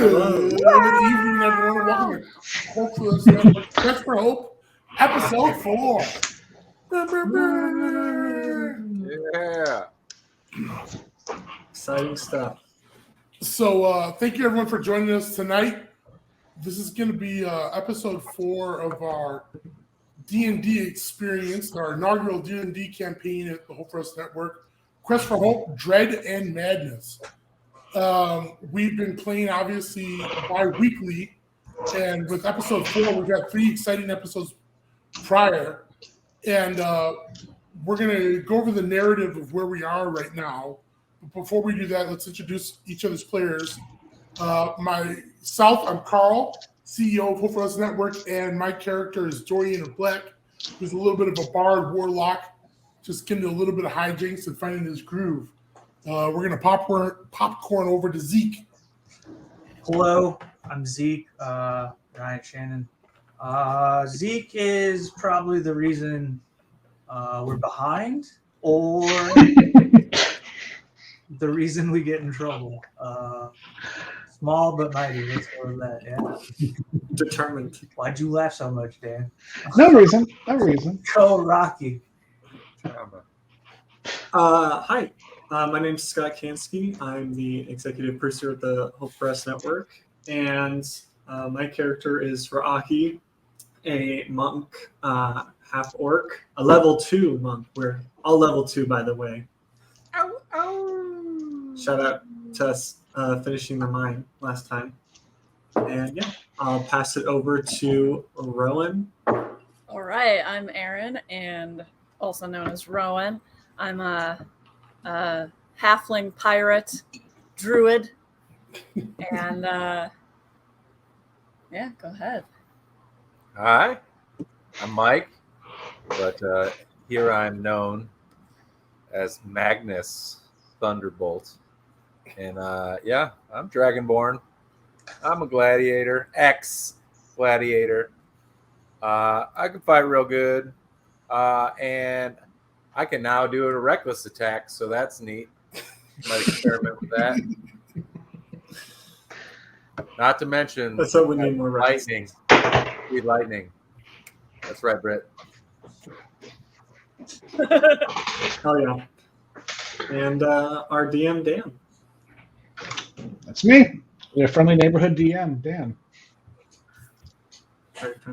Good evening, everyone, and welcome to Hopefulness Network Quest for Hope, episode 4. Yeah. Exciting stuff. So, thank you, everyone, for joining us tonight. This is going to be episode 4 of our D&D experience, our inaugural D&D campaign at the Hope for Us Network, Quest for Hope, Dread and Madness. We've been playing, obviously, bi-weekly, and with episode 4, we've got 3 exciting episodes prior, and we're going to go over the narrative of where we are right now. But before we do that, let's introduce each other's players. Myself, I'm Carl, CEO of Hope for Us Network, and my character is Dorian of Black, who's a little bit of a bard warlock, just getting a little bit of hijinks and finding his groove. We're going to popcorn over to Zeke. Hello, I'm Zeke, Ryan Shannon. Zeke is probably the reason we're behind, or the reason we get in trouble. Small but mighty, let's go with that, yeah. Determined. Why'd you laugh so much, Dan? No reason. Go Rocky. Hi, my name's Scott Kansky. I'm the executive producer at the Hope for Us Network, and my character is Ra'aki, a monk, half orc, a level 2 monk. We're all level 2, by the way. Shout out to us finishing the mine last time. And yeah, I'll pass it over to Rowan. All right, I'm Erin, and also known as Rowan. I'm a halfling pirate druid, and yeah, go ahead. Hi, I'm Mike, but here I'm known as Magnus Thunderbolt. And yeah, I'm Dragonborn. I'm a gladiator, ex-gladiator. I can fight real good, and I can now do a reckless attack, so that's neat. Might experiment with that. Not to mention, That's what we need more lightning. Speed lightning. That's right, Britt. Oh yeah. And our DM Dan. That's me. Your friendly neighborhood DM, Dan.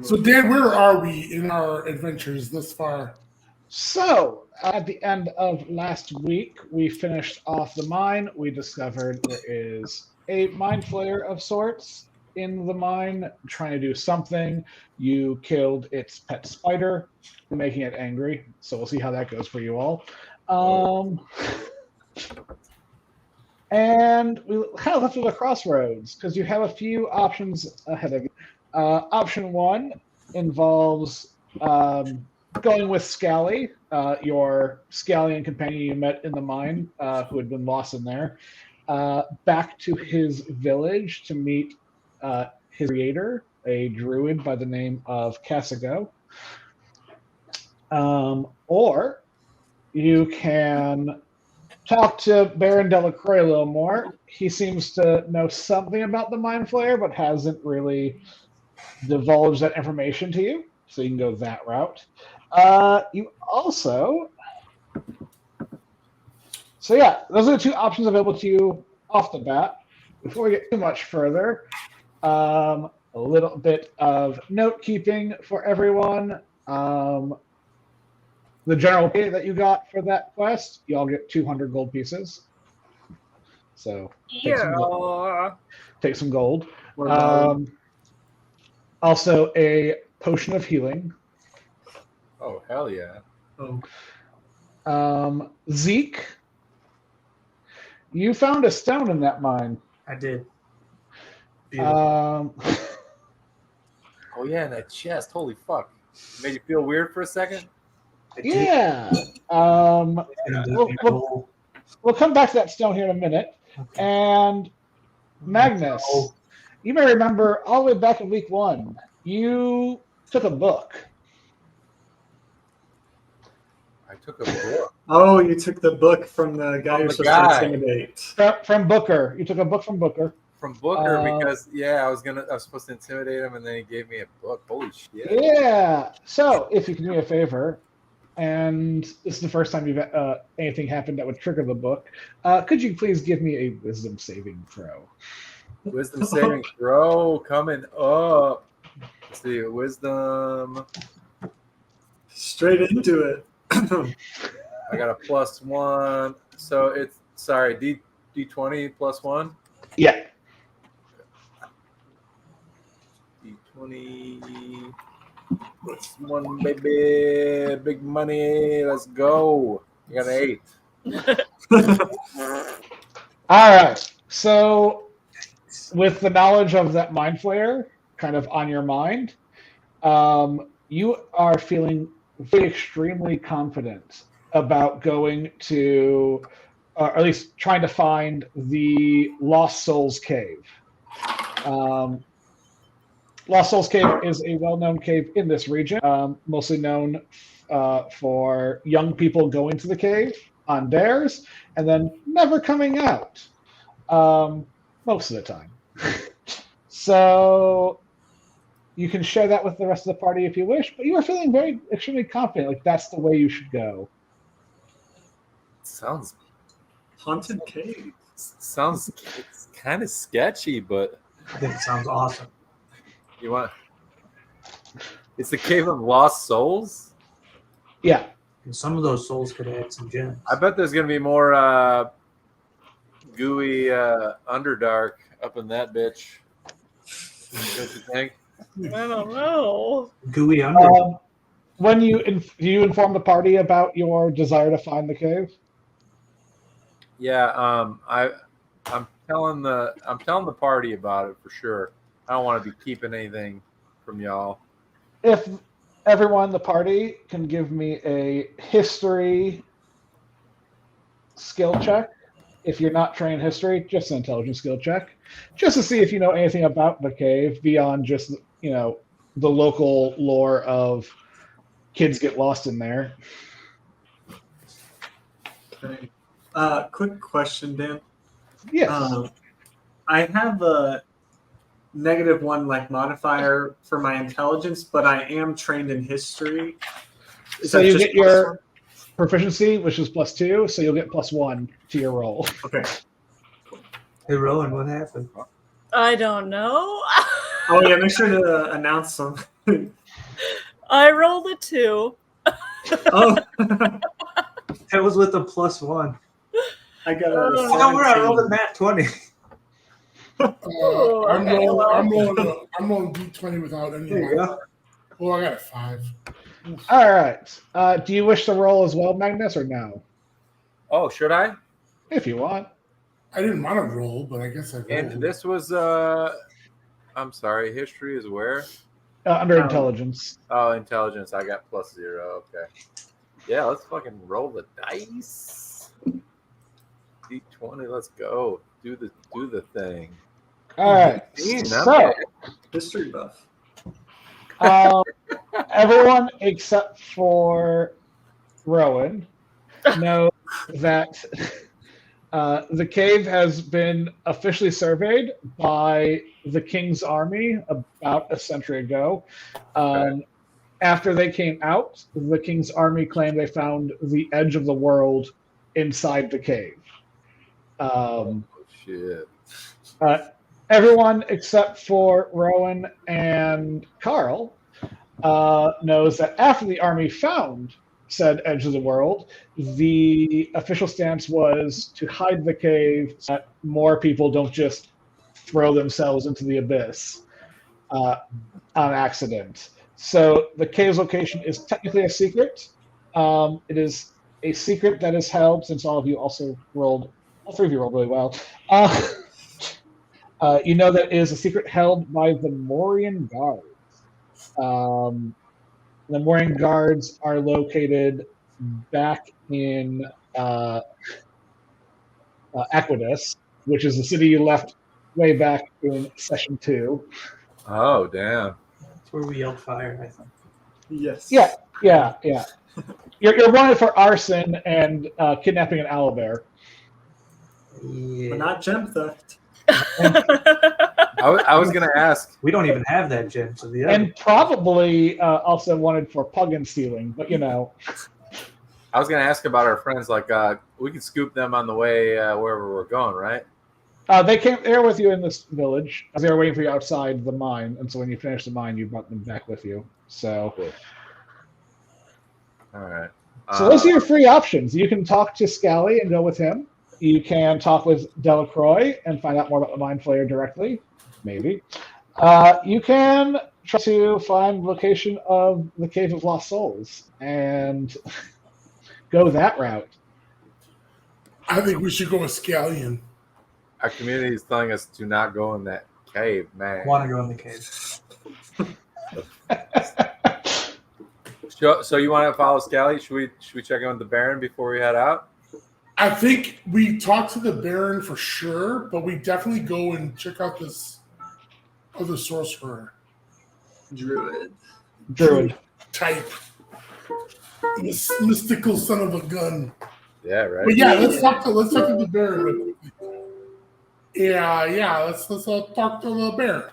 So, Dan, where are we in our adventures this far? So, at the end of last week, we finished off the mine. We discovered there is a mind flayer of sorts in the mine trying to do something. You killed its pet spider, making it angry. So we'll see how that goes for you all. And we kind of left at a crossroads because you have a few options ahead of you. Option 1 involves going with Scally, your Scallion companion you met in the mine, who had been lost in there, back to his village to meet his creator, a druid by the name of Cassigo. Or you can talk to Baron Delacroix a little more. He seems to know something about the mind flayer, but hasn't really divulged that information to you, so you can go that route. You also... So yeah, those are the 2 options available to you off the bat. Before we get too much further, a little bit of note keeping for everyone. The general pay that you got for that quest, you all get 200 gold pieces. So take some gold. Also, a potion of healing. Oh, hell yeah. Zeke, you found a stone in that mine. I did. Oh, yeah, that chest. Holy fuck. Made you feel weird for a second? Yeah. We'll come back to that stone here in a minute. Okay. And Magnus, you may remember all the way back in week 1, you took a book. I took a book. Oh, you took the book from the guy you're supposed to intimidate. From Booker. You took a book from Booker. from Booker because I was supposed to intimidate him, and then he gave me a book. Holy shit! Yeah. So if you can do me a favor, and this is the first time you've anything happened that would trigger the book, could you please give me a wisdom saving throw? Wisdom saving throw coming up. Let's see, wisdom. Straight into it. I got a +1, so it's D20 +1. Yeah. D20 +1, baby, big money. Let's go. You got an 8. All right. So, with the knowledge of that mind flare kind of on your mind, you are feeling very extremely confident about going to, or at least trying to find the Lost Souls Cave. Lost Souls Cave is a well-known cave in this region, mostly known for young people going to the cave on dares and then never coming out most of the time. So you can share that with the rest of the party if you wish, but you are feeling very extremely confident, like that's the way you should go. Sounds Haunted cave. Sounds it's kind of sketchy, but I think it sounds awesome. you want? It's the Cave of Lost Souls. Yeah. And some of those souls could add some gems. I bet there's gonna be more gooey Underdark up in that bitch. Don't you think? I don't know. Gooey under. When do you inform the party about your desire to find the cave? Yeah, I'm telling the party about it for sure. I don't want to be keeping anything from y'all. If everyone in the party can give me a history skill check, if you're not trained history, just an intelligence skill check, just to see if you know anything about the cave beyond just the local lore of kids get lost in there. Okay. Quick question, Dan. Yes. I have a -1 modifier for my intelligence, but I am trained in history. So you get your proficiency, which is +2, so you'll get +1 to your roll. Okay. Hey, Rowan, what happened? I don't know. Oh yeah, make sure to announce them. I rolled a 2. Oh, That was with a +1. I got a. Oh, No, I 17. rolled a nat 20. I'm okay, rolling D20 without any. There you go. Oh, I got a 5. All right. Do you wish to roll as well, Magnus, or no? Oh, should I? If you want. I didn't want to roll, but I guess I rolled. And this was I'm sorry, history is where? Under intelligence. Oh, intelligence. I got +0. Okay. Yeah, let's fucking roll the dice. D20. Let's go. Do the thing. All right. So, History buff. everyone except for Rowan know that the cave has been officially surveyed by the King's Army about a century ago. After they came out, the King's Army claimed they found the edge of the world inside the cave. Shit. Everyone except for Rowan and Carl knows that after the army found said edge of the world, the official stance was to hide the cave so that more people don't just throw themselves into the abyss on accident. So the cave's location is technically a secret. It is a secret that is held, since all three of you rolled really well. You know that it is a secret held by the Morian Guards. The Morian Guards are located back in Aquidus, which is the city you left way back in session 2. Oh, damn. That's where we yelled fire, I think. Yes. Yeah. You're wanted for arson and kidnapping an owlbear. Yeah. But not gem theft. I was gonna ask. We don't even have that gem, so the other. And probably also wanted for pug and stealing, but you know. I was gonna ask about our friends. Like, we could scoop them on the way wherever we're going, right? They're with you in this village. They were waiting for you outside the mine, and so when you finish the mine, you brought them back with you. So, Cool. All right. so those are your three options. You can talk to Scally and go with him. You can talk with Delacroix and find out more about the Mind Flayer directly. Maybe. You can try to find the location of the Cave of Lost Souls and go that route. I think we should go with Scallion. Our community is telling us to not go in that cave, man. Want to go in the cave? So you want to follow Scally? Should we check in with the Baron before we head out? I think we talk to the Baron for sure, but we definitely go and check out this other sorcerer Druid. type. This mystical son of a gun. Yeah, right. But yeah, let's talk to the Baron real quick. Yeah. Let's talk to the Baron.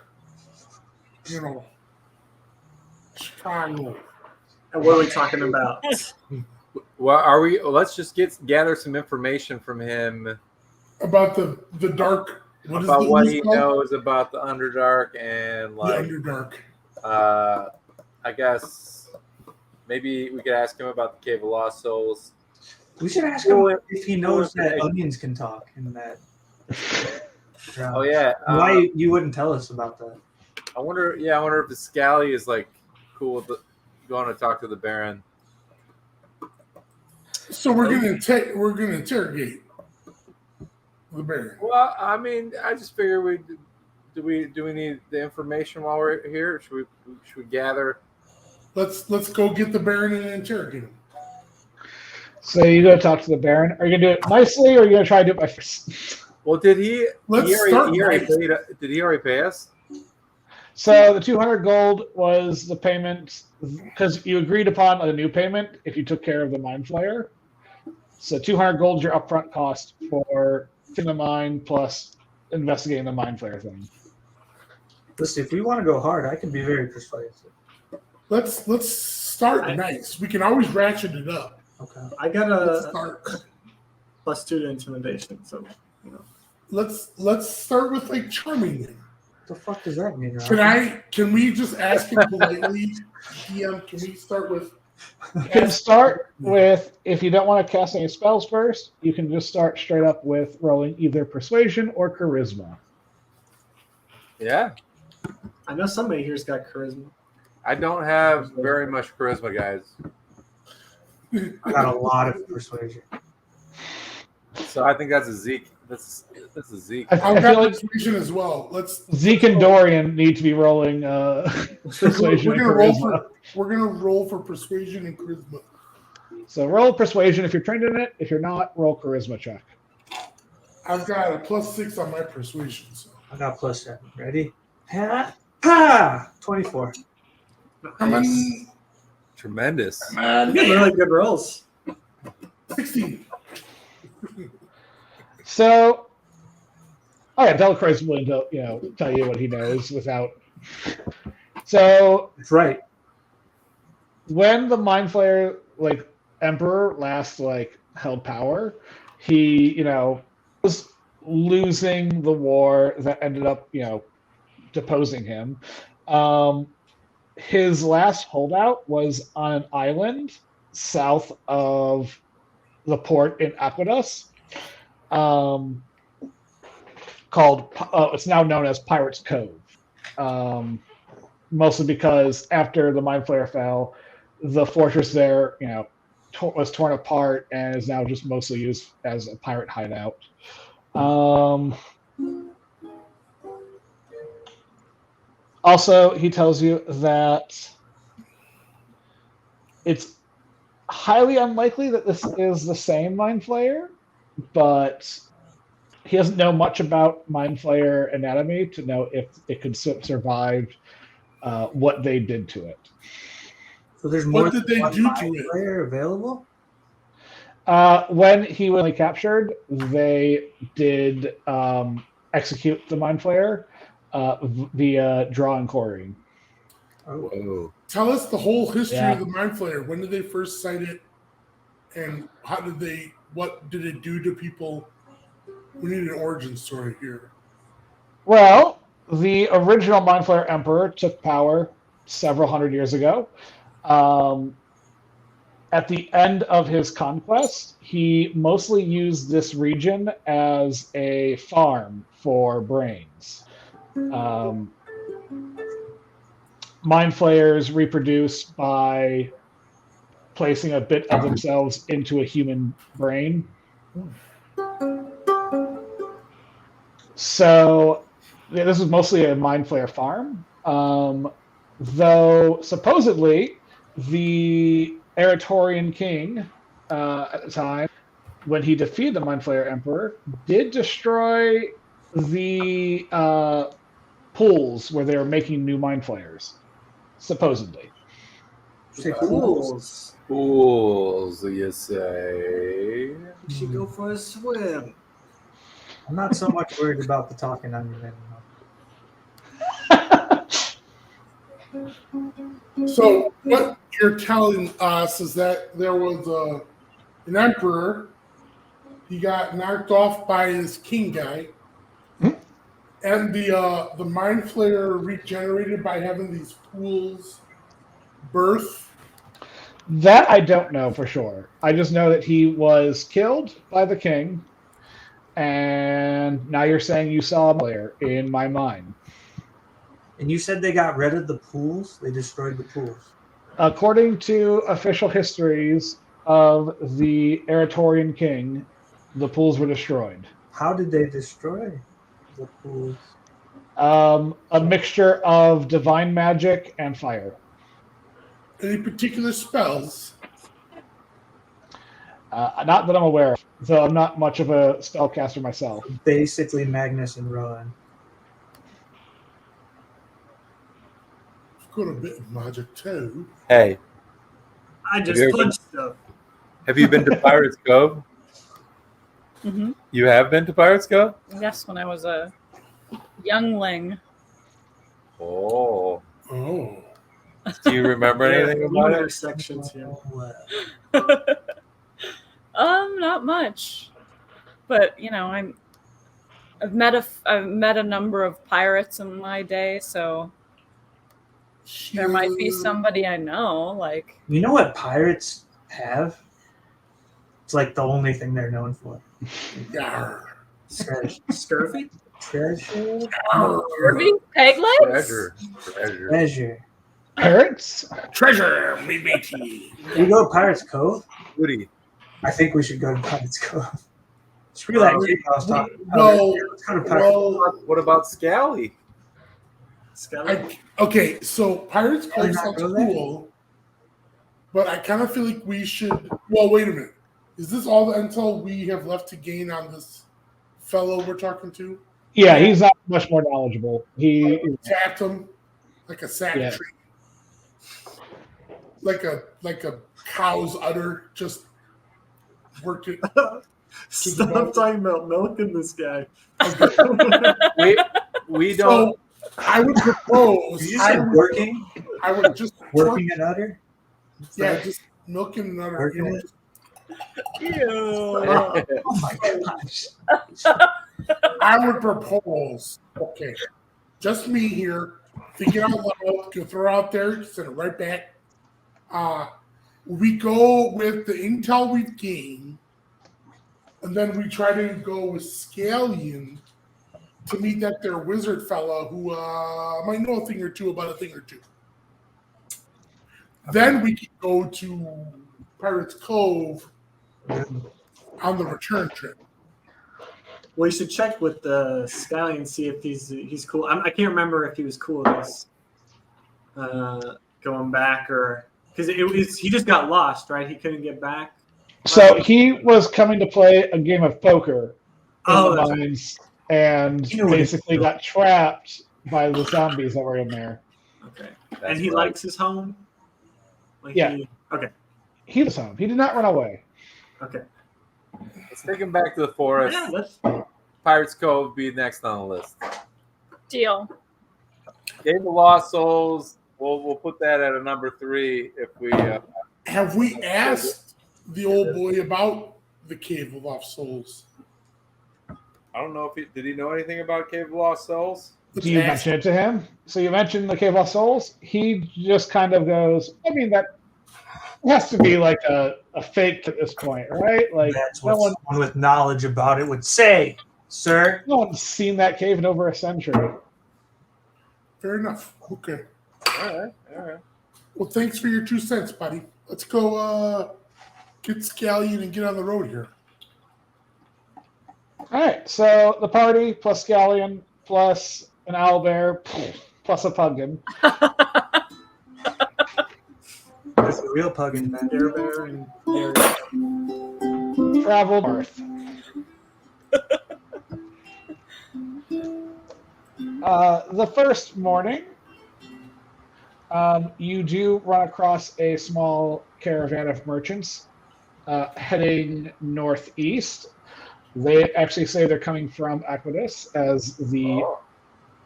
You know, Chicago. And what are we talking about? Well, are we? Let's just gather some information from him About the dark. about what he knows about the Underdark and like The Underdark. I guess maybe we could ask him about the Cave of Lost Souls. We should ask him if he knows that onions can talk and that. Oh yeah. Why you wouldn't tell us about that? I wonder. Yeah, I wonder if the Scally is like cool with going to talk to the Baron. So we're gonna interrogate the Baron. Well, I mean, I just figure do we need the information while we're here? Should we gather? Let's go get the Baron and interrogate him. So you go talk to the Baron. Are you gonna do it nicely, or are you gonna try to do it by force? Well, did he? Let's he start already nice. did he already pay us? So the 200 gold was the payment because you agreed upon a new payment if you took care of the Mind Flayer. So 200 gold is your upfront cost for fixing the mine plus investigating the Mind Flayer thing. Listen, if we want to go hard, I can be very persuasive. Let's start nice. We can always ratchet it up. Okay. I got Let's a start. +2 to intimidation, so you know. Let's start with like charming him. What the fuck does that mean? Rob? Can we just ask him politely, DM? Can we start with? You can start with, if you don't want to cast any spells first, you can just start straight up with rolling either persuasion or charisma. Yeah. I know somebody here's got charisma. I don't have very much charisma, guys. I got a lot of persuasion. So I think that's a Zeke. That's a Zeke. I I've feel got like persuasion as well. Let's. Zeke and Dorian need to be rolling persuasion and charisma. We're gonna roll for persuasion and charisma. So roll persuasion if you're trained in it. If you're not, roll charisma check. I've got a +6 on my persuasion. So. I got +7. Ready? Ha! 24. Come on, Tremendous. come on, You get really good rolls. 16. So, oh yeah, Delacroix is willing to tell you what he knows without. So That's right. when the Mind Flayer Emperor last held power, he was losing the war that ended up deposing him. His last holdout was on an island south of the port in Aquidus, called it's now known as Pirates Cove. Mostly because after the Mind Flayer fell, the fortress there was torn apart and is now just mostly used as a pirate hideout. Also, he tells you that it's highly unlikely that this is the same Mind Flayer, but he doesn't know much about Mind Flayer anatomy to know if it could survive what they did to it. So there's more What did they do to it? player available? When he was captured, they did execute the Mind Flayer via draw and quarry. Whoa. Tell us the whole history Yeah. of the Mind Flayer. When did they first cite it, and what did it do to people? We need an origin story here. Well, the original Mind Flayer Emperor took power several hundred years ago. At the end of his conquest, he mostly used this region as a farm for brains. Mind Flayers reproduce by placing a bit of themselves into a human brain. So this is mostly a Mind Flayer farm, though supposedly the Eretorian king at the time, when he defeated the Mind Flayer Emperor, did destroy the pools where they were making new Mind Flayers, supposedly. Say Pools. Fools, you say? You should go for a swim. I'm not so much worried about the talking onion anymore. So what you're telling us is that there was an emperor. He got knocked off by his king guy, and the Mind Flayer regenerated by having these pools birth. That I don't know for sure. I just know that he was killed by the king, and now you're saying you saw a player in my mind. And you said they got rid of the pools? They destroyed the pools. According to official histories of the Eretorian king, the pools were destroyed. How did they destroy the pools? A mixture of divine magic and fire. Any particular spells? Not that I'm aware of, though I'm not much of a spellcaster myself. Basically Magnus and Rowan. I've got a bit of magic too. Hey, I Have you just ever punched stuff. have you been to Pirates Cove? Hmm. You have been to Pirates Cove? Yes, when I was a youngling. Oh. Oh, Do you remember anything about it? Sections here. Not much, but I've met a number of pirates in my day, so there might be somebody I know. Like, You know what pirates have? It's like the only thing they're known for. Yar. Treasure. Scurvy? Treasure. Kirby peg legs. Treasure. Treasure. Parrots? Treasure, me matey. You go to Pirates Cove? Woody. I think we should go to Pirates Cove. Screw that game I was talking about. No, Let's go to Pirates Cove. well, What about Scally? Skeleton? okay, so Pirates Why Cove not sounds go there? cool, but I kind of feel like we should. Well, wait a minute. Is this all the intel we have left to gain on this fellow we're talking to? Yeah, he's not much more knowledgeable. He Tapped him like a sack Yeah. tree, like a cow's udder. Just worked it. Stop talking about milking this guy. We don't. So I would propose. Did you say working? I would just Working an udder? Yeah, just milking another. Working it? Ew. Oh my gosh. I would propose. Okay, just me here thinking out loud. Go throw out there. Send it right back. We go with the intel we've gained, and then we try to go with Scallion to meet that there wizard fella who might know a thing or two about a thing or two. Then we can go to Pirates Cove on the return trip. Well, you should check with the Scally and see if he's cool. I can't remember if he was cool with us going back, or because he just got lost, right? He couldn't get back. So he was coming to play a game of poker in the that's right. mines and You know what basically it's got trapped by the zombies that were in there. Okay, That's and he right. likes his home. Like Yeah. Okay. He was home. He did not run away. Okay. Let's take him back to the forest. Yeah, Pirates Cove be next on the list. Deal. Cave of Lost Souls. We'll put that at a number 3 if we. Have we asked the old boy about the Cave of Lost Souls? I don't know if did he know anything about Cave of Lost Souls. Do you mention it to him? So you mentioned the Cave of Lost Souls. He just kind of goes, I mean, that has to be like a fake at this point, right? Like That's no what someone with knowledge about it would say, sir. no one's seen that cave in over a century. Fair enough. Okay. All right. Well, thanks for your 2 cents, buddy. Let's go get Scallion and get on the road here. All right, so the party plus Scallion plus an owlbear plus a pumpkin. There's a real pug in that. Bear Bear and Bear. Travel north. The first morning, you do run across a small caravan of merchants heading northeast. They actually say they're coming from Aquidus as the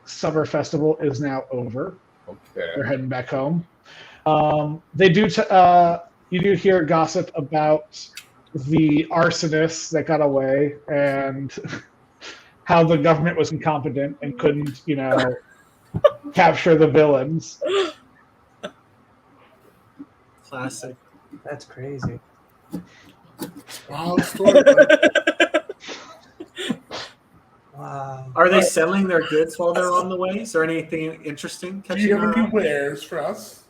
summer festival is now over. Okay. They're heading back home. They do. You do hear gossip about the arsonists that got away and how the government was incompetent and couldn't, capture the villains. Classic. That's crazy. Wild story. buddy. Wow. Are they selling their goods while they're on the way? Is there anything interesting Do catching you have your any eye? wares for us?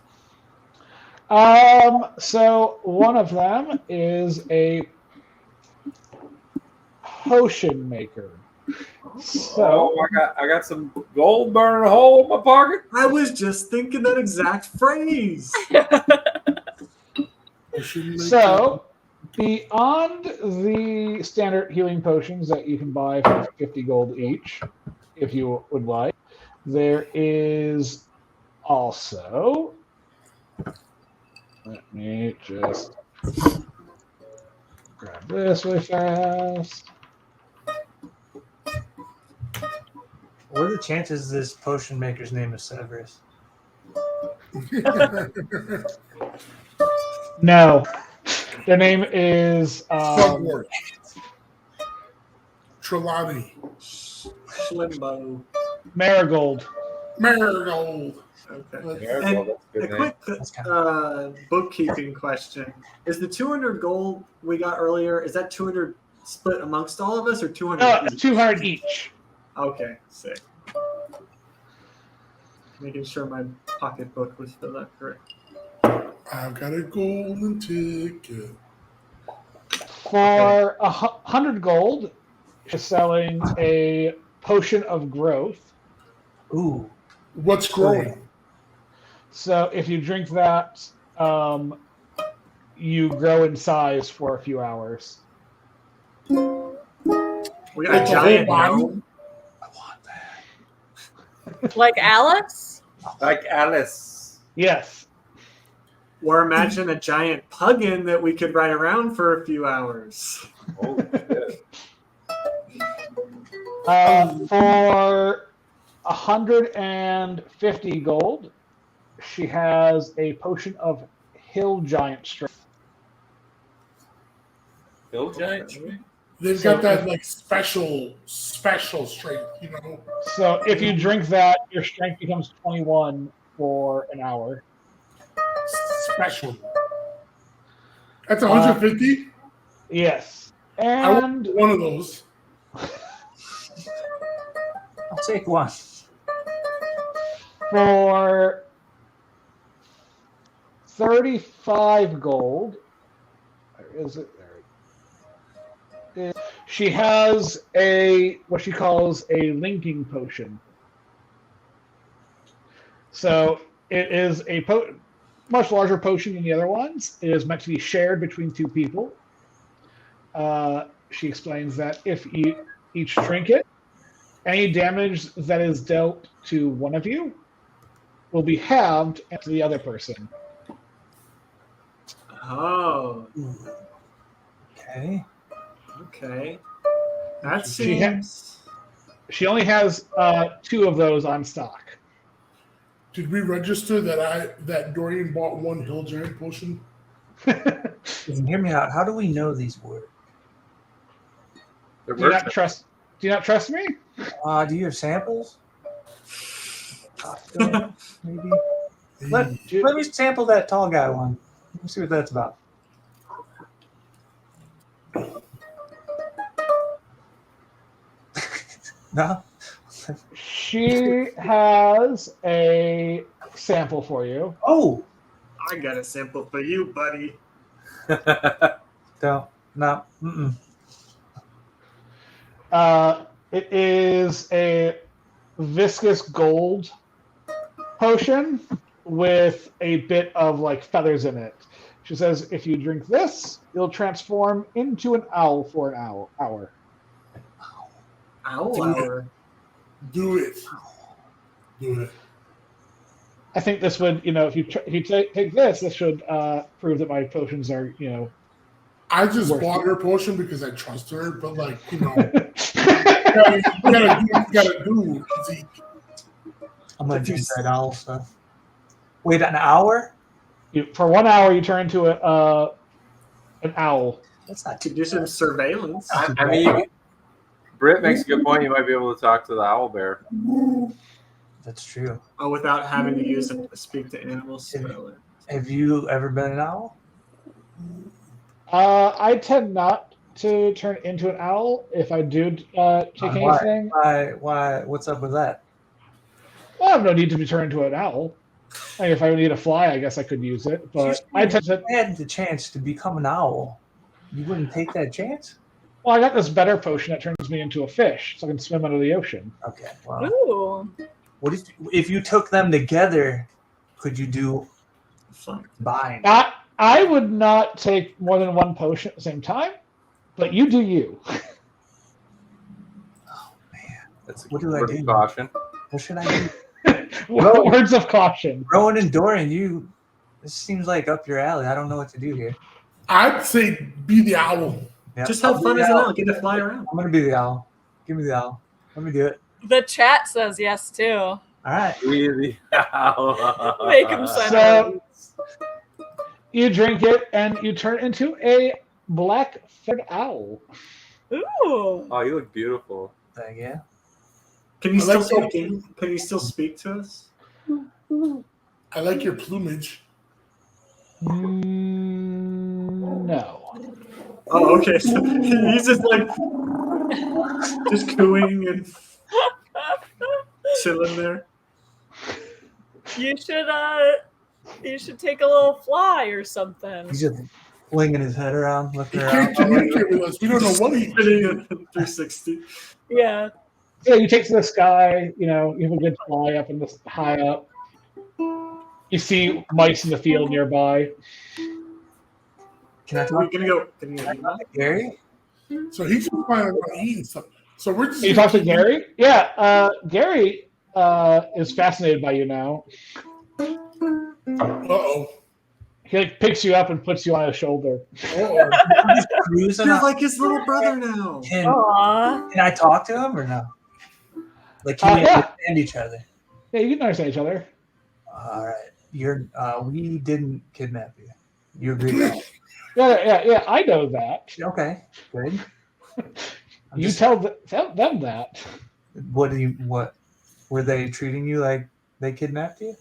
So one of them is a potion maker. So I got some gold burning a hole in my pocket. I was just thinking that exact phrase. So, beyond the standard healing potions that you can buy for 50 gold each, if you would like, there is also. Let me just grab this really fast. What are the chances this potion maker's name is Severus? No, their name is Slugwort. Trelawney. Schlimbo. Marigold. Marigold. Okay. Yeah, And well, that's a a good name. quick That's kind bookkeeping question. Is the 200 gold we got earlier, is that 200 split amongst all of us or 200 No, each? it's 200 each. Okay, sick. Making sure my pocketbook was filled out correct. I've got a golden ticket. For 100 gold, she's selling a potion of growth. Ooh. What's growing? So if you drink that, you grow in size for a few hours. We got a Like the giant whole body? gnome. I want that. Like Alex? Like Alice. Yes. Or imagine a giant puggin that we could ride around for a few hours. Holy shit. For 150 gold, she has a potion of hill giant strength. Hill Giant? They've got that like special strength, So if you drink that, your strength becomes 21 for an hour. Special. That's 150. Yes. I want And one of those. I'll take one. for 35 gold, where is it? There it is. She has what she calls a linking potion. So it is a much larger potion than the other ones. It is meant to be shared between 2 people. She explains that if you each drink it, any damage that is dealt to one of you will be halved to the other person. Oh, Okay. okay. That She seems She only has 2 of those on stock. Did we register that Dorian bought 1 hill giant potion? Listen, hear me out. How do we know these words? They're Do you not merchants. trust me? Do you have samples? Maybe. Let me sample that tall guy one. Let me see what that's about. No? She has a sample for you. Oh! I got a sample for you, buddy. No. Mm-mm. It is a viscous gold potion with a bit of like feathers in it. She says, if you drink this, you'll transform into an owl for an hour. Owl hour. Do it. Do it. I think this would, if you take this, this should prove that my potions are, I just worth bought it. her potion because I trust her, but you gotta do, Zeke. I'm going to drink that owl stuff. Wait, an hour? For 1 hour, you turn into an owl. That's not To too do some surveillance. I mean, Britt makes a good point. You might be able to talk to the owl bear. That's true. Without having to use a speak to animal spell. Have you ever been an owl? I tend not to turn into an owl. If I do take anything, Why? What's up with that? well, I have no need to be turned into an owl. If I need a fly, I guess I could use it. But I tend to. had the chance to become an owl. You wouldn't take that chance? Well, I got this better potion that turns me into a fish, so I can swim under the ocean. Okay. Well, Ooh. what if you took them together? Could you do Fun. bind? I would not take more than 1 potion at the same time, but you do you. That's a What do I word of do? caution. What should I do? Words of caution. Rowan and Dorian, this seems like up your alley. I don't know what to do here. I'd say be the owl. Yeah. Just have fun as an owl. Get to fly around. I'm gonna be the owl. Give me the owl. Let me do it. The chat says yes too. All right. Really? Make him sign So you drink it, and you turn into a black-feathered owl. Ooh. Oh, you look beautiful. Yeah. Can you I like still that. speak? Can you still speak to us? I like your plumage. No. Oh, okay. So he's just just cooing and chilling there. You should take a little fly or something. He's just flinging his head around, He looking can't around. communicate with us. We don't know what he. Spinning a 360. Yeah. Yeah, you take to the sky. You have a good fly up in this high up. You see mice in the field nearby. Can I We're talk gonna go. Can you to Gary? So he's just planning on eating something. So we're just. You talk to Gary? Yeah, Gary is fascinated by you now. Uh-oh. He picks you up and puts you on his shoulder. Uh-oh. Cruising You're up. like his little brother now. Aww. Can I talk to him or no? Can we Yeah. understand each other? Yeah, you can understand each other. All right. We didn't kidnap you. You agreed. Yeah, I know that. Okay. Good. You tell them that. What were they treating you like they kidnapped you?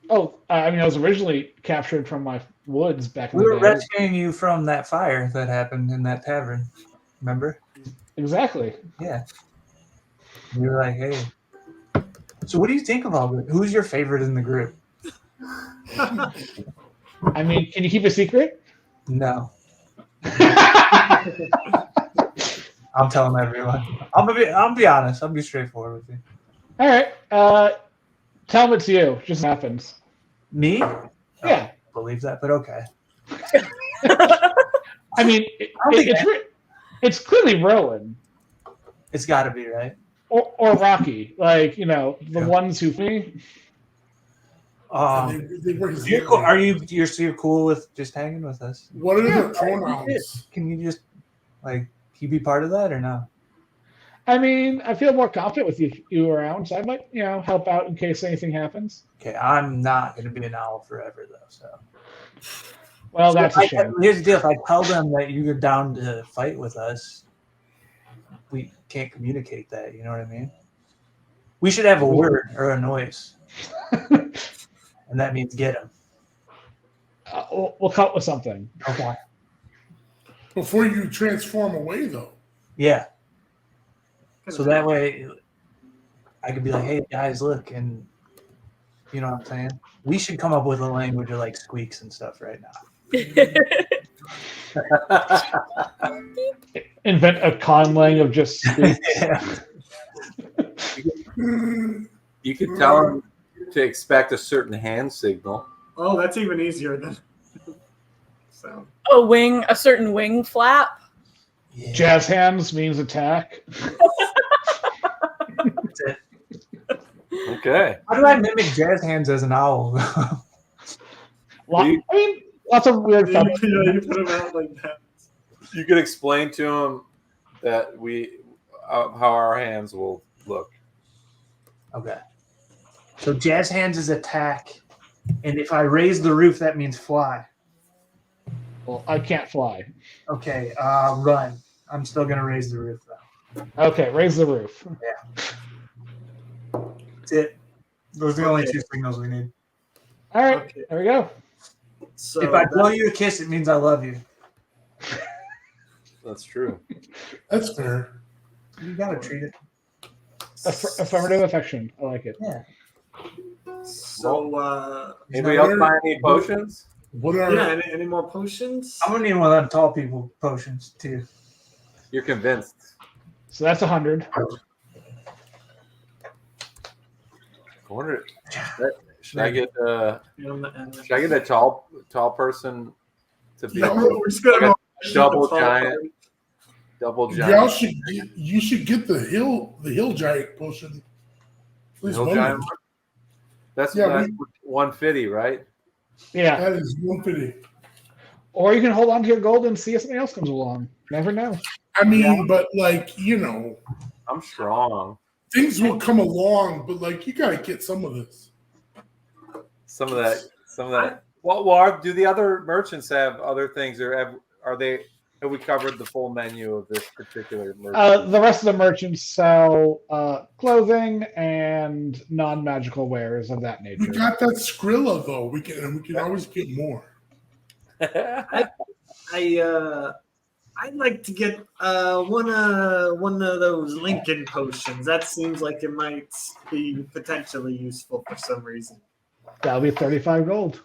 Oh, I was originally captured from my woods back in We the were day. rescuing you from that fire that happened in that tavern. Remember? Exactly. Yeah. You were like, hey. So what do you think of all of it? Who's your favorite in the group? Can you keep a secret? No. I'm telling everyone. I'll be honest. I'll be straightforward with you. All right. Tell them it's you. Just happens. Me? Yeah. Believe that, but okay. It's clearly Rowan It's got to be, right? or Rocky. The ones who me. They were his You're cool. You're cool with just hanging with us? What are their pronouns? Can you just can you be part of that or no? I mean, I feel more confident with you around, so I might, help out in case anything happens. Okay, I'm not going to be an owl forever, though. So, Well, that's a shame. here's the deal: if I tell them that you're down to fight with us, we can't communicate that. You know what I mean? We should have a word or a noise, and that means get him. We'll come up with something. Okay. Before you transform away, though. Yeah. So that way, I could be like, "Hey guys, look," and you know what I'm saying. We should come up with a language of like squeaks and stuff right now. Invent a conlang of just squeaks. Yeah. You could tell them to expect a certain hand signal. Oh, that's even easier than. So. A certain wing flap. Yeah. Jazz hands means attack. That's it. Okay. How do I mimic jazz hands as an owl? I mean, lots of weird Yeah, stuff. you put them out like that. You could explain to them that how our hands will look. Okay. So jazz hands is attack, and if I raise the roof, that means fly. Well, I can't fly. Okay. Run. I'm still gonna raise the roof though. Okay, raise the roof. That's it. Those are the only two signals we need. All right, Okay. there we go. So If I blow you a kiss, it means I love you. That's true. That's fair. You gotta treat it. Affirmative affection. I like it. Yeah. So Anybody else buy any potions? What are yeah, any more potions? I'm gonna need one of them tall people potions too. You're convinced. So that's 100. I wonder. Should I get a tall person to be No, we're just gonna like go a double tall giant? Double Y'all giant. you should get the hill giant potion. At least Hill one giant of them. one? That's Yeah, 150, right? Yeah. That is 150. Or you can hold on to your gold and see if something else comes along. Never know. I mean, Yeah. but I'm strong. things will come along, but you gotta get some of this. Some of that. Well, do the other merchants have other things, or have we covered the full menu of this particular merchant? The rest of the merchants sell clothing and non-magical wares of that nature. We got that Skrilla though. We can always get more. I'd like to get one of those Lincoln potions. That seems like it might be potentially useful for some reason. That'll be 35 gold.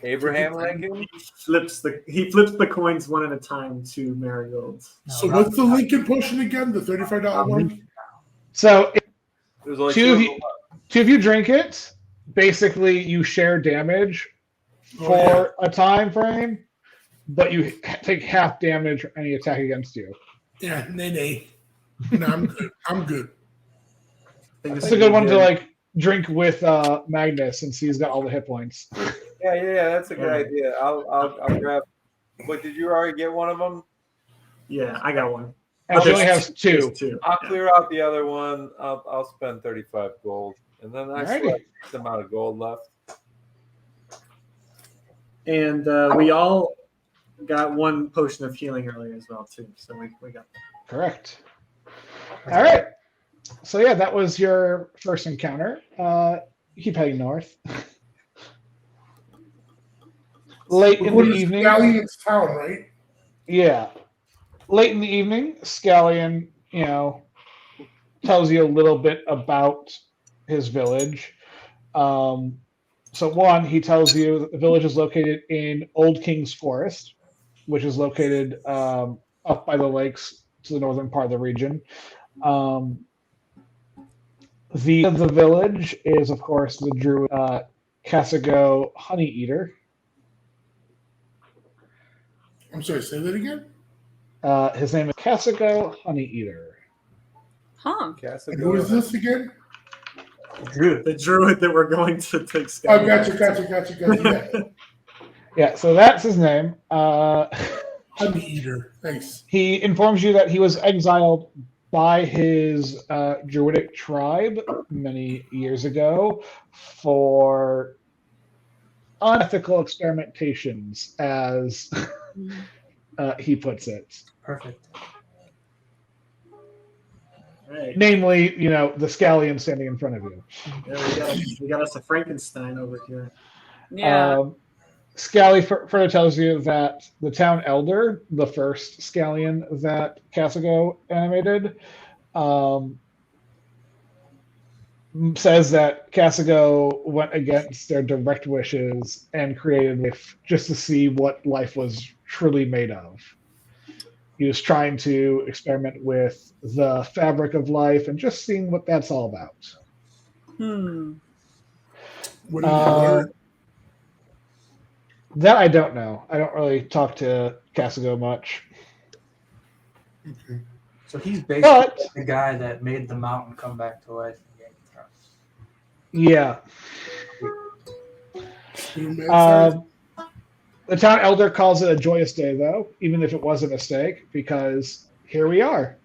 Abraham Lincoln. He flips the coins one at a time to marigolds. So what's the Lincoln potion again? The $35 one? So There's only two of two. you, if you drink it, basically you share damage for a time frame, but you take half damage for any attack against you. Yeah, nay. No, I'm good. I'm good. It's a good one to drink with Magnus since he's got all the hit points. Yeah. That's a good idea. I'll grab. But did you already get one of them? Yeah, I got one. And she only has There's two. two. I'll Yeah. clear out the other one. I'll spend 35 gold, and then I still have some amount of gold left. And we all got one potion of healing earlier as well too. So we got that. Correct. All right. So yeah, that was your first encounter. You keep heading north. Late in the evening. Scallion's town, right? Yeah. Late in the evening, Scallion, tells you a little bit about his village. So one, he tells you that the village is located in Old King's Forest, which is located up by the lakes to the northern part of the region. The village is, of course, the druid Cassigo Honey Eater. I'm sorry, say that again? His name is Cassigo Honey Eater. Huh. And who is this again? The druid that we're going to take. Oh, gotcha. Yeah, so that's his name. Honey Eater. Thanks. He informs you that he was exiled by his druidic tribe many years ago for unethical experimentations, as he puts it. Perfect. Right. Namely, the scallion standing in front of you. Yeah, we got us a Frankenstein over here. Yeah. Scally further tells you that the town elder, the first scallion that Cassigo animated, says that Cassigo went against their direct wishes and created life just to see what life was truly made of. He was trying to experiment with the fabric of life and just seeing what that's all about. What did you learn? That I don't know. I don't really talk to Cassigo much. Okay. So he's basically But the guy that made the mountain come back to life in Game of Thrones. yeah, Human the town elder calls it a joyous day, though, even if it was a mistake, because here we are.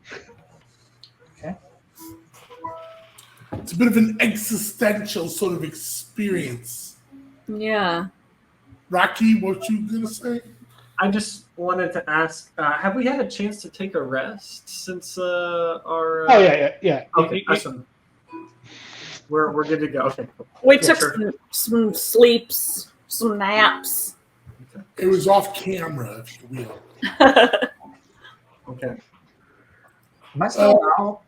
It's a bit of an existential sort of experience. Yeah. Rocky, what you gonna say? I just wanted to ask: have we had a chance to take a rest since our? Oh yeah. Okay, awesome. We're good to go. Okay. We Yeah, took sure. some sleeps, some naps. It was off camera, if you will. Okay. Am I still out?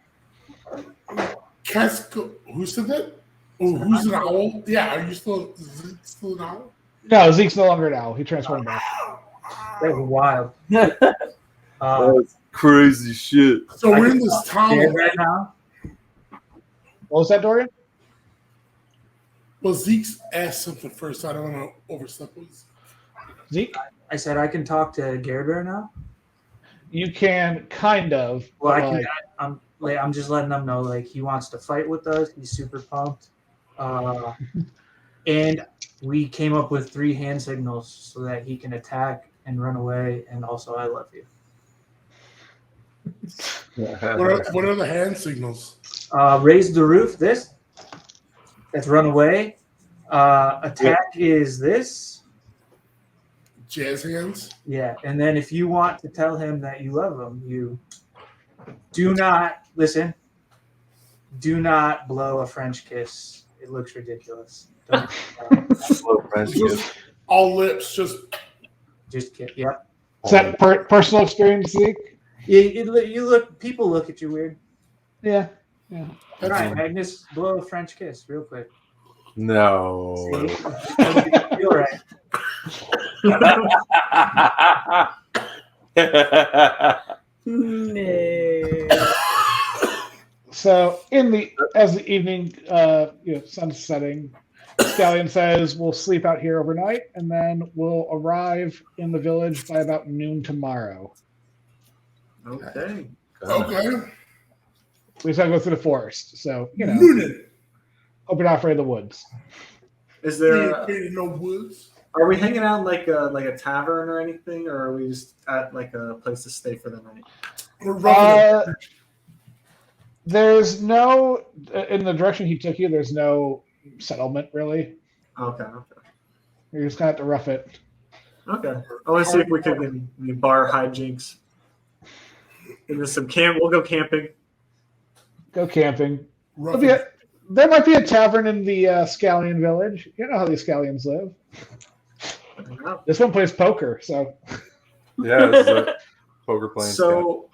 Casco, who said that? Oh, who's an owl? Yeah, are you still an owl? No, Zeke's no longer an owl. He transformed back. That was wild. That's crazy shit. So we're in this town. Right now? What was that, Dorian? Well, Zeke's asked something first. So I don't want to overstep with Zeke? I said I can talk to Gerber now. You can kind of. Well, I like, can. I'm just letting them know he wants to fight with us. He's super pumped. And we came up with 3 hand signals so that he can attack and run away. And also, I love you. what are the hand signals? Raise the roof. That's run away. Attack is this. Jazz hands? Yeah, and then if you want to tell him that you love him, you do not blow a French kiss. It looks ridiculous. Don't All lips, just kiss. Yep. Is that personal experience, Zeke? People look at you weird. Yeah. that's Right, Magnus, blow a French kiss real quick. No. See? Feel right. No. So as the evening sun's setting, Scallion says we'll sleep out here overnight and then we'll arrive in the village by about noon tomorrow. Okay. okay. We just gotta go through the forest. So, Noonan. hope you're not afraid of the woods. Is You ain't there? afraid of no woods. Are we hanging out in like a tavern or anything, or are we just at like a place to stay for the night? We're running. There's no, in the direction he took you, there's no settlement really. Okay. You're just gonna have to rough it. Okay. I want to see if we can bar hijinks. And there's some camp. We'll go camping. Go camping. Rough There might be a tavern in the Scallion village. You know how these Scallions live. This one plays poker, so. Yeah, this is a poker playing. So,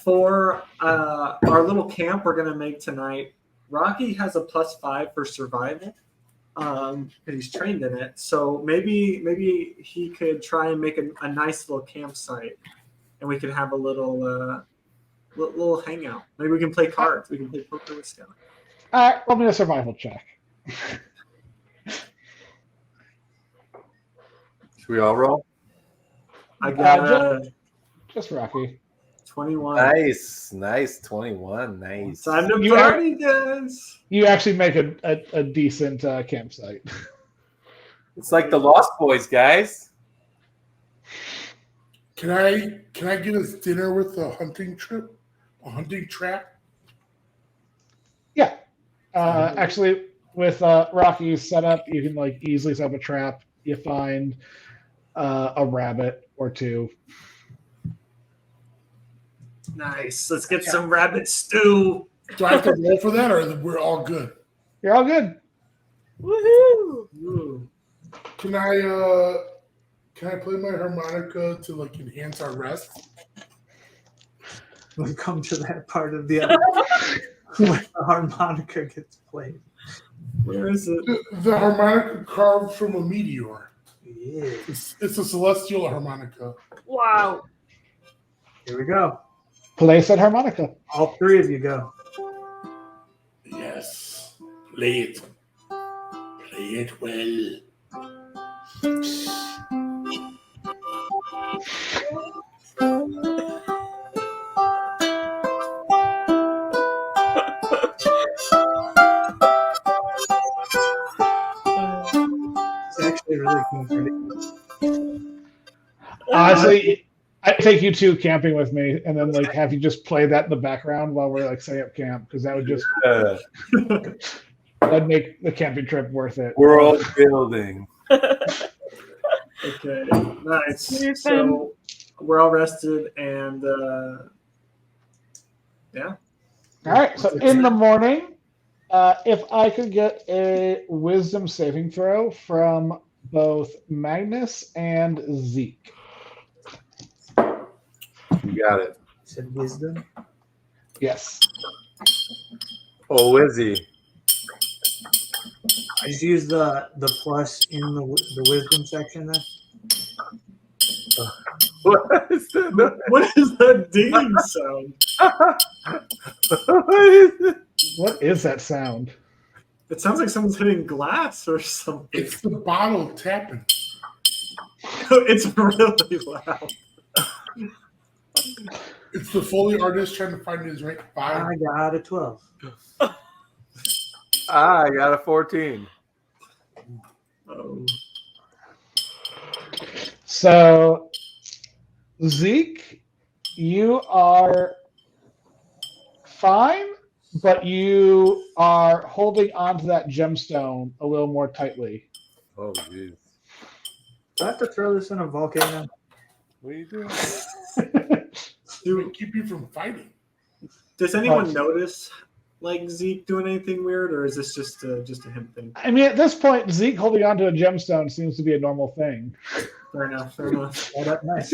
for our little camp we're gonna make tonight, Rocky has a +5 for survival, because he's trained in it. So maybe he could try and make a nice little campsite, and we could have a little hangout. Maybe we can play cards. We can play poker with Skelly. Roll me a survival check. Should we all roll? I got Just Rocky. 21. Nice 21. Nice. Time to You party, guys. You actually make a decent campsite. It's like the Lost Boys, guys. Can I get us dinner with a hunting trip? hunting trap? Yeah. Actually, with Rocky's setup, you can like easily set up a trap. You find a rabbit or two. Nice. Let's get some rabbit stew. Do I have to roll for that, or we're all good? You're all good. Woohoo! Ooh. Can I play my harmonica to like enhance our rest? We've come to that part of the episode where the harmonica gets played. Where is it? The harmonica carved from a meteor. Yeah. It's a celestial harmonica. Wow. Here we go. Play said harmonica. All three of you go. Yes. Play it. Play it well. It's actually really comforting. Honestly, I'd take you two camping with me, and then like have you just play that in the background while we're like setting up camp, because that would just that'd make the camping trip worth it. World building. Okay, nice. You're So we're all rested, and yeah. All right. So in the morning, if I could get a wisdom saving throw from both Magnus and Zeke. You got it. Said wisdom. Yes. Oh, Wizzy. I just use the plus in the wisdom section there. What is that? What is that dinging sound? What is it? What is that sound? It sounds like someone's hitting glass or something. It's the bottle tapping. It's really loud. It's the Foley artist trying to find his right vibe. I got a 12. I got a 14. Oh. So, Zeke, you are fine, but you are holding onto that gemstone a little more tightly. Oh, jeez. Do I have to throw this in a volcano? What are you doing? To keep you from fighting. Does anyone notice like Zeke doing anything weird, or is this just a him thing? I mean, at this point, Zeke holding onto a gemstone seems to be a normal thing. Fair enough. Fair enough. Oh, that's nice.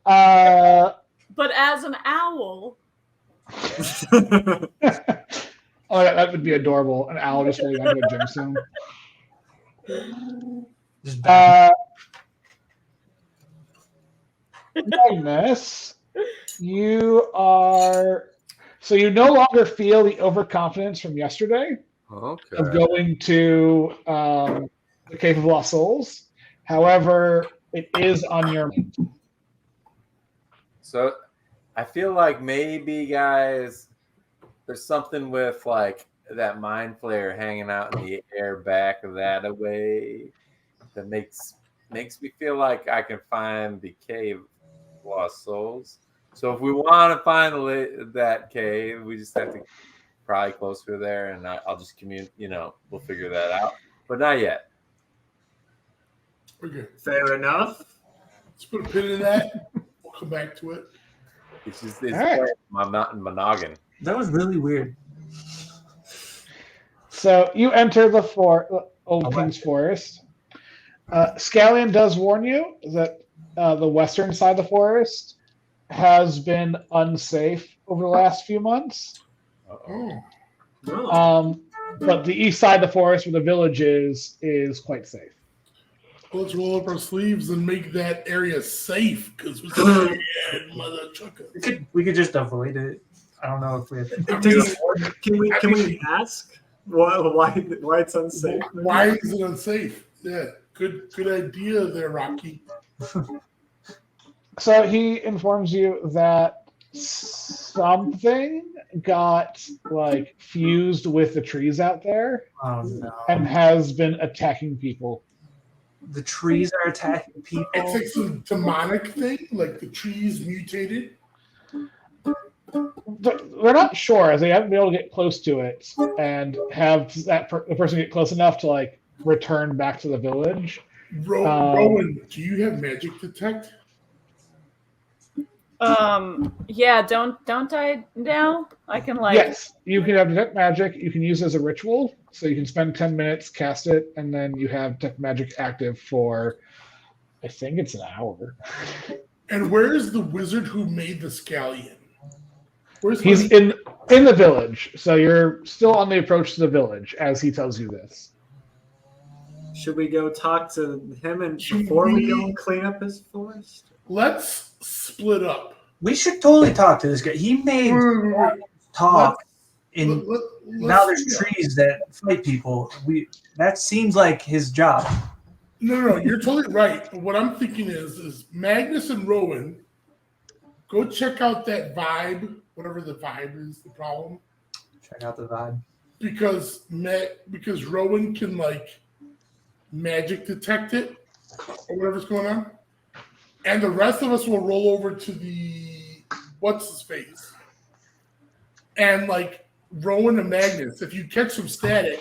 But as an owl, Oh, yeah, that would be adorable. An owl just holding onto a gemstone. Just back. Magnus, you are so you no longer feel the overconfidence from yesterday Okay. of going to the Cave of Lost Souls. However, it is on your. So I feel like maybe, guys, there's something with like that mind flare hanging out in the air back that away that makes me feel like I can find the Cave of Lost Souls. So if we want to find that cave, we just have to probably closer there, and I'll just we'll figure that out. But not yet. Okay. Fair enough. Let's put a pin in that. We'll come back to it. It's right. my noggin. That was really weird. So you enter the Old King's Forest. Scallion does warn you that the western side of the forest has been unsafe over the last few months. Oh. No. But the east side of the forest where the village is quite safe. Well, let's roll up our sleeves and make that area safe, because we're so mother trucker. We could just avoid it. I don't know if we have to. Can we ask why it's unsafe? Why is it unsafe? Yeah, good idea there, Rocky. So he informs you that something got like fused with the trees out there Oh no. and has been attacking people. The trees are attacking people. It's like some demonic thing, like the trees mutated. They're not sure, as they haven't been able to get close to it and have the person get close enough to like return back to the village. Rowan, do you have magic detect? Yeah, don't I now? I can like Yes, you can have detect magic. You can use it as a ritual, so you can spend 10 minutes, cast it, and then you have detect magic active for, I think it's an hour. And where is the wizard who made the scallion? Where's He's Honey? in the village, so you're still on the approach to the village as he tells you this. Should we go talk to him Should before we we- go and clean up his forest? Let's split up. We should totally talk to this guy. He made talk, and now there's trees that fight people. That seems like his job. No, you're totally right. But what I'm thinking is Magnus and Rowan, go check out that vibe, whatever the vibe is, the problem. Check out the vibe. Because Rowan can like magic detect it or whatever's going on. And the rest of us will roll over to the what's his face. And like Rowan and Magnus, if you catch some static,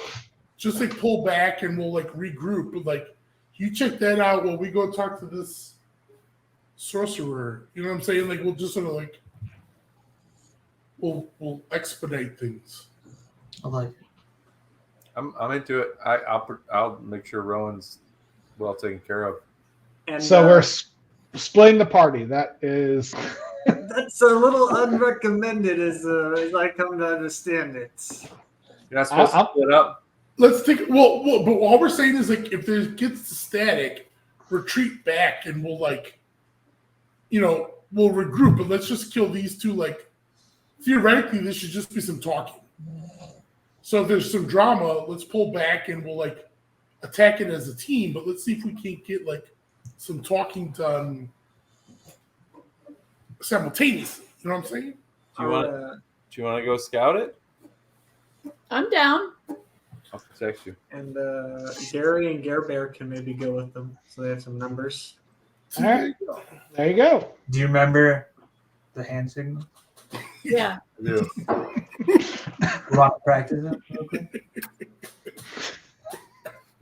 just like pull back and we'll like regroup. But like you check that out while we go talk to this sorcerer. You know what I'm saying? Like we'll just sort of like we'll expedite things. I like it. I'm into it. I'll make sure Rowan's well taken care of. And So we're splitting the party. That is. that's a little unrecommended, as I come to understand it. You're not supposed to split up. Let's take well, but all we're saying is like if there gets to static, retreat back and we'll like, we'll regroup. But let's just kill these two. Like theoretically, this should just be some talking. So if there's some drama, let's pull back and we'll like attack it as a team. But let's see if we can't get like some talking done simultaneously. You know what I'm saying? Do you want to go scout it? I'm down. I'll text you. And Gary and Gare Bear can maybe go with them, so they have some numbers. All right. There you go. Do you remember the hand signal? Yeah. I do. You want to practice it? Okay.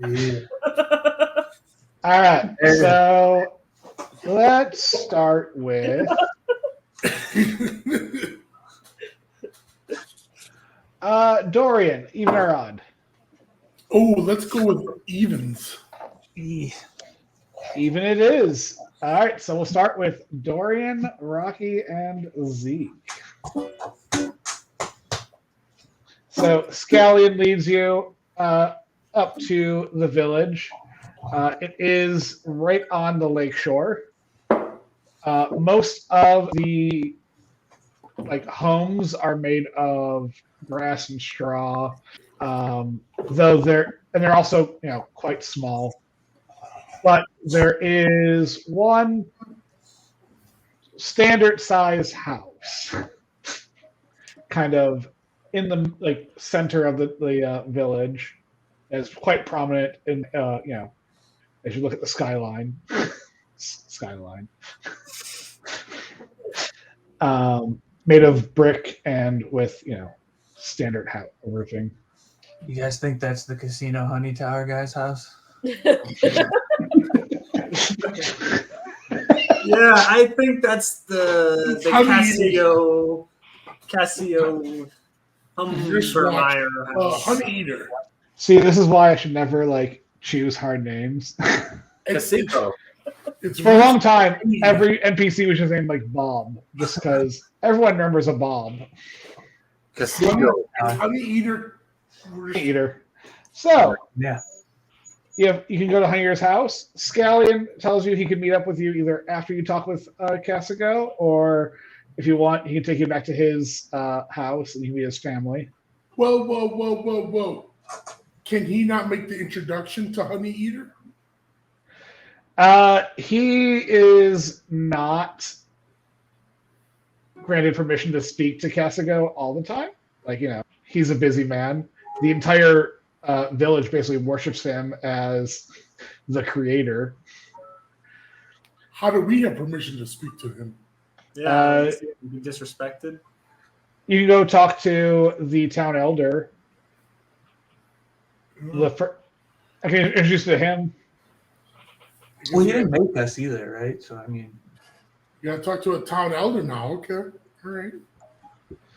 Yeah. All right. So let's start with Dorian, even or odd? Oh, let's go with evens. Even it is. All right, so we'll start with Dorian, Rocky, and Zeke. So Scallion leads you up to the village. It is right on the lake shore. Most of the homes are made of grass and straw, though they're also quite small. But there is one standard size house, kind of in the center of the village, is quite prominent in as you look at the skyline. Made of brick and with standard house roofing. You guys think that's the Casino Honey Tower guy's house? Yeah, I think that's the Cassio Humbermeyer house. Honey Eater. See, this is why I should never choose hard names. Casino. It's For a long time, every NPC was just named Bob, just because everyone remembers a Bob. Casino. Honey Eater. Eater. So Yeah. you can go to Honey Eater's house. Scallion tells you he can meet up with you either after you talk with Cassigo, or if you want, he can take you back to his house and you can meet his family. Whoa. Can he not make the introduction to Honey Eater? He is not granted permission to speak to Cassigo all the time. He's a busy man. The entire village basically worships him as the creator. How do we have permission to speak to him? Yeah, is he disrespected? You can go talk to the town elder. I can introduce you to him. Well, he didn't make us either, right? So I mean, You gotta talk to a town elder now. Okay, all right.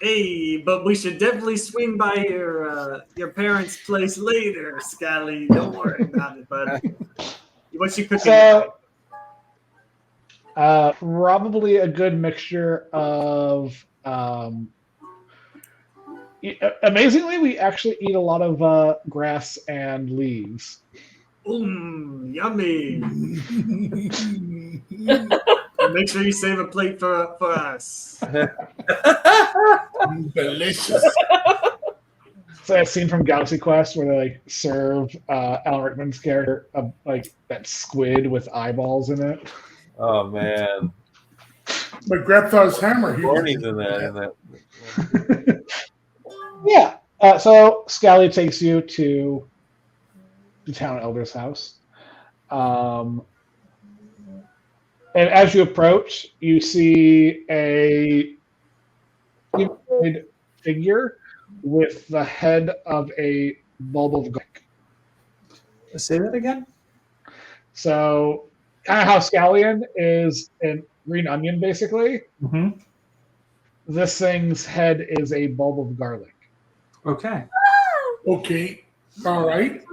Hey, but we should definitely swing by your parents' place later, Scally. Don't worry about it, bud. What's you cooking? So, probably a good mixture of. Amazingly, we actually eat a lot of grass and leaves. Yummy. Make sure you save a plate for us. Delicious. So that scene from Galaxy Quest where they like serve Alan Rickman's character like that squid with eyeballs in it. Oh man, My grandfather's hammer. Barney's in that. Yeah. So Scally takes you to the town elder's house. And as you approach, you see a humanoid figure with the head of a bulb of garlic. say that again. So, kind of how scallion is a green onion, basically. Mm-hmm. This thing's head is a bulb of garlic. Okay. Okay, all right.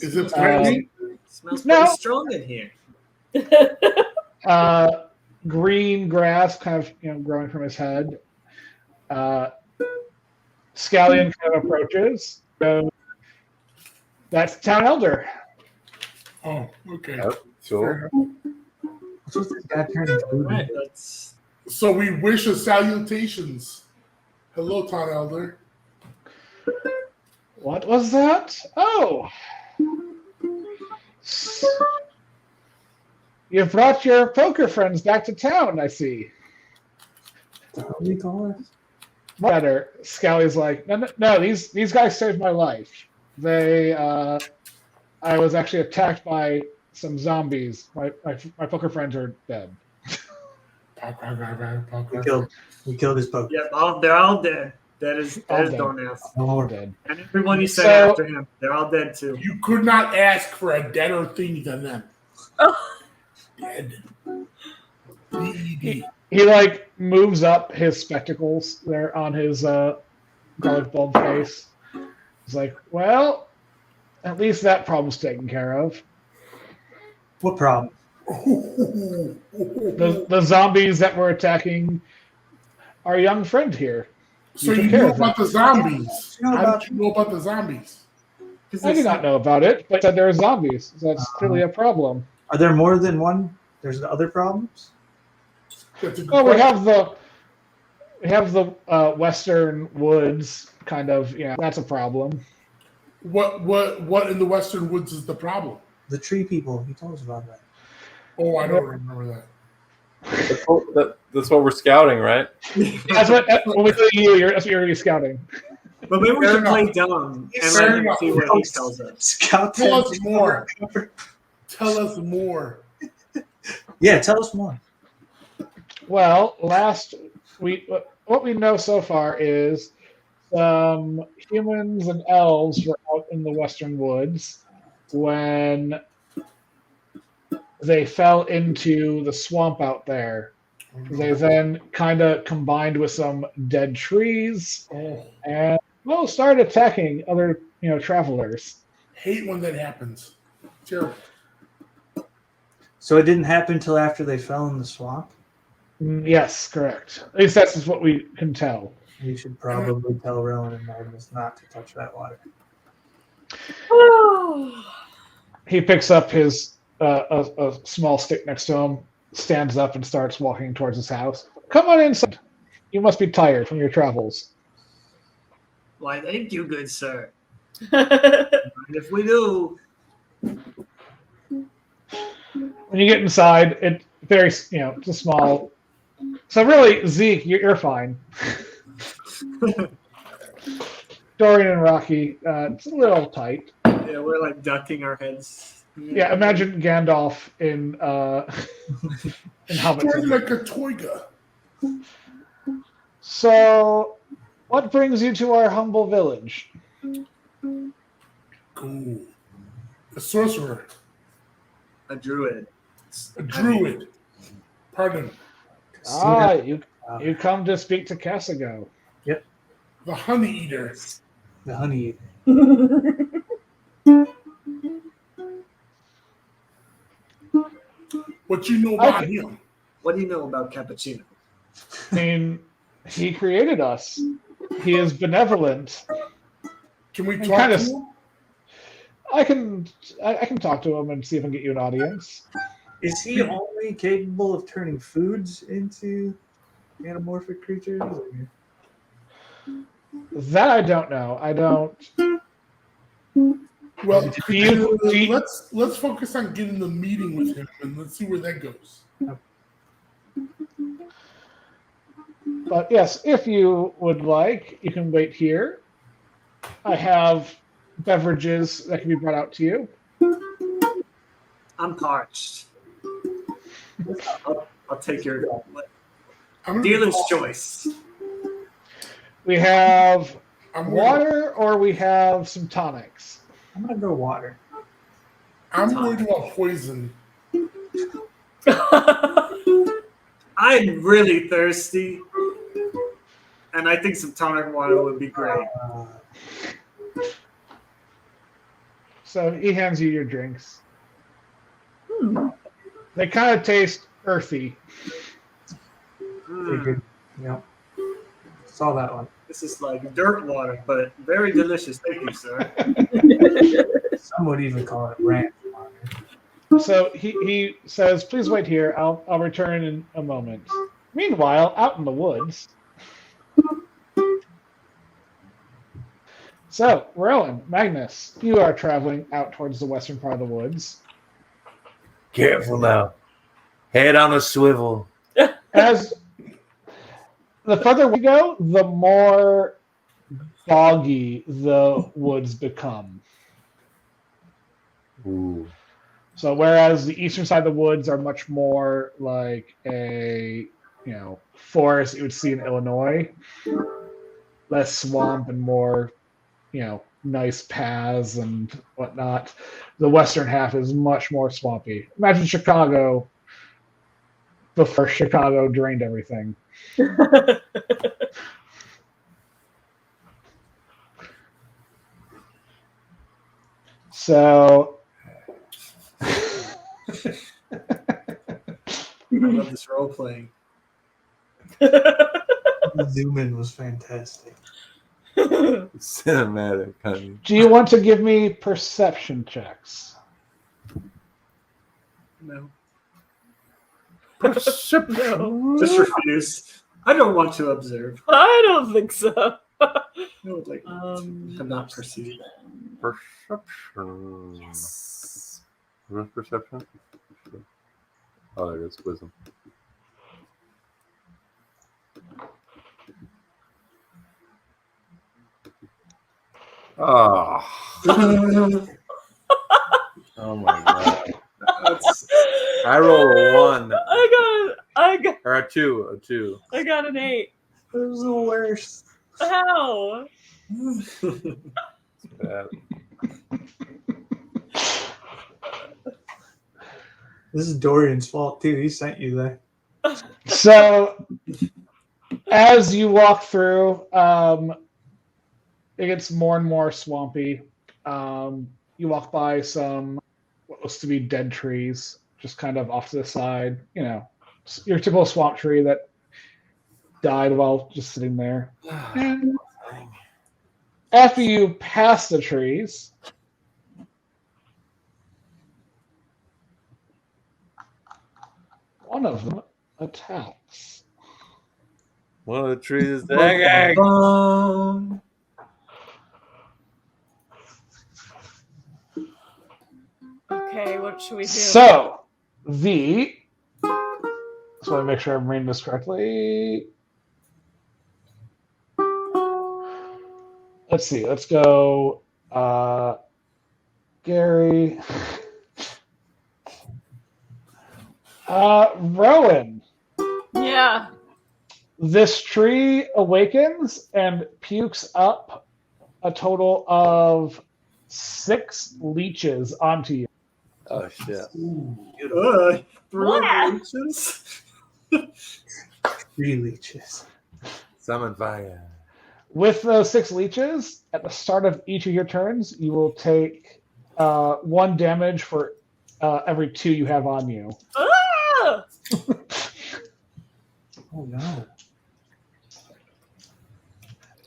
Is it threatening? Smells pretty No. strong in here. Green grass kind of growing from his head. Scallion kind of approaches. So that's town elder. Oh, okay. Sure. What's with this guy turning blue? Right, let's. So we wish us salutations. Hello, town elder. What was that? Oh. You've brought your poker friends back to town, I see. What do you call it? Better. Scally's like, no, these guys saved my life. I was actually attacked by some zombies. My poker friends are dead. We killed his poker. Yep, they're all dead. That is All dead. Dornath. All dead. And everyone you sent So- after him, they're all dead too. You could not ask for a deader thing than them. Dead. D-E-D. He like moves up his spectacles there on his garlic bulb face. He's like, well, at least that problem's taken care of. What problem? The zombies that were attacking our young friend here. So You you took care know of them. about the zombies? You know How about- did you know about the zombies? I do not know about it, but said there are zombies. So that's clearly a problem. Are there more than one? There's other problems? That's a good Well, we question. have the western woods kind of. Yeah, that's a problem. What in the Western Woods is the problem? The tree people. He told us about that. Oh, I don't remember that. That's what we're scouting, right? That's what when we say you. That's what you're going to be scouting. But maybe we Fair should play enough. dumb and Fair let him enough. see what he tells us. Scout Tell us tactics. more. Tell us more. Yeah, tell us more. Well, what we know so far is some humans and elves were out in the western woods when they fell into the swamp out there. They then kind of combined with some dead trees Oh, and started attacking other travelers. hate when that happens. Terrible. So it didn't happen until after they fell in the swamp? Yes, correct. At least that's what we can tell. You should probably tell Rowan and Magnus not to touch that water. He picks up his a small stick next to him, stands up, and starts walking towards his house. Come on inside. You must be tired from your travels. Why, thank you, good sir. And if we do, When you get inside, it's very it's a small. So really, Zeke, you're fine. Dorian and Rocky, it's a little tight. yeah, we're like ducking our heads. Yeah, imagine Gandalf in Story Hobbit. like a toiga. So What brings you to our humble village? Cool. A sorcerer. A druid. A druid. Pardon. You come to speak to Cassigo. The honey eater. The honey. What you know about him? What do you know about Cappuccino? I mean, he created us. He is benevolent. Can we And talk kind to of- him? I can talk to him and see if I can get you an audience. Is he only capable of turning foods into anamorphic creatures? That I don't know. I don't. Well, Do you- let's focus on getting the meeting with him and let's see where that goes. But yes, if you would like, you can wait here. I have beverages that can be brought out to you. I'm parched. I'll take your I'm gonna dealer's go- choice. We have I'm water, or we have some tonics. I'm gonna go water. I'm worried about poison. I'm really thirsty, and I think some tonic water would be great. So he hands you your drinks. They kind of taste earthy. Figured. Yep. Saw that one. This is like dirt water, but very delicious. Thank you, sir. Some would even call it ranch water. So he says, "Please wait here. I'll return in a moment." Meanwhile, out in the woods. So, Rowan, Magnus, you are traveling out towards the western part of the woods. Careful now. Head on a swivel. As the further we go, the more boggy the woods become. Ooh. So whereas the eastern side of the woods are much more like a forest you would see in Illinois, less swamp and more nice paths and whatnot. The western half is much more swampy. Imagine Chicago before Chicago drained everything. So I love this role playing. The zoom in was fantastic. Cinematic, honey. do you want to give me perception checks? No, Perception. just refuse. I don't want to observe. I don't think so. I would like to not perceive. Perception. Yes. What's perception? Oh, there it is. Wisdom. Oh. Oh my god. I roll a 1. Or a 2. I got an 8. It was the worst. How? Bad. This is Dorian's fault too. He sent you there. So as you walk through, it gets more and more swampy. You walk by some what looks to be dead trees, just kind of off to the side. Your typical swamp tree that died while just sitting there. And after you pass the trees, one of them attacks. One of the trees is dead. Okay, what should we do? So, just want to make sure I'm reading this correctly. Let's see. Let's go. Gary. Rowan. Yeah. This tree awakens and pukes up a total of 6 leeches onto you. Oh shit! Three What? leeches? 3 leeches. Summon fire. With those 6 leeches, at the start of each of your turns, you will take 1 damage for every 2 you have on you. Ah! Oh no.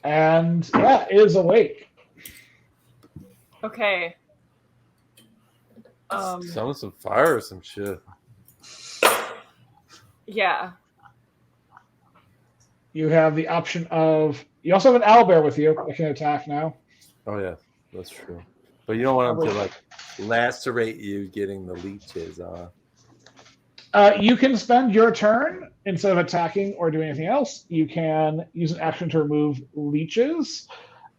And yeah, it is awake. Okay. Summon some fire or some shit. Yeah. You have the option of. You also have an owlbear with you that can attack now. Oh yeah, that's true. But you don't want them to like lacerate you, getting the leeches on. You can spend your turn instead of attacking or doing anything else. You can use an action to remove leeches.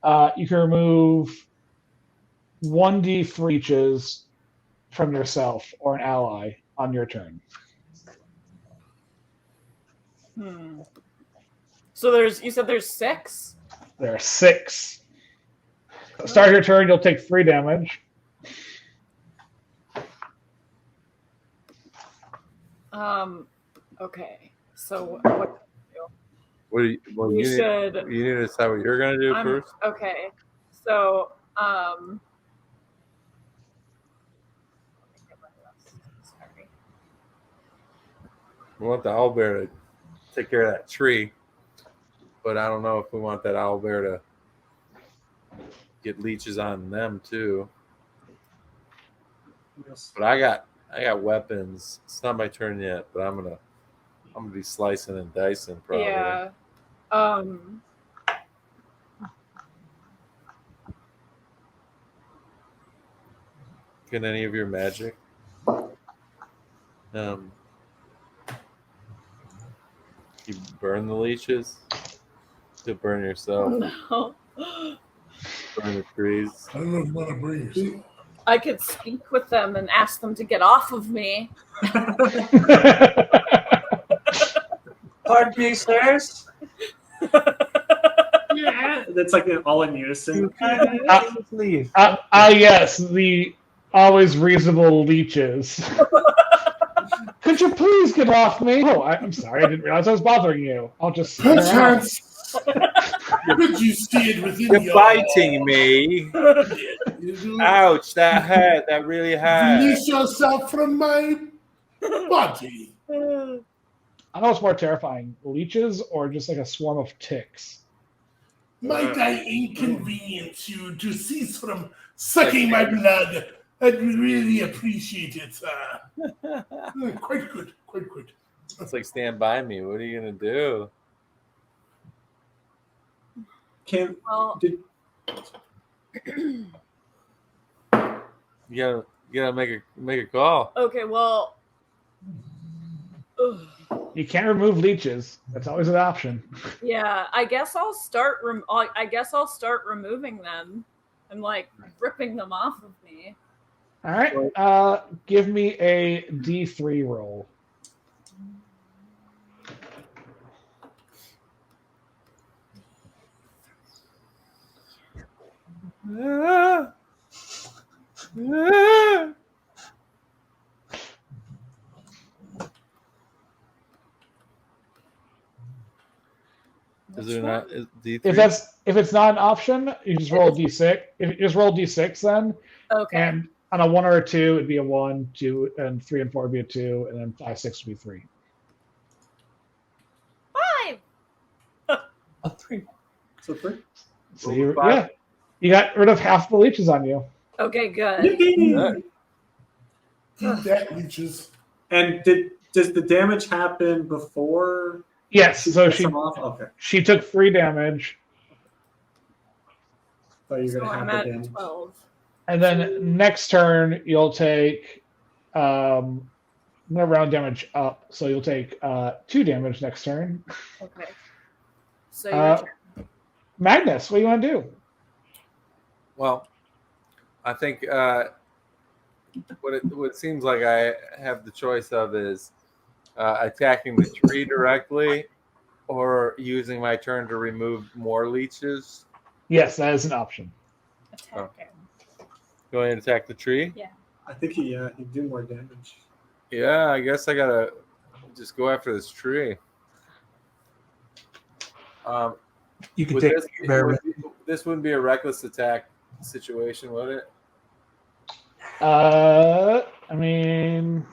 You can remove 1d3 leeches from yourself or an ally on your turn. So you said there's 6? There are 6. At the start of your turn, you'll take 3 damage. Okay. So What do you? Well, You you should- need to decide what you're gonna do first. okay. So sorry. We want the owlbear to take care of that tree, but I don't know if we want that owlbear to get leeches on them too. Yes. But I got weapons. It's not my turn yet, but I'm gonna be slicing and dicing probably. Yeah. Can any of your magic you burn the leeches? To burn yourself, No. burn the trees. I don't know if you want to bring yourself. I could speak with them and ask them to get off of me. Pardon me, sirs. Yeah, that's like all in unison. Leave. Yes, the always reasonable leeches. Could you please get off me? Oh, I'm sorry. I didn't realize I was bothering you. I'll just. Perchance, could you see it within You're biting me. you? Ouch! That hurt. That really hurt. Release yourself from my body. I don't know what's more terrifying, leeches or just like a swarm of ticks. Might I inconvenience you to cease from sucking my blood? I'd really appreciate it, sir. Quite good, quite good. It's like Stand By Me. What are you gonna do? Well, You gotta make a call. okay, well. Ugh. You can't remove leeches. That's always an option. Yeah, I guess I'll start removing them and like ripping them off of me. All right. Give me a D3 roll. Is there not D3? If it's not an option, you just roll a D6. If you just roll D6, then Okay. and on a 1 or a 2, it'd be a 1, 2, and 3 and 4 would be a 2, and then 5, 6 would be 3. 5. A 3. So three. So you got rid of half the leeches on you. Okay, good. Eat that, leeches. And does the damage happen before? Yes. So Gets them off? Okay. she took 3 damage, Thought you were So gonna I'm have the at damage. 12. and then next turn you'll take. I'm gonna round damage up, so you'll take 2 damage next turn. Okay. So your turn. Magnus, what do you want to do? Well, I think what it seems like I have the choice of is attacking the tree directly or using my turn to remove more leeches. Yes, that is an option. Attack him. Going to attack the tree. I think he'd do more damage. Yeah, I guess I gotta just go after this tree. You can Would take this, this wouldn't be a reckless attack situation, would it? I mean,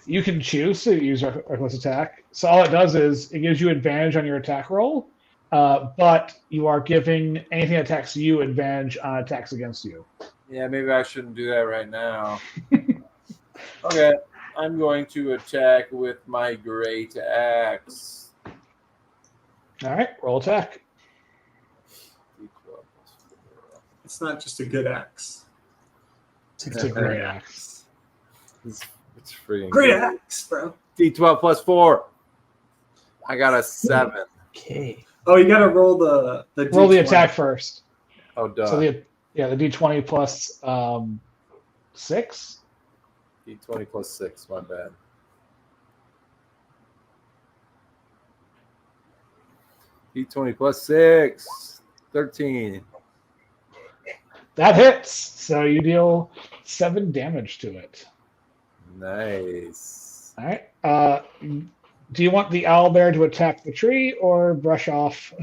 you can choose to use reckless attack. So all it does is it gives you advantage on your attack roll, but you are giving anything that attacks you advantage on attacks against you. Yeah, maybe I shouldn't do that right now. Okay, I'm going to attack with my great axe. All right, roll attack. It's not just a good axe. It's a great axe. It's freaking Great good. axe, bro. D12 plus 4. I got a 7. Okay. Oh, you gotta roll the Roll the D20. attack first. Oh, duh. So the D20 plus 6. D20 plus 6, my bad. D20 plus 6. 13. That hits. So you deal 7 damage to it. Nice. All right. Do you want the owlbear to attack the tree or brush off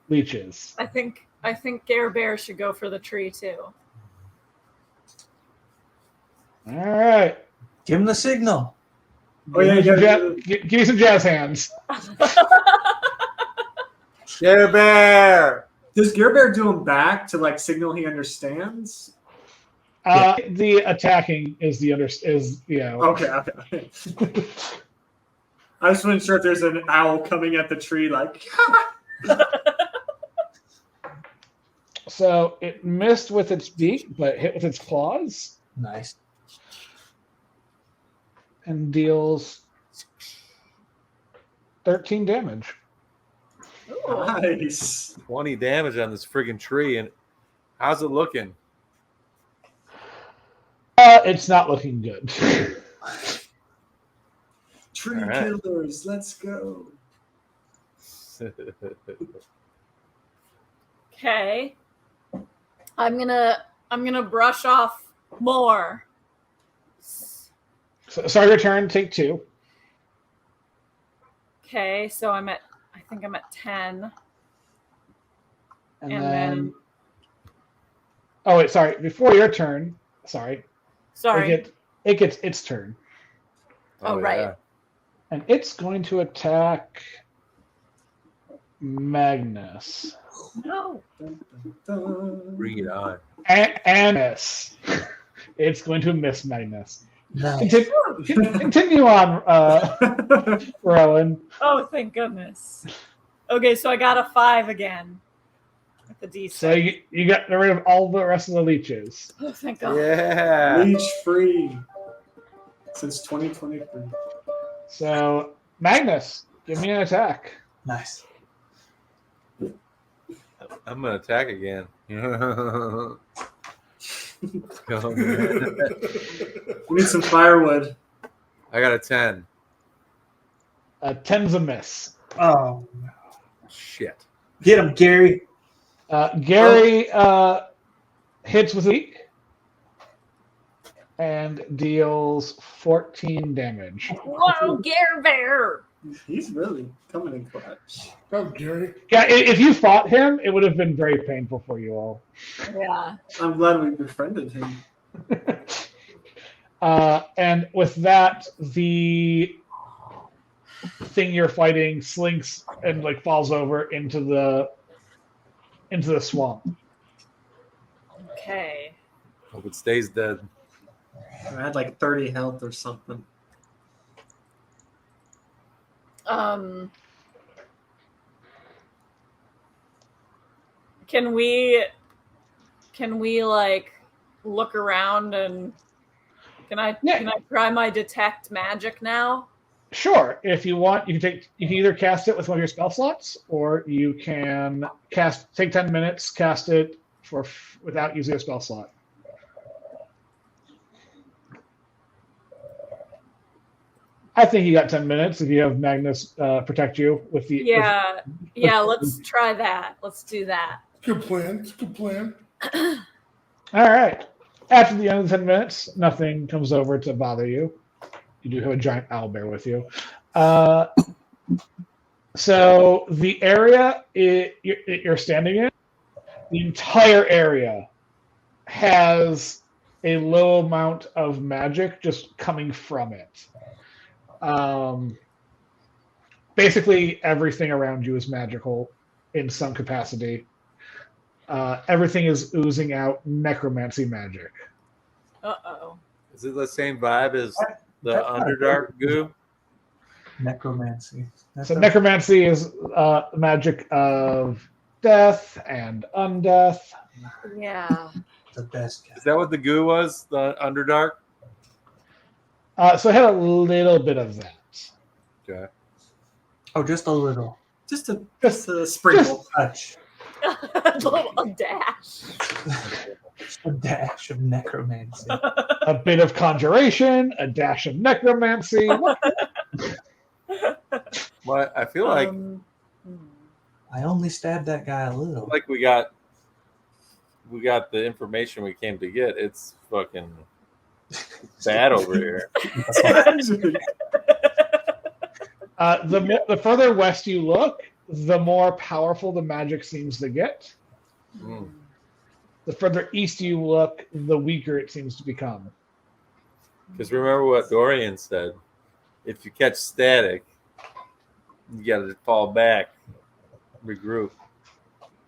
leeches? I think Gare Bear should go for the tree too. All right. Give him the signal. Oh yeah, Give me some jazz hands. Care Bear! Does Gear Bear do him back to like signal he understands? The attacking is Okay. I just wasn't sure if there's an owl coming at the tree like. So it missed with its beak, but hit with its claws Nice. and deals 13 damage. Ooh. Nice. 20 damage on this friggin' tree. And how's it looking? It's not looking good. Tree All right. killers, let's go. Okay. I'm gonna brush off more. So, sorry, your turn. Take 2. Okay, so I think I'm at 10. And And then. then- Oh, wait, sorry. Before your turn, sorry. Sorry. It gets its turn. Oh, right. And it's going to attack Magnus. No. Bring it on. And miss. It's going to miss Magnus. Nice. Continue on, Rowan. Oh, thank goodness. Okay, so I got a 5 again. With the D6. So you got rid of all the rest of the leeches. Oh, thank God. Yeah. Leech free since 2023. So Magnus, give me an attack. Nice. I'm going to attack again. Let's go, man. We need some firewood. I got a 10. 10's a miss. Oh, Shit. get him, Gary. Gary hits with a beak and deals 14 damage. Whoa, Gare Bear! He's really coming in clutch. Oh, Gary. Yeah, if you fought him, it would have been very painful for you all. Yeah. I'm glad we befriended him. And with that, the thing you're fighting slinks and like falls over into the swamp. Okay. Hope it stays dead. I had like 30 health or something. Can we like look around and can I try my detect magic now? Sure, if you want, you can either cast it with one of your spell slots, or you can take 10 minutes, cast it without using a spell slot. I think you got 10 minutes if you have Magnus protect you with the. Yeah, let's try that. Let's do that. Good plan. It's a good plan. All right. After the end of the 10 minutes, nothing comes over to bother you. You do have a giant owlbear with you. So the area you're standing in, the entire area has a low amount of magic just coming from it. Basically, everything around you is magical in some capacity. Everything is oozing out necromancy magic. Uh-oh. Is it the same vibe as the Underdark goo? Necromancy. So necromancy is magic of death and undeath. Yeah. The best. Is that what the goo was? The Underdark? So it had a little bit of that. Okay. Oh, just a little Just a sprinkle. touch. A little dash. Just a dash of necromancy. A bit of conjuration, a dash of necromancy. Well, I feel like I only stabbed that guy a little. we got the information we came to get. It's fucking bad over here. The further west you look, the more powerful the magic seems to get. Mm. The further east you look, the weaker it seems to become. Because remember what Dorian said: if you catch static, you got to fall back, regroup.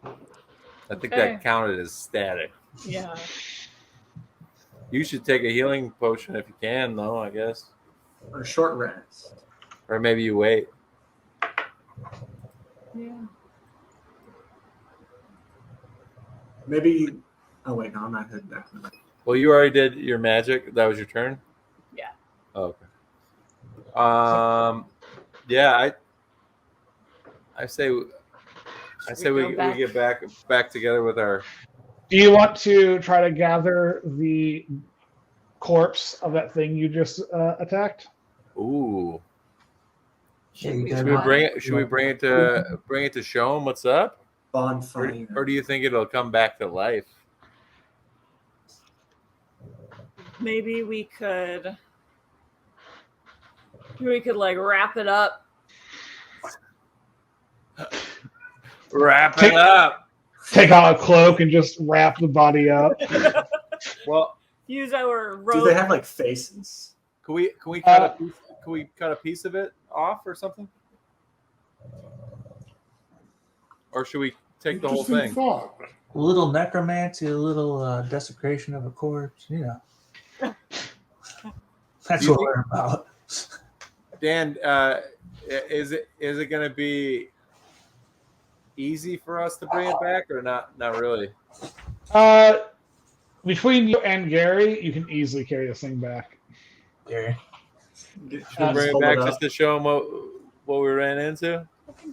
I think Okay. that counted as static. Yeah. You should take a healing potion if you can, though. I guess, Or short rest. or maybe you wait. Yeah. Maybe. Oh wait, no, I'm not heading back. Well, you already did your magic. That was your turn. Yeah. Oh, okay. Yeah, I say we get back together with our. Do you want to try to gather the corpse of that thing you just attacked? Ooh. Yeah, you Should gotta- we bring it to show him what's up, Bonfire. or do you think it'll come back to life? Maybe we could like wrap it up. Wrap it up. Take out a cloak and just wrap the body up. Well, Use our rope. Do they have like faces? can we cut a piece of it off or something? Or should we take the whole Interesting thing? thought. A little necromancy, a little desecration of a corpse. You know. That's You what think- we're about. Dan, is it going to be easy for us to bring it back, or not? Not really. Between you and Gary, you can easily carry this thing back. Gary. Should we bring it back just to show them what we ran into?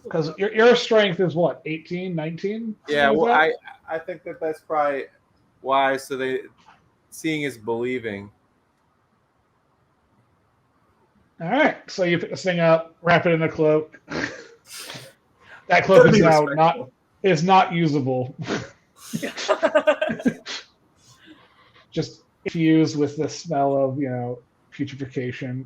Because your strength is what, 18, 19? Yeah, Something well, like I think that's probably why. So seeing is believing. that? All right, so you pick this thing up, wrap it in a cloak. That cloak is now not usable. Just infused with the smell of putrefaction.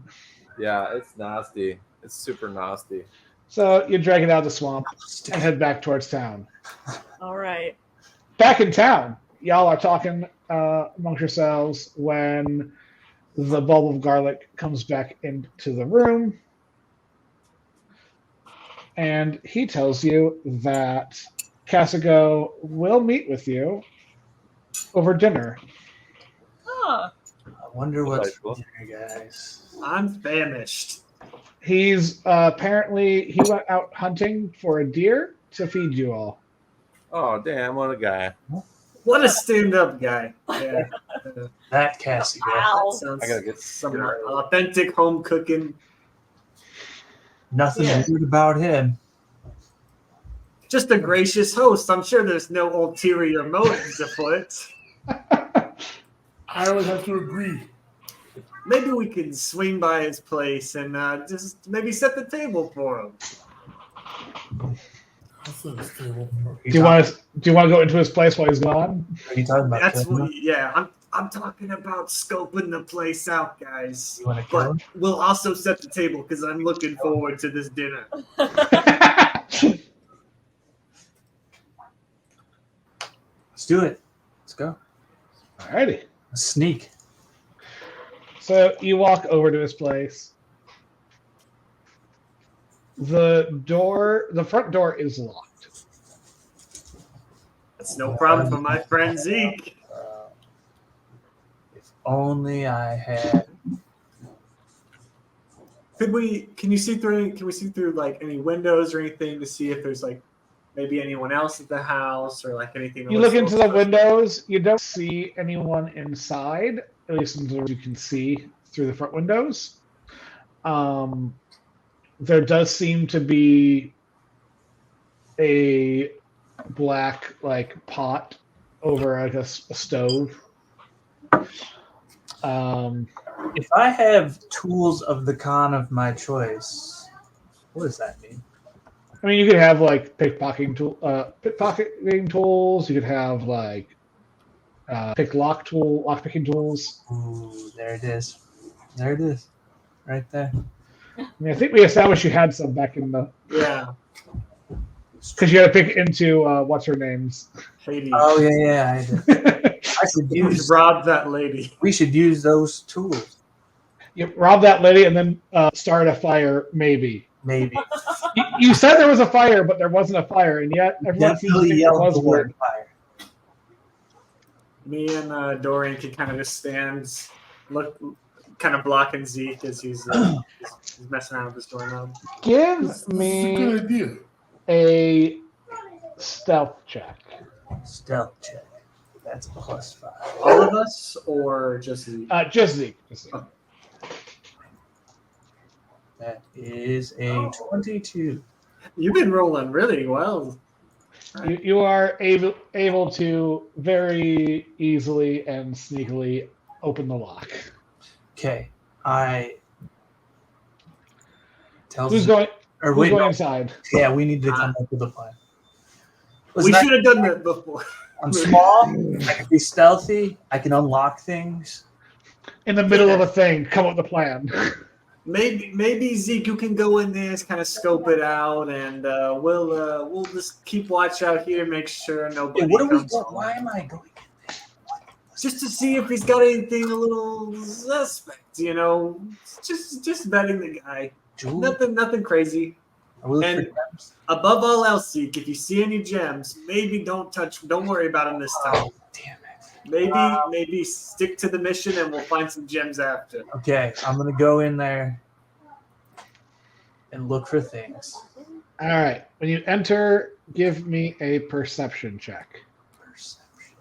Yeah, it's nasty. It's super nasty. So you drag it out of the swamp and head back towards town. All right. Back in town, y'all are talking amongst yourselves when the bulb of garlic comes back into the room. And he tells you that Cassigo will meet with you over dinner. Huh. I wonder what's Delightful. for dinner, guys. I'm famished. He's apparently he went out hunting for a deer to feed you all. Oh, damn, what a guy. What a stand-up guy. Yeah. That Cassie. Wow. Sounds I gotta get some authentic home cooking. Nothing Yeah. weird about him. Just a gracious host. I'm sure there's no ulterior motives afoot. I would have to agree. maybe we could swing by his place and just maybe set the table for him. I'll set his table. Do you want to go into his place while he's gone? Are you talking about That's killing what. him? Yeah, I'm talking about scoping the place out, guys. You want to kill But him? we'll also set the table because I'm looking forward to this dinner. Let's do it. Let's go. Alrighty. Let's sneak. So you walk over to his place. The front door is locked. That's no problem for my friend Zeke. If only I had. Can we see through like any windows or anything to see if there's like maybe anyone else at the house or like anything? You look into the windows. You don't see anyone inside, at least until you can see through the front windows. There does seem to be a black like pot over like a stove. If I have tools of the con of my choice, what does that mean? I mean, you could have like pickpocketing tools. You could have like lockpicking tools. Ooh, there it is. There it is. Right there. I mean, I think we established you had some back in the Yeah, because you got to pick into what's her name's. Hades. Oh yeah, I did. I should You use. robbed that lady. We should use those tools. You rob that lady and then start a fire. Maybe Maybe. you said there was a fire, but there wasn't a fire, and yet everyone seems to Definitely think there yelled was the one. word fire. Me and Dorian can kind of just stand, look, kind of blocking Zeke as he's messing around with his doorknob. Give This is a me good idea. a stealth check. Stealth check. That's a +5. All of us, or just Zeke? Just Zeke. That is a 22. You've been rolling really well. You are able to very easily and sneakily open the lock. Okay, I tell Who's Zeke- going? or Who's wait, going no. inside? Yeah, we need to come up with a plan. We Listen, should have done that before. I'm small. I can be stealthy. I can unlock things. In the middle of a thing, come up with a plan. Maybe Zeke, you can go in there, kind of scope it out, and we'll just keep watch out here, make sure nobody Yeah, what are we? comes home. Why am I going in there? Just to see if he's got anything a little suspect, you know. Just vetting the guy. Jewel? Nothing crazy. Are we looking And- for gems? Above all else, Zeke, if you see any gems, maybe don't worry about them this time. Oh, damn it. Maybe stick to the mission and we'll find some gems after. Okay, I'm gonna go in there and look for things. All right. When you enter, give me a perception check. Perception.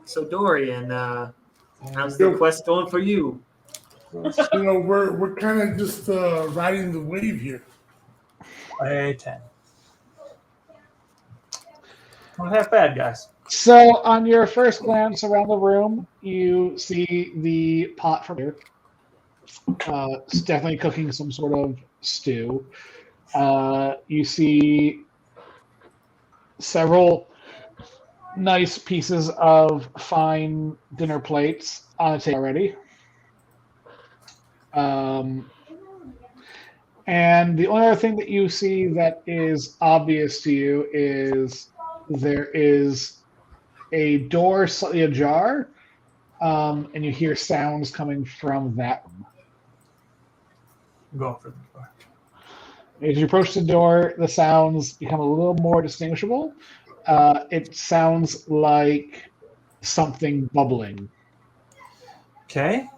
So Dorian, how's the quest going for you? You know, we're kind of just riding the wave here. A 10. Not half bad, guys. So, on your first glance around the room, you see the pot from here. It's definitely cooking some sort of stew. You see several nice pieces of fine dinner plates on a table already. And the only other thing that you see that is obvious to you is there is a door slightly ajar, and you hear sounds coming from that room. I'm going for the door. As you approach the door, the sounds become a little more distinguishable. It sounds like something bubbling. Okay.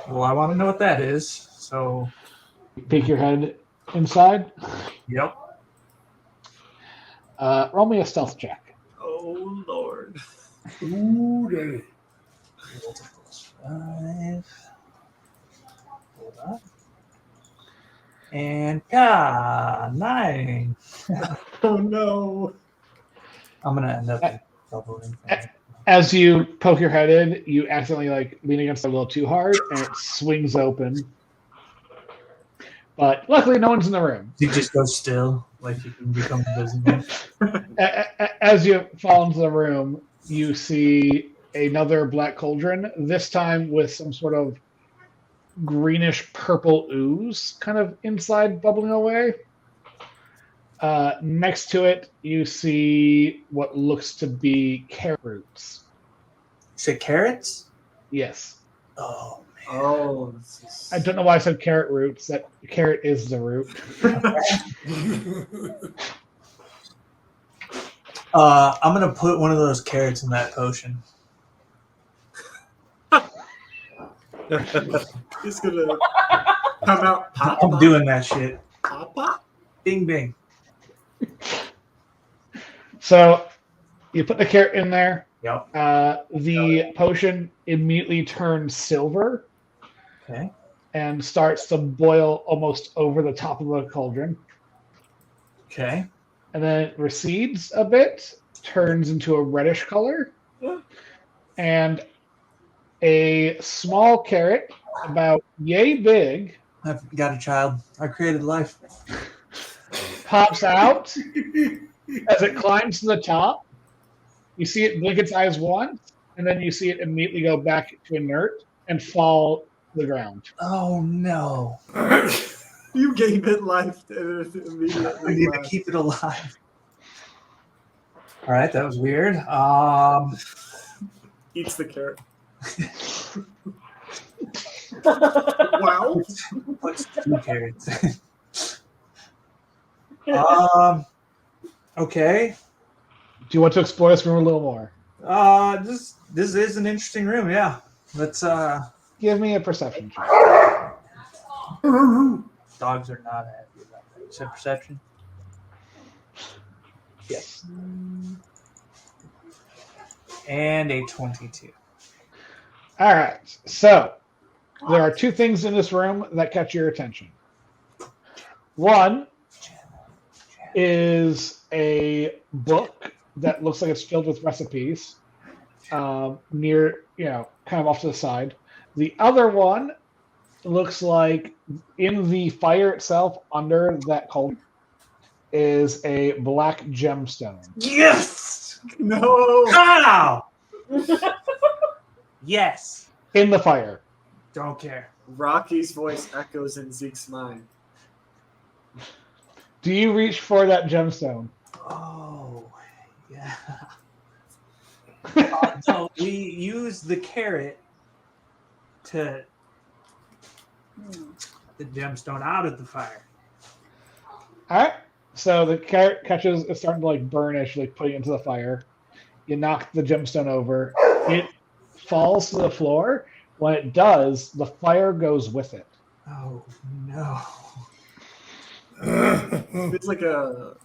Well, I want to know what that is. So, Peek your head inside. yep. Roll me a stealth check. Oh Lord. Ooh, daddy. 5. Hold on. And 9. Oh no. I'm gonna end up doubling. As you poke your head in, you accidentally lean against it a little too hard, and it swings open. But luckily, no one's in the room. You just go still, like you can become invisible. As you fall into the room, you see another black cauldron, this time with some sort of greenish purple ooze kind of inside bubbling away. Next to it, you see what looks to be carrot roots. You said carrots? Yes. Oh, Oh, this is... I don't know why I said carrot roots. That carrot is the root. I'm gonna put one of those carrots in that potion. He's gonna come out. Pop, I'm doing that shit. Pop, pop. Bing, bing. So you put the carrot in there. Yep. The potion immediately turns silver Okay. and starts to boil almost over the top of the cauldron. Okay. And then it recedes a bit, turns into a reddish color, and a small carrot, about yay big, I've got a child. I created life. pops out as it climbs to the top. You see it blink its eyes once, and then you see it immediately go back to inert and fall to the ground. Oh no! You gave it life and it I immediately need to left. keep it alive. All right, that was weird. Eats the carrot. Wow. What's 2 carrots? Okay. Do you want to explore this room a little more? This is an interesting room. Yeah. Let's. Give me a perception check. Dogs are not happy about that. You said perception. Yes. And a 22. All right. So there are 2 things in this room that catch your attention. One is a book that looks like it's filled with recipes near, kind of off to the side. The other one looks like in the fire itself, under that cauldron, is a black gemstone. Yes. No. How? Yes. In the fire. Don't care. Rocky's voice echoes in Zeke's mind. Do you reach for that gemstone? Oh, yeah. No, we use the carrot to the gemstone out of the fire. All right. So the carrot catches, it's starting to burn as you're putting it into the fire. You knock the gemstone over. It falls to the floor. When it does, the fire goes with it. Oh no! It's like a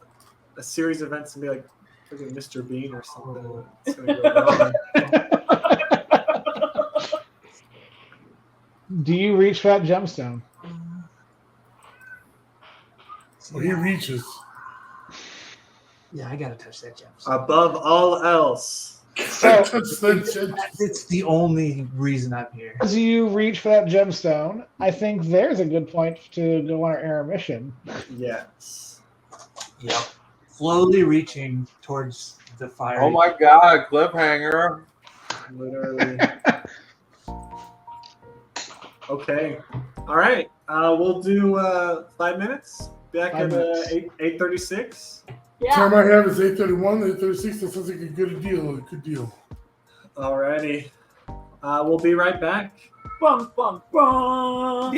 series of events and be like a Mr. Bean or something. It's gonna go wrong. Do you reach for that gemstone? Well, he reaches. Yeah, I gotta touch that gemstone. Above all else. So It's the only reason I'm here. as you reach for that gemstone, I think there's a good point to go on our intermission. Yes. Yep. Slowly reaching towards the fire. Oh my god, cliffhanger. Literally. Okay. All right. We'll do 5 minutes. Back 5 at minutes. 8:36. Time I have is 8:31, 8:36. That sounds like a good deal. Alrighty. We'll be right back. Bum, bum, bum.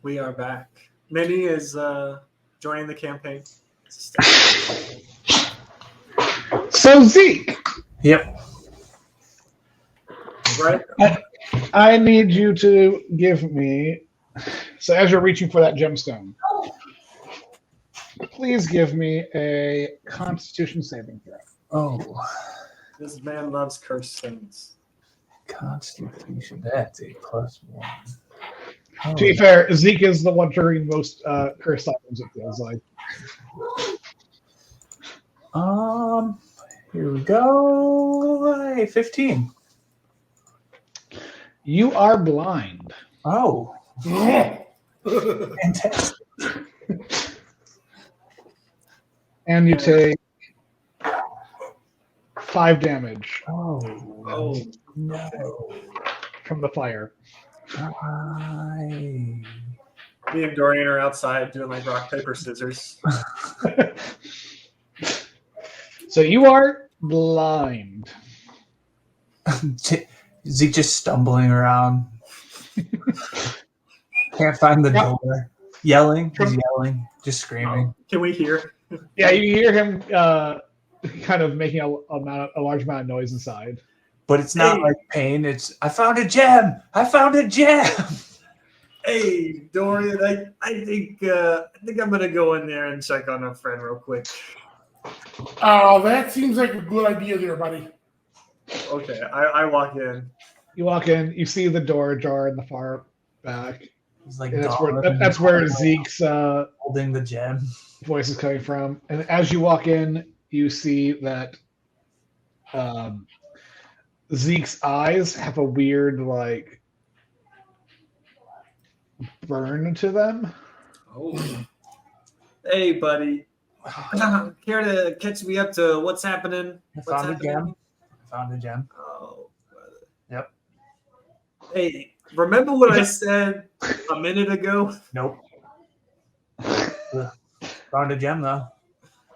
We are back. Minnie is joining the campaign. So Zeke, Yep. Right? I need you to give me. So as you're reaching for that gemstone, please give me a Constitution saving throw. Oh, This man loves cursed things. Constitution. That's a +1. Oh. To be fair, Zeke is the one triggering most cursed items, it feels like. Here we go. Hey, 15. You are blind. Oh, fantastic. And you take 5 damage Oh, no. from the fire. I... Me and Dorian are outside doing like rock, paper, scissors. So you are blind. Zeke just stumbling around. Can't find the door. Yelling. He's yelling. Just screaming. Can we hear? Yeah, you hear him kind of making a large amount of noise inside. But it's not like pain. It's, I found a gem. I found a gem. Hey, Dorian, I think I'm gonna go in there and check on a friend real quick. Oh, that seems like a good idea there, buddy. Okay, I walk in. You walk in, you see the door ajar in the far back. He's like, And that's where Zeke's holding the gem. voice is coming from. And as you walk in, you see that Zeke's eyes have a weird, like, burn to them. Oh. Hey, buddy. Care to catch me up to what's happening? I found a gem. Oh, brother. Yep. Hey, remember what I said a minute ago? Nope. Found a gem, though.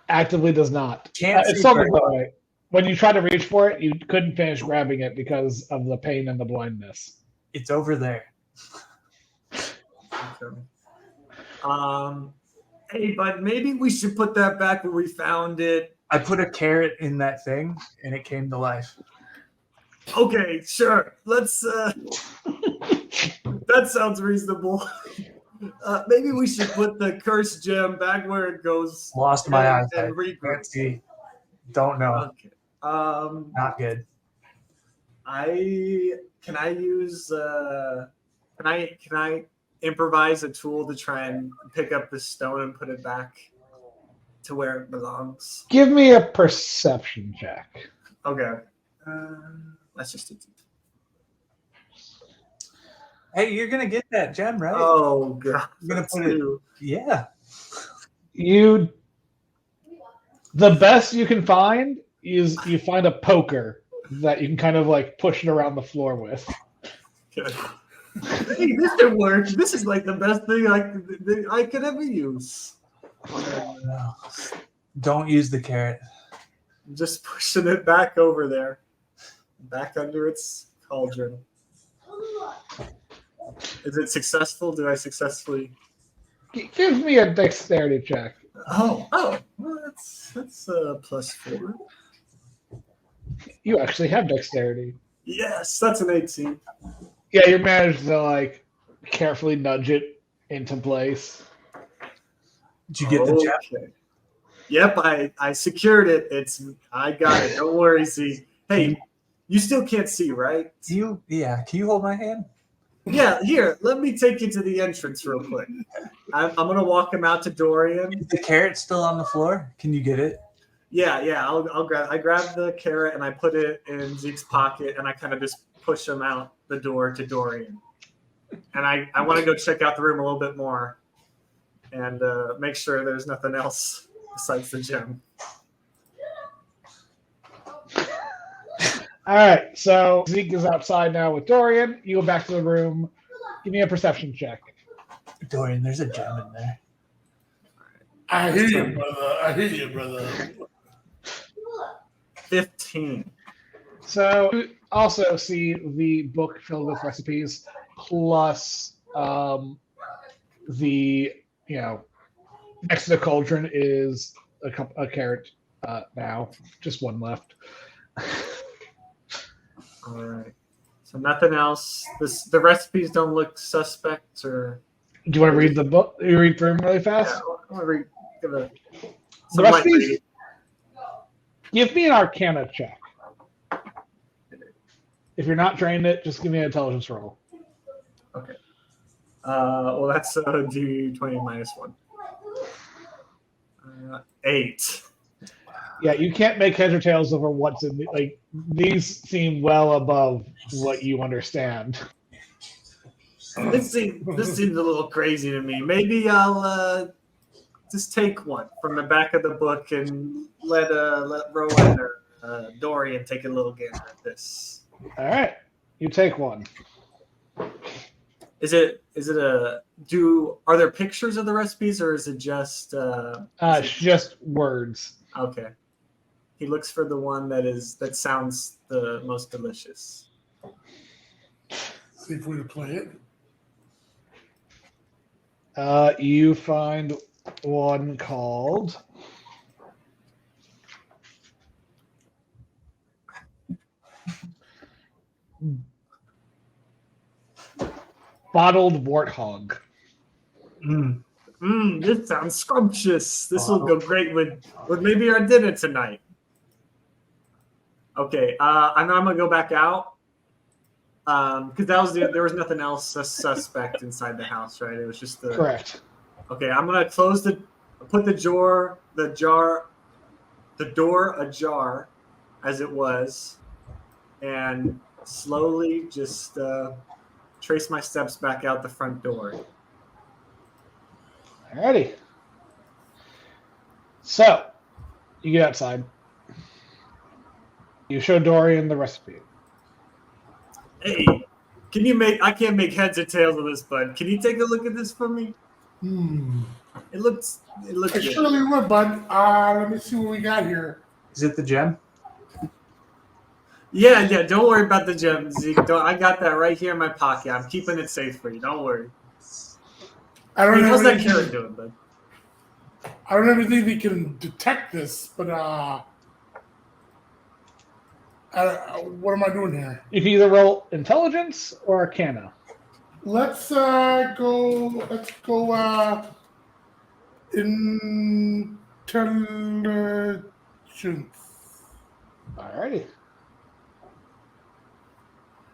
Actively does not. Can't see it's something very that well. way. When you try to reach for it, you couldn't finish grabbing it because of the pain and the blindness. It's over there. Okay. Hey, bud, maybe we should put that back where we found it. I put a carrot in that thing, and it came to life. Okay, sure. Let's. That sounds reasonable. Maybe we should put the cursed gem back where it goes. Lost my eyes. And regroup. Can't see. Don't know. Okay. Not good. Can I improvise a tool to try and pick up the stone and put it back to where it belongs? Give me a perception check. Okay. Let's just do 2. Hey, you're gonna get that gem, right? Oh god. You're gonna put it. Yeah. The best you can find is you find a poker that you can kind of like push it around the floor with. Okay. Hey, this should work. This is like the best thing I could ever use. No. Don't use the carrot. I'm just pushing it back over there. Back under its cauldron. Is it successful? Do I successfully? Give me a dexterity check. Oh, well, that's +4. You actually have dexterity. Yes, that's an 18. Yeah, you managed to like carefully nudge it into place. Did you get the gem? Okay. Yep, I secured it. I got it. Don't worry, Z. Hey, you still can't see, right? Can you hold my hand? Yeah, here, let me take you to the entrance real quick. I'm gonna walk him out to Dorian. Is the carrot still on the floor? Can you get it? Yeah, I'll grab the carrot and I put it in Zeke's pocket and I kind of just push him out the door to Dorian. And I want to go check out the room a little bit more and make sure there's nothing else besides the gem. All right, so Zeke is outside now with Dorian. You go back to the room. Give me a perception check. Dorian, there's a gem in there. I hear you, brother. 15. So you also see the book filled with recipes plus The next to the cauldron is a carrot now, just one left. All right. So nothing else. The recipes don't look suspect, or Do you want to read the book? You read through them really fast. yeah, I want to read. Give The some light recipes. reading. Give me an Arcana check. If you're not trained it, just give me an intelligence roll. Okay. Well, that's D20 minus 1. 8. Yeah, you can't make heads or tails over what's in these seem well above what you understand. This seems a little crazy to me. Maybe I'll just take one from the back of the book and let Rowan or Dorian take a little gander at this. All right, you take one. Are there pictures of the recipes, or is it just It's just words. okay. He looks for the one that sounds the most delicious. See if we can play it. You find one called Bottled Warthog. This sounds scrumptious. This will go great with maybe our dinner tonight. Okay, I'm gonna go back out because there was nothing else suspect inside the house, right? It was just the Correct. Okay, I'm gonna put the door ajar as it was, and slowly just trace my steps back out the front door. Alrighty. So, you get outside. You show Dorian the recipe. Hey, I can't make heads or tails of this, bud. Can you take a look at this for me? It looks I good. surely would, bud. Let me see what we got here. Is it the gem? Yeah. Don't worry about the gems, Zeke. I got that right here in my pocket. I'm keeping it safe for you. Don't worry. How's that carrot doing, bud? I don't have anything that can detect this, but what am I doing here? You can either roll intelligence or Arcana. Let's go intelligence. Alrighty.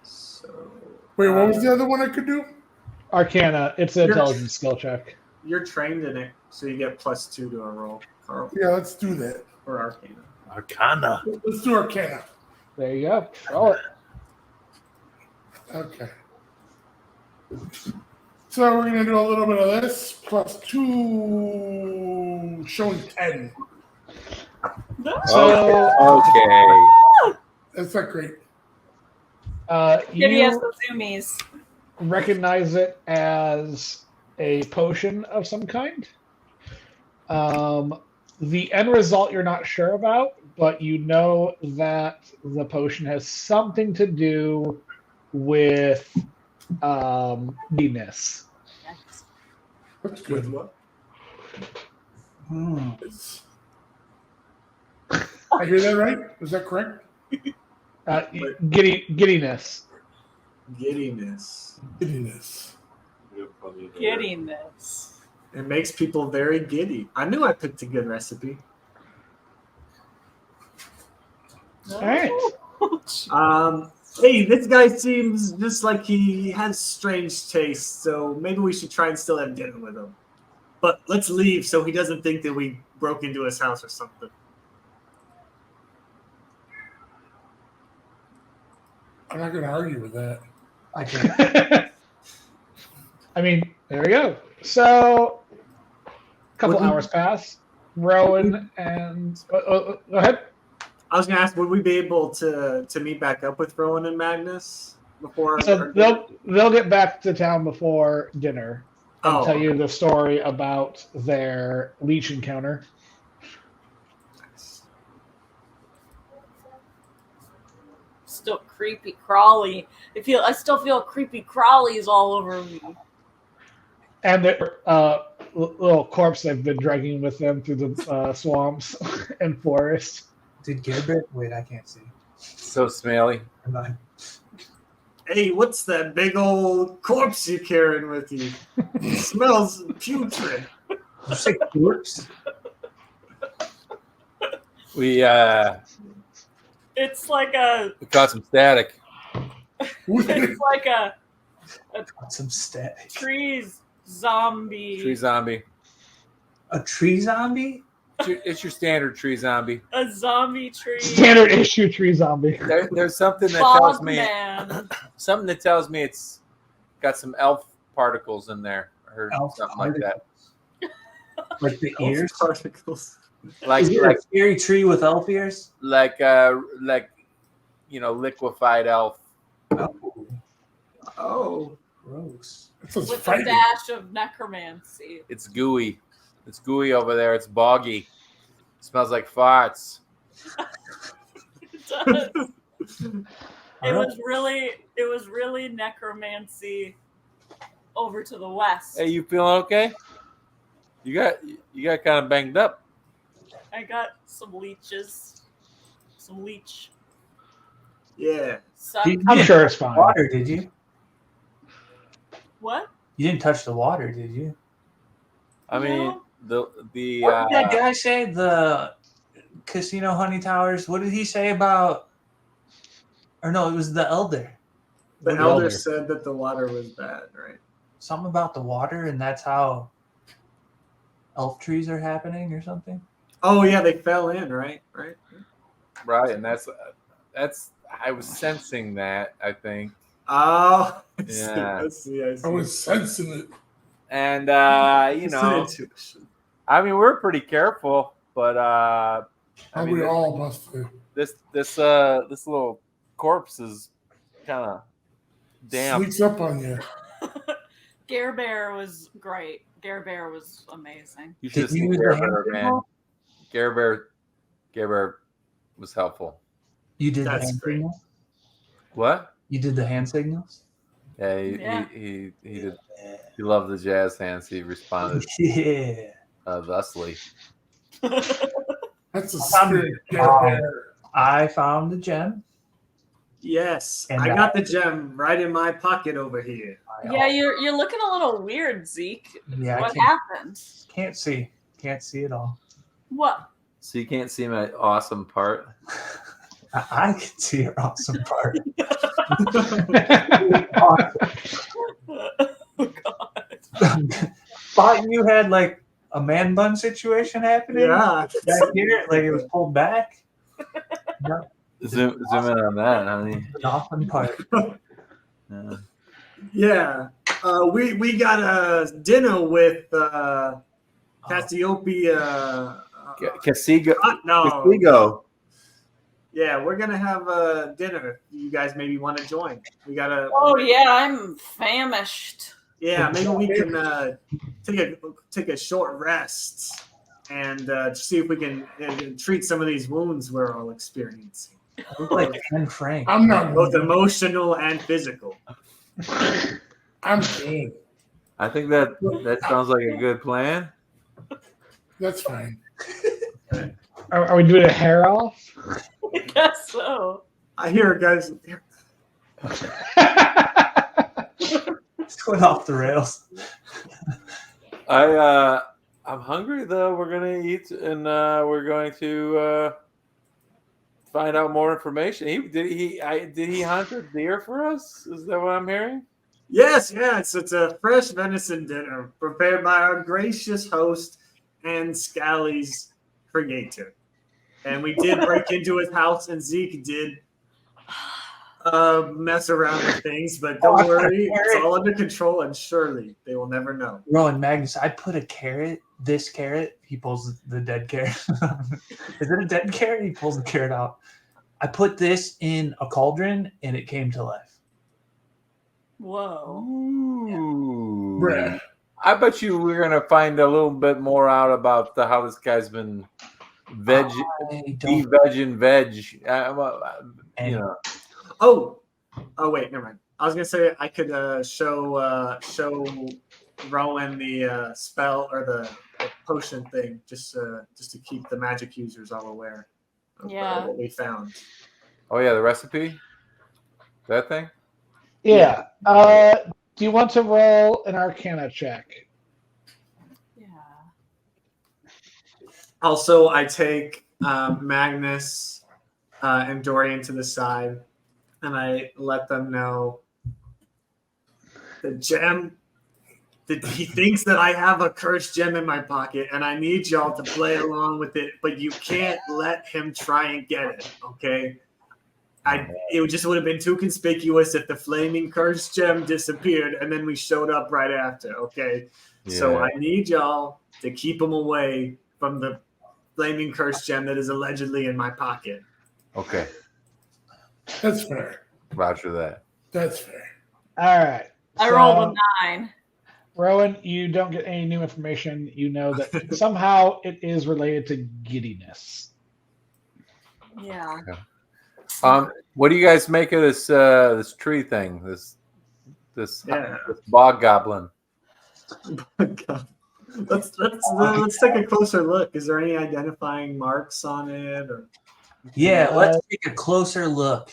So, Wait, what was the other one I could do? Arcana. It's an intelligence skill check. You're trained in it, so you get +2 to a roll, Carl, Yeah, let's do that. or Arcana. Arcana. Let's do Arcana. There you go. Roll it. Okay. So we're gonna do a little bit of this +2, showing 10. So, Okay. That's not great. Maybe he has you some zoomies. recognize it as a potion of some kind. The end result you're not sure about, but you know that the potion has something to do with neediness. That's good. What? It's- I hear that right? Is that correct? Giddiness. Giddiness. Giddiness. Getting this. It makes people very giddy. I knew I picked a good recipe. All right. Hey, this guy seems just like he has strange taste, so maybe we should try and still have dinner with him. But let's leave so he doesn't think that we broke into his house or something. I'm not gonna argue with that. I can't. I mean, there we go. So, a couple Would we- hours pass. Rowan and go ahead. I was gonna ask, would we be able to meet back up with Rowan and Magnus before? So they'll get back to town before dinner and tell you the story about their leech encounter. Still creepy crawly. I still feel creepy crawlies all over me. And the little corpse they've been dragging with them through the swamps and forests. Did Gerbert? Wait, I can't see. So smelly. Never mind. Hey, what's that big old corpse you're carrying with you? It smells putrid. Did you say corpse? We It's like a caught some static. it's like a Got some static. tree zombie. Tree zombie. A tree zombie? It's your standard tree zombie. A zombie tree. Standard issue tree zombie. There's something that Fog tells me man. something that tells me it's got some elf particles in there. I heard Elf something like that. Like the ears? Particles. Like Is it a scary tree with elf ears? like liquefied elf. Oh. Gross. That sounds With a frightening. dash of necromancy. It's gooey. It's gooey over there. It's boggy. Smells like farts. It does. It was really necromancy over to the west. Hey, you feeling okay? You got kind of banged up. I got some leeches. Some leech. Yeah. Suck. I'm sure it's fine. Water, did you? What? You didn't touch the water, did you? I mean, the What did that guy say? The casino honey towers. What did he say about? Or no, it was the elder. The What elder elder? said that the water was bad, right? Something about the water, and that's how elf trees are happening, or something. Oh yeah, they fell in, right? Right. right, and that's I was sensing that, I think. Oh, Yeah. I see. I was sensing it. And It's an intuition. I mean, we're pretty careful, but I And mean, we all must do. this little corpse is kind of damp. Sneaks up on you. Gare Bear was great. Gare Bear was amazing. You should Did see you use Gare the Bear, hand man. signal? Gare Bear was helpful. You did That's the hand great. signals. What? You did the hand signals. Yeah, Yeah. he did. He loved the jazz hands. He responded Yeah. thusly. That's a Um, spirit. I found the gem. Yes, And I got the gem right in my pocket over here. Yeah, you're looking a little weird, Zeke. Yeah, I What can't, happened? can't see. Can't see it all. What? So you can't see my awesome part. I can see your awesome part. Oh God. Thought you had like a man bun situation happening. Yeah. Back here, like it was pulled back. Zoom in on that, honey. The awesome part. Yeah. Yeah. We got a dinner with Cassiopeia. Casigo. No. Casigo. Yeah, we're gonna have a dinner. You guys maybe want to join. We gotta. Oh yeah, I'm famished. Yeah, maybe we can take a short rest and see if we can treat some of these wounds we're all experiencing, I look like Anne Frank. I'm not. both emotional and physical. I'm good. I think that sounds like a good plan. That's fine. Are we doing a hair off? I guess so. I hear it, guys. It's going off the rails. I'm hungry though. We're gonna eat and we're going to find out more information. Did he hunt a deer for us? Is that what I'm hearing? Yes, it's a fresh venison dinner prepared by our gracious host and Scally's creator. And we did break into his house, and Zeke did mess around with things, but don't worry, it's all under control, and surely they will never know. Rowan Magnus, I put a carrot, this carrot, he pulls the dead carrot. Is it a dead carrot? He pulls the carrot out. I put this in a cauldron and it came to life. Whoa. Ooh. Bruh. I bet you we're gonna find a little bit more out about how this guy's been veg, you know. Oh, wait, never mind. I was gonna say I could show Rowan the spell or the potion thing, just to keep the magic users all aware of what we found. Oh yeah, the recipe. That thing. Yeah. Do you want to roll an Arcana check? Yeah. Also, I take Magnus and Dorian to the side, and I let them know the gem. That he thinks that I have a cursed gem in my pocket, and I need y'all to play along with it, but you can't let him try and get it, okay? It just would have been too conspicuous if the flaming cursed gem disappeared and then we showed up right after, okay? Yeah. So I need y'all to keep him away from the flaming cursed gem that is allegedly in my pocket. Okay. That's fair. Roger that. That's fair. All right. I rolled a 9. Rowan, you don't get any new information. You know that somehow it is related to giddiness. Yeah. What do you guys make of this this tree thing? This bog goblin. Let's take a closer look. Is there any identifying marks on it? Or Yeah, let's take a closer look.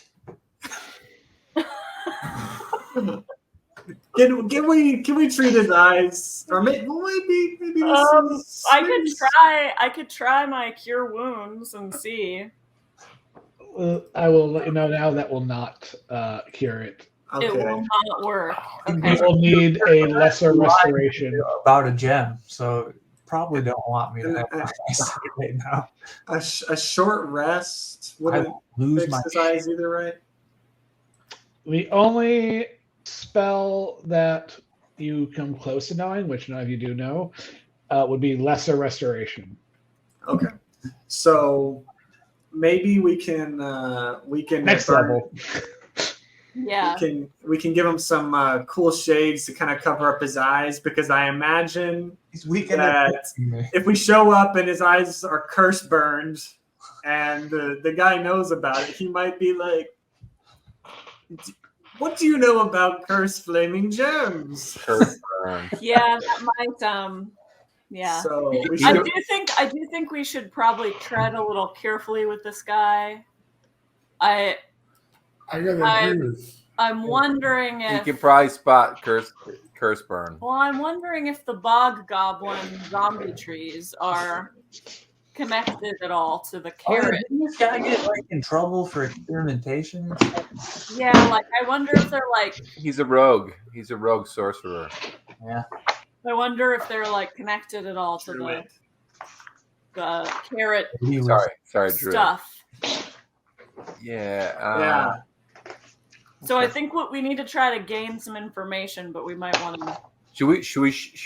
Can we treat his eyes, or maybe this I could try my cure wounds and see. I will let you know now that will not cure it. Okay. It will not work. Okay. You will need a lesser restoration. About a gem, so probably don't want me to have my eyes right now. A short rest wouldn't lose fix my his eyes either, right? The only spell that you come close to knowing, which none of you do know, would be lesser restoration. Okay, so maybe we can Next level. Yeah. We can give him some cool shades to kind of cover up his eyes, because I imagine that if we show up and his eyes are curse burned and the guy knows about it, he might be like, what do you know about cursed flaming gems? Curse burn. Yeah, that might yeah. So I do think we should probably tread a little carefully with this guy. I gotta agree with. I'm wondering if you can probably spot curse burn. Well, I'm wondering if the bog goblin zombie trees are connected at all to the carrot. Didn't this guy get in trouble for experimentation? Yeah, I wonder if they're He's a rogue. He's a rogue sorcerer. Yeah. I wonder if they're connected at all to the carrot Sorry, Drew. stuff. Yeah. So I think what we need to try to gain some information, but we might want to. Should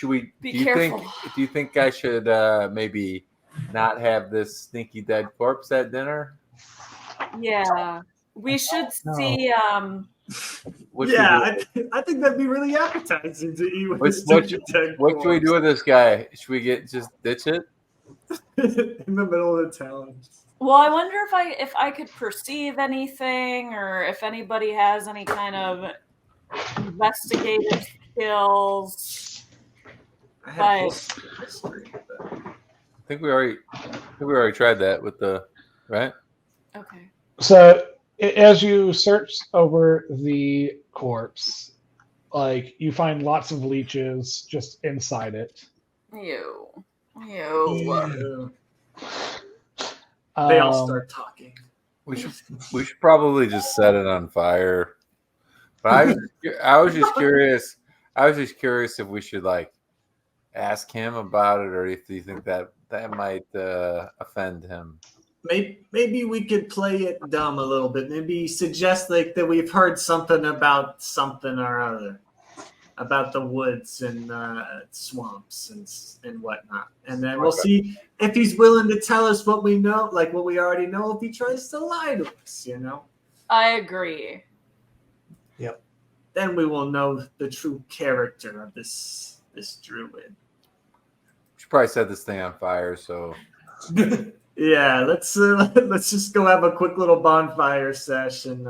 we? Be careful. Do you think I should maybe not have this sneaky dead corpse at dinner? Yeah, we should see. I think that'd be really appetizing to eat with this sneaky dead corpse. What should we do with this guy? Should we just ditch it in the middle of the town? Well, I wonder if I could perceive anything, or if anybody has any kind of investigative skills. I think we already tried that with the right. Okay. So as you search over the corpse, you find lots of leeches just inside it. Ew. They all start talking. We should probably just set it on fire. But I was just curious. I was just curious if we should ask him about it, or if you think that might offend him. Maybe we could play it dumb a little bit. Maybe suggest that we've heard something about something or other, about the woods and swamps and whatnot, and then we'll see if he's willing to tell us what we know, what we already know. If he tries to lie to us, I agree. Yep. Then we will know the true character of this druid. We should probably set this thing on fire. So Yeah, let's just go have a quick little bonfire session.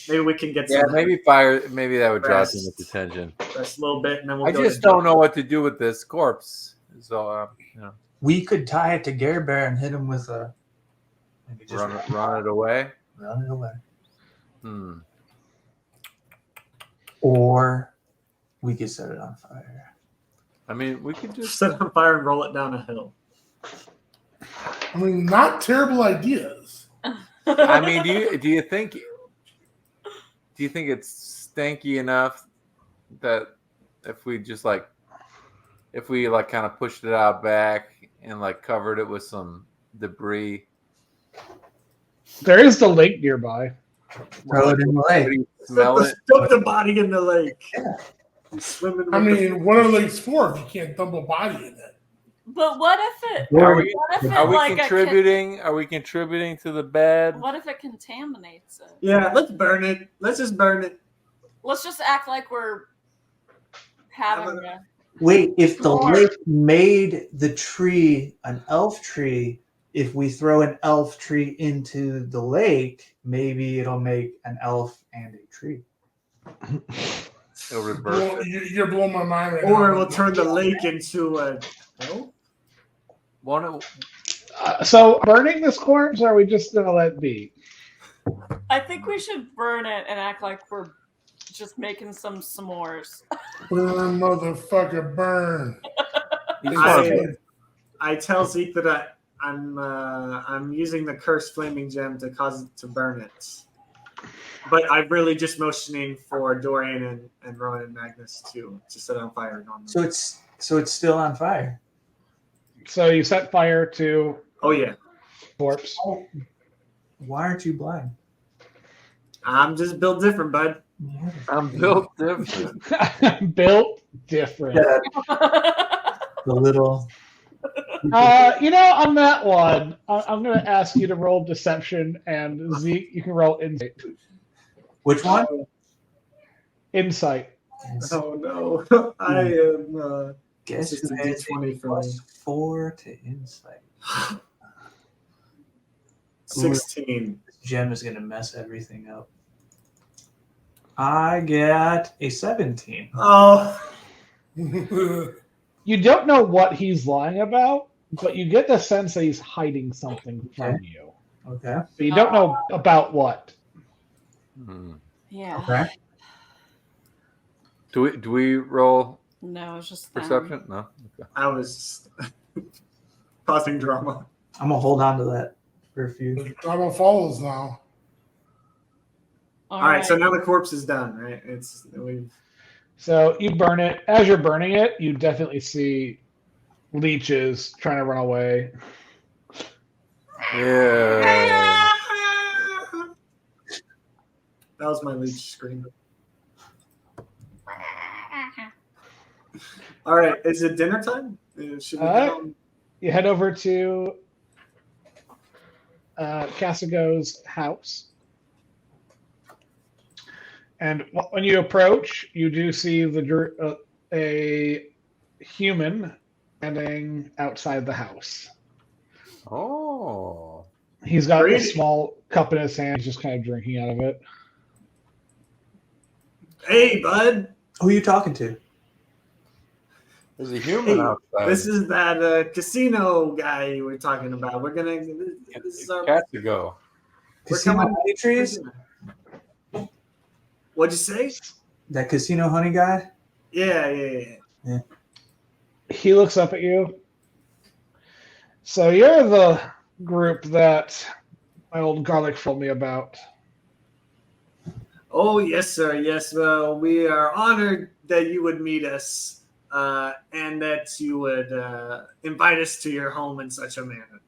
Maybe we can get Yeah, some maybe fire. Maybe that would draw too much Rest. attention. rest a little bit, and then we'll I go. just don't know what to do with this corpse. So, We could tie it to Gare Bear and hit him with a. Maybe just run it away. run it away. Or we could set it on fire. I mean, we could just. set it on fire and roll it down a hill. I mean, not terrible ideas. I mean, do you think it's stanky enough that if we kind of pushed it out back and like covered it with some debris? There is the lake nearby. Throw it in the lake. Smell it. Dump the body in the lake. Swimming. I mean, what are lakes for if you can't dump a body in it? But what if it? Are What we if it contributing? Are we contributing to the bed? What if it contaminates it? Yeah, let's burn it. Let's just burn it. Let's just act like we're having a. Wait, if the lake made the tree an elf tree, if we throw an elf tree into the lake, maybe it'll make an elf and a tree. It'll reverse it. You're blowing my mind right now. Or we'll turn the lake into a. No? So, burning this corpse, or are we just going to let it be? I think we should burn it and act like we're just making some s'mores. Burn, motherfucker, burn. I tell Zeke that I'm using the cursed flaming gem to cause it to burn it. But I'm really just motioning for Dorian and Rowan and Magnus to set it on fire. So it's still on fire. So you set fire to Oh yeah. corpse. Why aren't you blind? I'm just built different, bud. I'm built different. Built different. The little. On that one, I'm going to ask you to roll deception, and Zeke, you can roll insight. Which one? Insight. Oh no. I am Guess it's a who has D20 for me. +4 to insight. 16. This gem is gonna mess everything up. I get a 17. Oh. You don't know what he's lying about, but you get the sense that he's hiding something from you. Okay. But you don't know about what. Yeah. Okay. Do we roll No, it's just them. perception? No. Okay. I was causing drama. I'm gonna hold on to that for a few. Drama follows now. All right, so now the corpse is done, right? So you burn it. As you're burning it, you definitely see leeches trying to run away. Yeah. That was my leech scream. All right, is it dinner time? Should we go? You head over to Casago's house. And when you approach, you do see a human standing outside the house. Oh. He's got a Great. small cup in his hand. He's just kind of drinking out of it. Hey, bud. Who are you talking to? There's a human outside. This is that casino guy you were talking about. We're gonna. This is our. Castigo. We're Casino coming. honey trees? What'd you say? That casino honey guy? Yeah. He looks up at you. So you're the group that my old garlic told me about. Oh, yes, sir. Yes, well, we are honored that you would meet us and that you would invite us to your home in such a manner.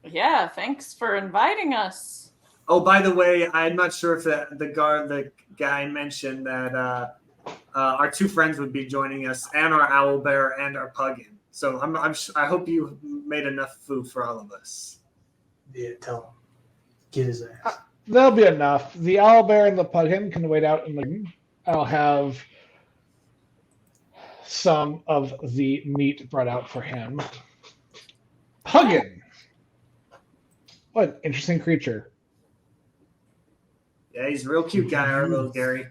Yeah, thanks for inviting us. Oh, by the way, I'm not sure if the guy mentioned that our two friends would be joining us, and our owl bear and our puggin. So I hope you made enough food for all of us. Yeah, tell him. Get his ass. There'll be enough. The owlbear and the puggin can wait out in the. I'll have some of the meat brought out for him. Puggin, What an interesting creature. Yeah, he's a real cute guy, our little Gary.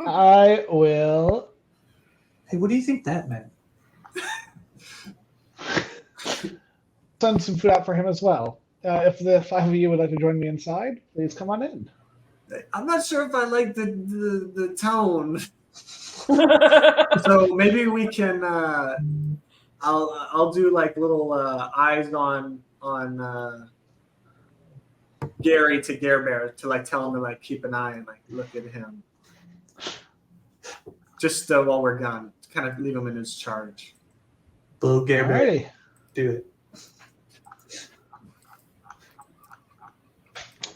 I will Hey, what do you think that meant? send some food out for him as well. If the 5 of you would like to join me inside, please come on in. I'm not sure if I like the tone. So maybe we can. I'll do like little eyes on Gary to Gare Bear to like tell him to like keep an eye and like look at him. Just while we're gone, kind of leave him in his charge. Little Gare Bear, Alrighty. do it.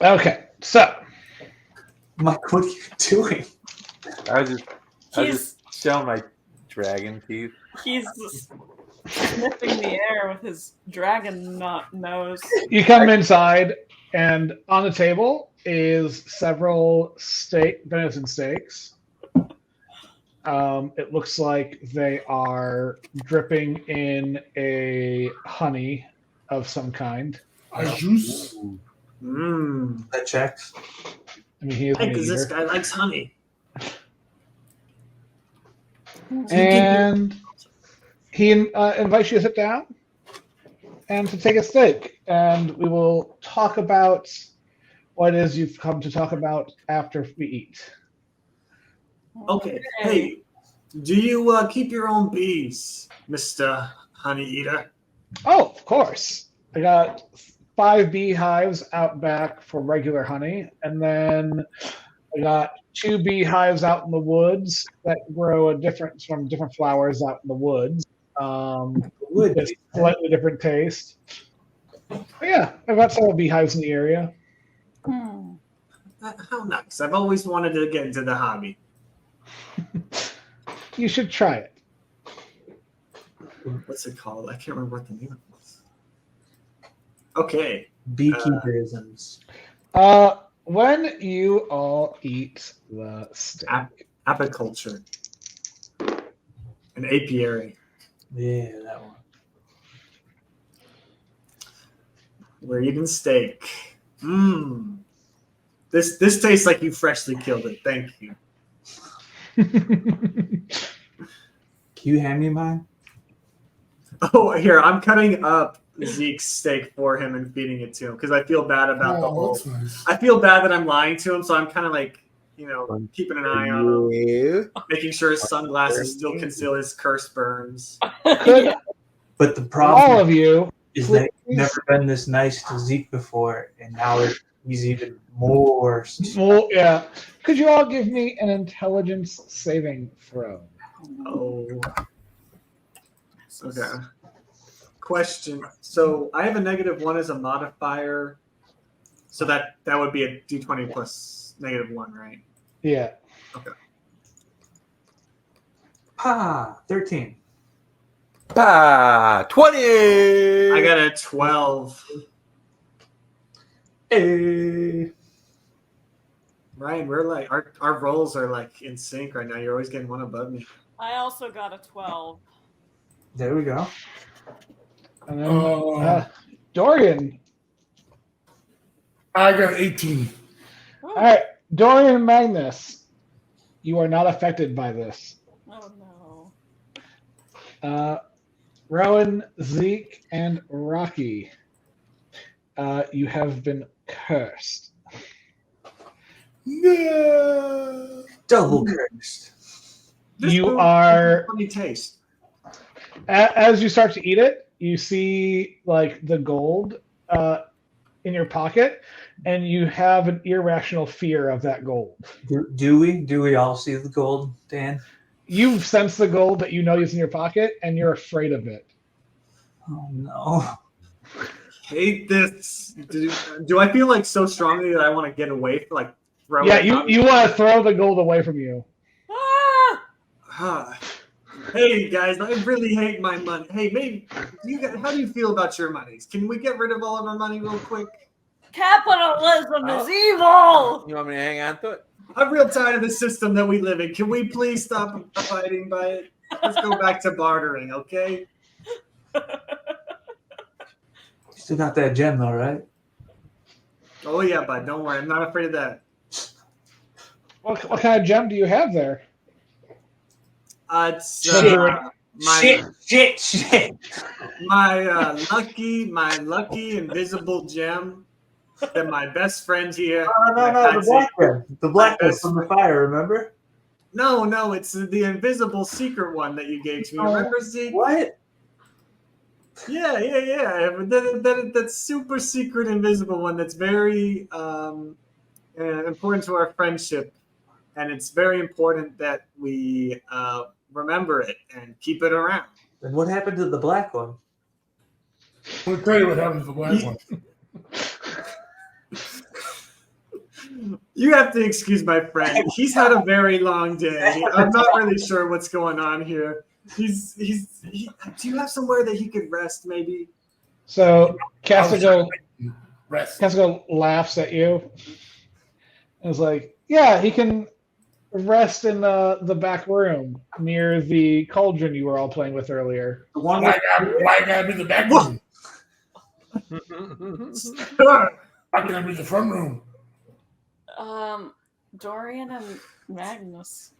Okay, so Mike, what are you doing? I was just showing my dragon teeth. He's sniffing the air with his dragon nose. you come inside, and on the table is several venison steaks. It looks like they are dripping in a honey of some kind. A juice. Mmm. That checks. I mean, he is an Because this eater. guy likes honey. And he invites you to sit down and to take a steak. And we will talk about what it is you've come to talk about after we eat. Okay. Hey, do you keep your own bees, Mr. Honey Eater? Oh, of course. I got 5 beehives out back for regular honey, and then I got 2 beehives out in the woods that grow from different flowers out in the woods. With slightly different taste. But yeah, I've got several beehives in the area. How nice. I've always wanted to get into the hobby. You should try it. What's it called? I can't remember what the name of it was. Okay. Beekeeperisms. When you all eat the steak, Apiculture. An apiary. Yeah, that one. We're eating steak. Mmm. This tastes like you freshly killed it. Thank you. Can you hand me mine? Oh, here, I'm cutting up Zeke's steak for him and feeding it to him because I feel bad about the whole. That's nice. I feel bad that I'm lying to him, so I'm kind of like, keeping an eye on him, making sure his sunglasses still conceal his curse burns. Could But the all problem of you, is that please- you've never been this nice to Zeke before, and now he's even more. well, yeah, could you all give me an intelligence saving throw? Oh. Okay. Question. So I have a -1 as a modifier. So that would be a d20 plus -1, right? Yeah. Ah, 13. 20. I got a 12. Hey. Ryan, we're like our rolls are like in sync right now. You're always getting one above me. I also got a 12. There we go. And then Dorian. I got 18. All right, Dorian and Magnus, you are not affected by this. Oh no. Rowan, Zeke, and Rocky, you have been cursed. No. Double cursed. This You food are- has a funny taste. As you start to eat it, you see like the gold in your pocket, and you have an irrational fear of that gold. Do we all see the gold, Dan? You sense the gold that you know is in your pocket, and you're afraid of it. Oh no. Hate this. Do I feel like so strongly that I want to get away from like throw Yeah, it out? you want to throw the gold away from you. Ah! Hey guys, I really hate my money. Hey, maybe how do you feel about your monies? Can we get rid of all of our money real quick? Capitalism is evil! You want me to hang on to it? I'm real tired of the system that we live in. Can we please stop fighting by it? Let's go back to bartering, okay? Still got that gem though, right? Oh yeah, bud. Don't worry. I'm not afraid of that. What kind of gem do you have there? It's Shit. Shit. my lucky invisible gem that my best friend here. No, the black one. The black one best- from the fire, remember? No, it's the invisible secret one that you gave to me. Remember, Zeke? What? Yeah. That super secret invisible one that's very important to our friendship, and it's very important that we remember it and keep it around. And what happened to the black one? I'll tell you what happened to the black one. You have to excuse my friend. He's had a very long day. I'm not really sure what's going on here. Do you have somewhere that he could rest, maybe? So Castigo Rest. laughs at you and is like, yeah, he can rest in the back room near the cauldron you were all playing with earlier. The one Why gotta be the back room? Sure. Why can't I be the front room? Dorian and Magnus.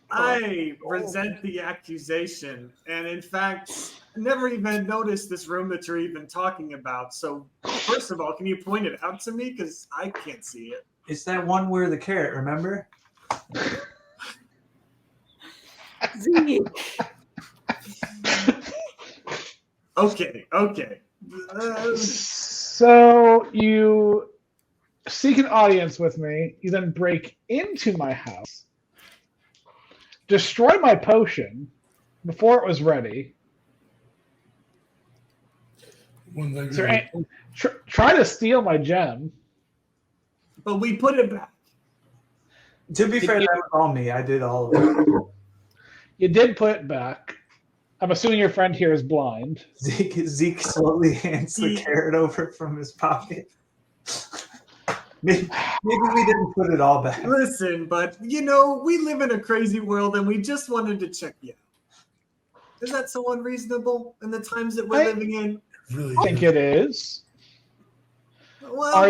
I resent the accusation, and in fact, never even noticed this room that you're even talking about. So, first of all, can you point it out to me? Because I can't see it. It's that one where the carrot, remember? Zeke. Okay. So you seek an audience with me. You then break into my house, destroy my potion before it was ready. Try to steal my gem. But we put it back. To be fair, that was all me. I did all of it. You did put it back. I'm assuming your friend here is blind. Zeke slowly hands the carrot over from his pocket. Maybe we didn't put it all back. Listen, but we live in a crazy world, and we just wanted to check you out. Is that so unreasonable in the times that we're living in? Really? I think it is. Well,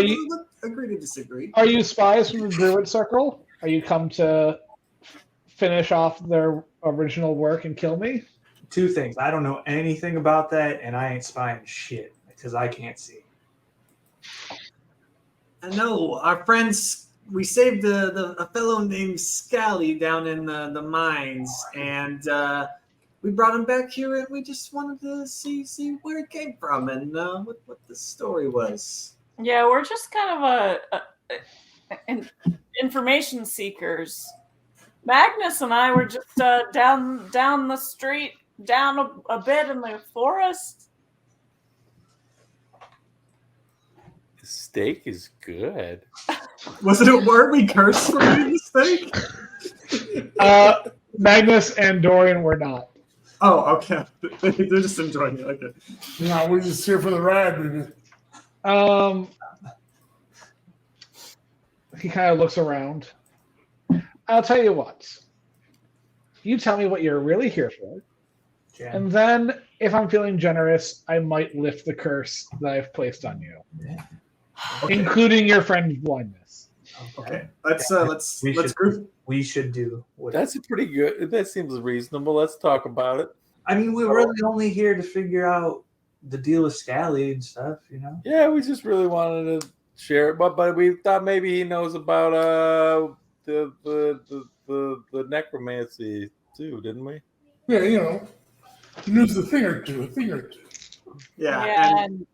agree to disagree. Are you spies from the Druid Circle? Are you come to finish off their original work and kill me? Two things. I don't know anything about that, and I ain't spying shit because I can't see. I know our friends. We saved a fellow named Scally down in the mines, and we brought him back here, and we just wanted to see where it came from and what the story was. Yeah, we're just kind of information seekers. Magnus and I were just down the street, down a bit in the forest. The steak is good. Was it a word we cursed for eating the steak? Magnus and Dorian were not. Oh, okay. They're just enjoying it. Okay. No, we're just here for the ride, baby. He kind of looks around. I'll tell you what. You tell me what you're really here for. And then, if I'm feeling generous, I might lift the curse that I've placed on you. Okay. Including your friend's blindness. Okay. Let's group. We should do what That's a pretty good. That seems reasonable. Let's talk about it. I mean, we're really only here to figure out the deal with Scally and stuff, Yeah, we just really wanted to share it, but we thought maybe he knows about the necromancy too, didn't we? Yeah, he knows a thing or two. Yeah. And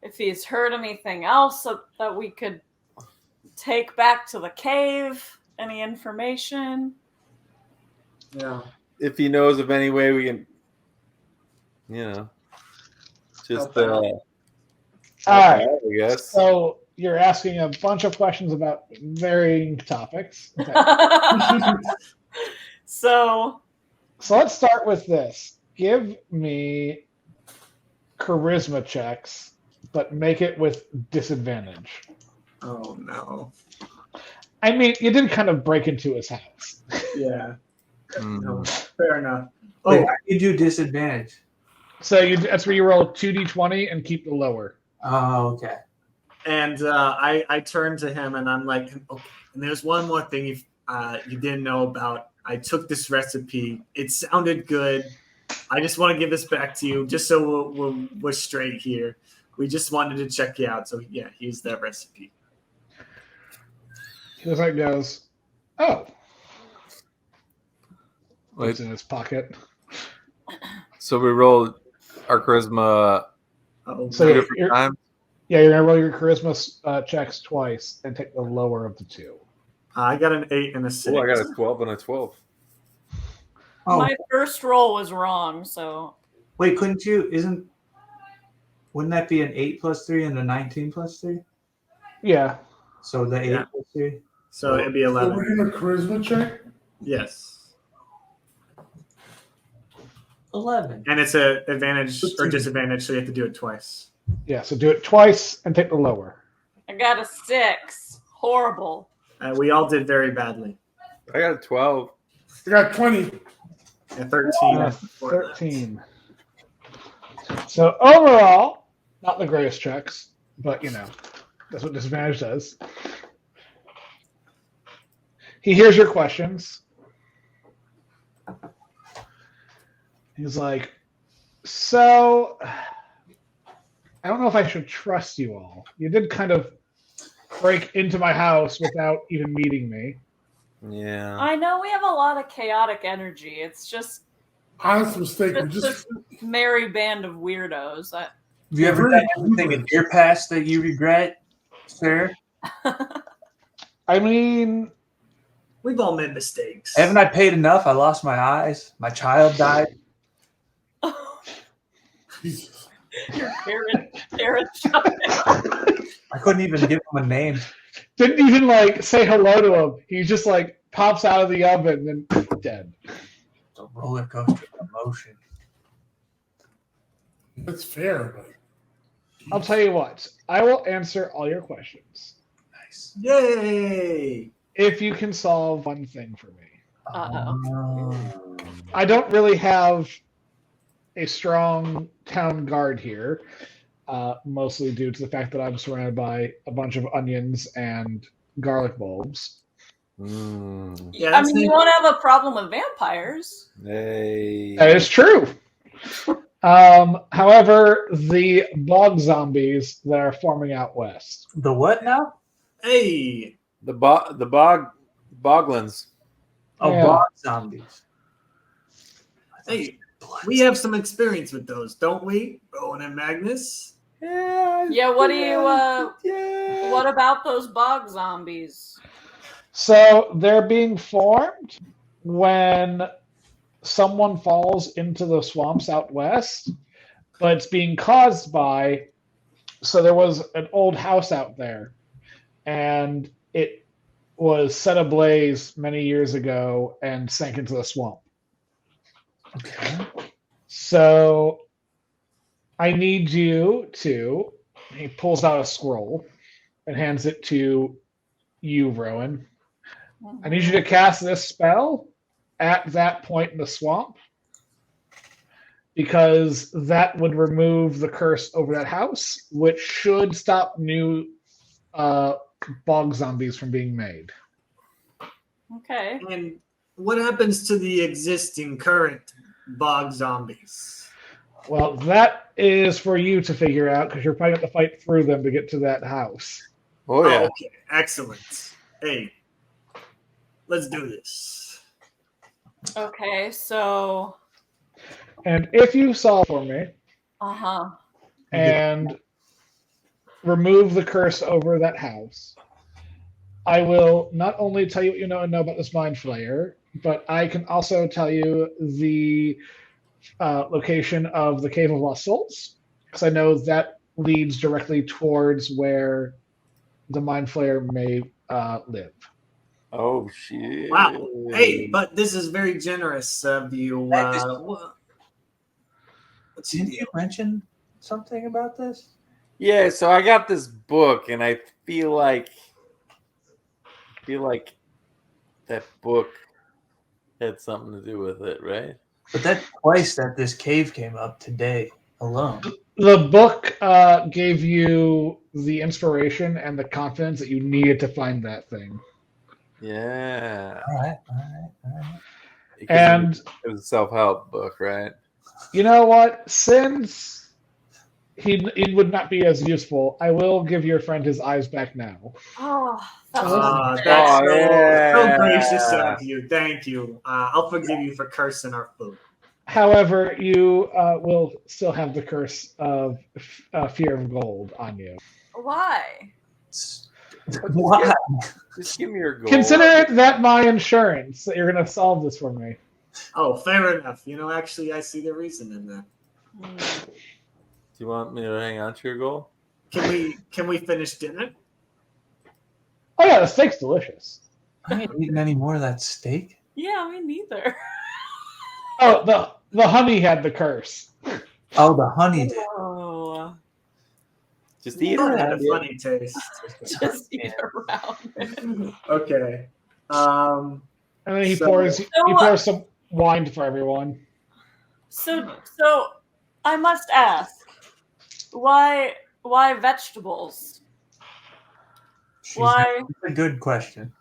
if he's heard anything else that we could take back to the cave, any information. Yeah. If he knows of any way we can, just All right. I guess. So you're asking a bunch of questions about varying topics. Okay. So let's start with this. Give me charisma checks, but make it with disadvantage. Oh no. I mean, you did kind of break into his house. Yeah. Mm. No, fair enough. Wait, Oh, how do you do disadvantage? So that's where you roll 2d20 and keep the lower. Oh, okay. And I turn to him and I'm like, okay. And there's one more thing you didn't know about. I took this recipe. It sounded good. I just want to give this back to you, just so we're straight here. We just wanted to check you out. So yeah, here's that recipe. He looks like it goes, oh. Wait. It's in his pocket. So we rolled our charisma Oh, So two different times. Yeah, you're gonna roll your charisma checks twice and take the lower of the two. I got an 8 and a 6. Oh, I got a 12 and a 12. Oh, My first roll was wrong, so wait, wouldn't that be an 8 plus 3 and a 19 plus 3? Yeah. So the 8 Yeah. plus 3? So it'd be So 11. we're doing a charisma check. Yes. 11. And it's a advantage or disadvantage, so you have to do it twice. Yeah, so do it twice and take the lower. I got a 6. Horrible. We all did very badly. I got a 12. I got 20. And 13. Uh, 13. So overall, not the greatest checks, but that's what disadvantage does. He hears your questions. He's like, so I don't know if I should trust you all. You did kind of break into my house without even meeting me. Yeah. I know we have a lot of chaotic energy. It's just Honest mistake. We it's just this merry band of weirdos. Have you ever done anything in your past that you regret, sir? I mean, We've all made mistakes. Haven't I paid enough? I lost my eyes. My child died. Jesus. Your parent shut I couldn't even give him a name. didn't even say hello to him. He just pops out of the oven and then dead. It's a roller coaster of emotion. That's fair, but I'll tell you what. I will answer all your questions Nice. Yay! if you can solve one thing for me. Uh-oh. I don't really have a strong town guard here, mostly due to the fact that I'm surrounded by a bunch of onions and garlic bulbs. Mm. Yeah, I that's mean, you won't have a problem with vampires. Hey. That is true. However, the bog zombies that are forming out west. The what now? Hey, The boglins. Oh, Yeah. bog zombies. hey, we have some experience with those, don't we, Rowan and Magnus? Yeah, what do you what about those bog zombies? So they're being formed when someone falls into the swamps out west, but it's being caused by. So there was an old house out there, and it was set ablaze many years ago and sank into the swamp. Okay. So I need you to. He pulls out a scroll and hands it to you, Rowan. I need you to cast this spell at that point in the swamp because that would remove the curse over that house, which should stop new bog zombies from being made. Okay. And what happens to the existing current bog zombies? Well, that is for you to figure out because you're probably going to fight through them to get to that house. Oh yeah. Okay, excellent. Hey, let's do this. Okay, so And if you solve for me uh-huh. and remove the curse over that house, I will not only tell you what you know about this mind flayer, but I can also tell you the location of the Cave of Lost Souls, because I know that leads directly towards where the mind flayer may live. Oh shit. Wow. Hey, but this is very generous of you. Didn't you mention something about this? Yeah, so I got this book and I feel like that book had something to do with it, right? But that's twice that this cave came up today alone. The book gave you the inspiration and the confidence that you needed to find that thing. Yeah. All right. Because And it was a self-help book, right? you know what? Since he would not be as useful, I will give your friend his eyes back now. Oh, that's That's so yeah. gracious of you. Thank you. I'll forgive you for cursing our food. However, you will still have the curse of fear of gold on you. why? Why? Just give me your goal. Consider that my insurance that you're going to solve this for me. Oh, fair enough. Actually, I see the reason in that. Do you want me to hang on to your goal? Can we finish dinner? Oh yeah, the steak's delicious. I ain't eating any more of that steak. Yeah, me neither. Oh, the honey had the curse. Oh, the honey. Oh, Just eat It it. had a funny taste. just eat around. Okay. And then he So- pours some wine for everyone. So I must ask, why vegetables? Why? That's a good question.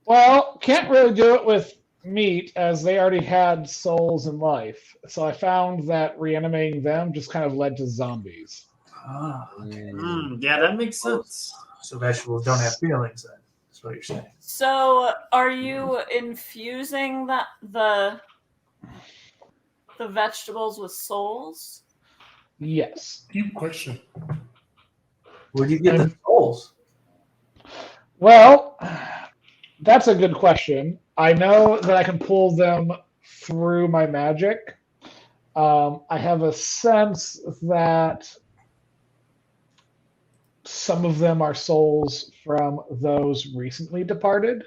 Well, can't really do it with meat as they already had souls in life. So I found that reanimating them just kind of led to zombies. Ah, Yeah, that makes sense. so vegetables don't have feelings then. That's what you're saying. So are you infusing the vegetables with souls? Yes. Deep question. Where do you get the souls? Well, that's a good question. I know that I can pull them through my magic. I have a sense that some of them are souls from those recently departed,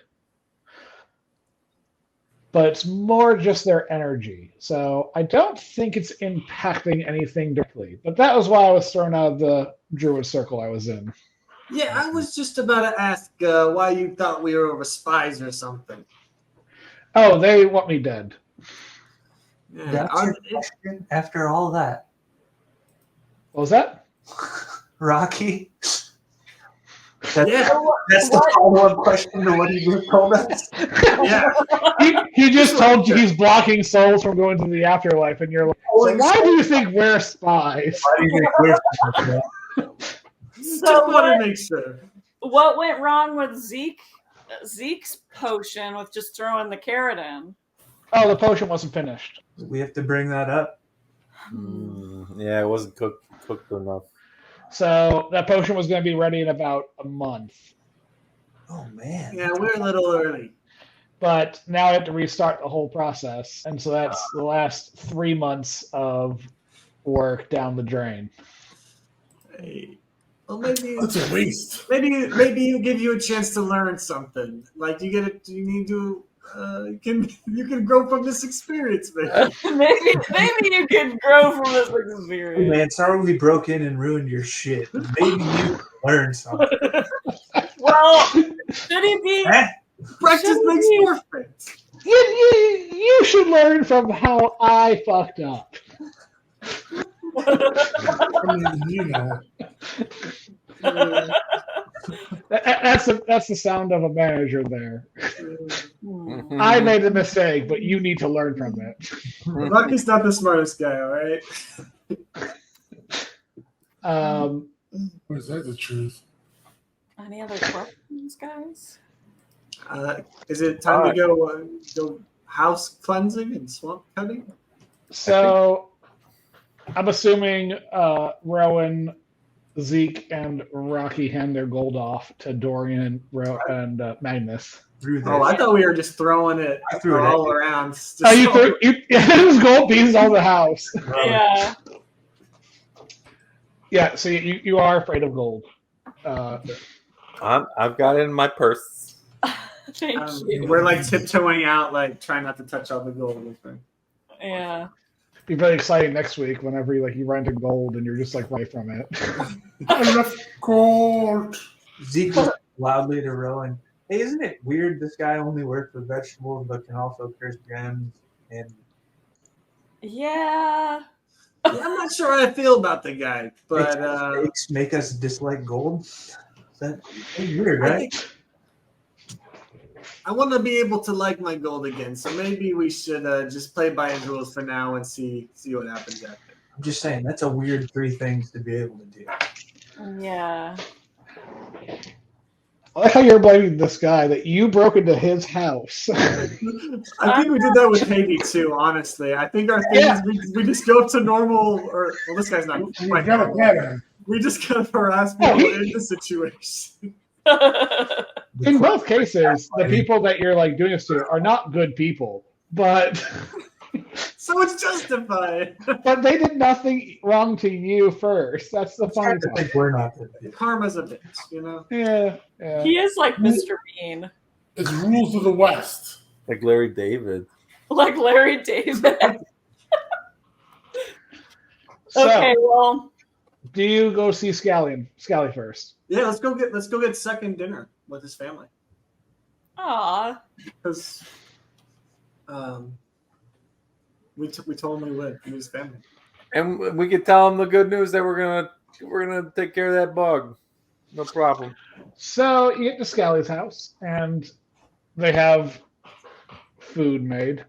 but it's more just their energy. So I don't think it's impacting anything directly. But that was why I was thrown out of the druid circle I was in. Yeah, I was just about to ask why you thought we were spies or something. Oh, they want me dead. Yeah. That's your question after all that. What was that? Rocky? That's Yeah. the follow-up question to what he just told us. Yeah. He just told you he's blocking souls from going to the afterlife, and you're like, so why do you think we're spies? Why do you think we're spies? Just So want to make sure. what went wrong with Zeke's potion with just throwing the carrot in? Oh, the potion wasn't finished. We have to bring that up. Yeah, it wasn't cooked enough. So that potion was going to be ready in about a month. Oh man. Yeah, we're a little early. But now I have to restart the whole process. And so that's the last 3 months of work down the drain. Hey. Well, maybe That's a waste. maybe you give you a chance to learn something. Like you need to you can grow from this experience, man. maybe you could grow from this Hey, experience. man, sorry we broke in and ruined your shit. But maybe you learned something. Well, should he be? Practice makes perfect. You should learn from how I fucked up. I mean, you know. That's the sound of a manager there. Hmm. I made a mistake, but you need to learn from it. Rocky's not the smartest guy, all right? Or is that the truth? Any other questions, guys? Is it time to go house cleansing and swamp cutting? So I'm assuming Rowan, Zeke, and Rocky hand their gold off to Dorian and Magnus. Oh, I thought we were just throwing it all around. Oh, you threw there's gold pieces on the house. Yeah. Yeah, so you are afraid of gold. I've got it in my purse. Thank you. We're like tiptoeing out, like trying not to touch all the gold. Yeah. Be very exciting next week whenever you run into gold and you're just like right from it. I left gold. Zeke was loudly to Rowan. Hey, isn't it weird this guy only works with vegetables but can also curse gems and Yeah. Yeah, I'm not sure how I feel about the guy, but Mistakes make us dislike gold. That's weird, I right? think I want to be able to like my gold again. So maybe we should just play by his rules for now and see what happens after. I'm just saying that's a weird 3 things to be able to do. Yeah. I like how you're blaming this guy that you broke into his house. I think we did that with Haiti too. Honestly, I think our thing is we just go up to normal, or well, this guy's not You quite got a normal. pattern. We just kind of harass people in the situation. In both cases, the people that you're like doing this to are not good people, but So it's justified. but they did nothing wrong to you first. That's the funny I part. think we're not good people. Karma's a bitch, you know. Yeah. He is like Mr. Bean. It's rules of the West. Like Larry David. Like Larry David. So, Okay, well, do you go see Scally first? Yeah, let's go get second dinner with his family aw. because we told him we would meet his family. And we could tell him the good news that we're gonna take care of that bug. No problem. So you get to Scally's house, and they have food made.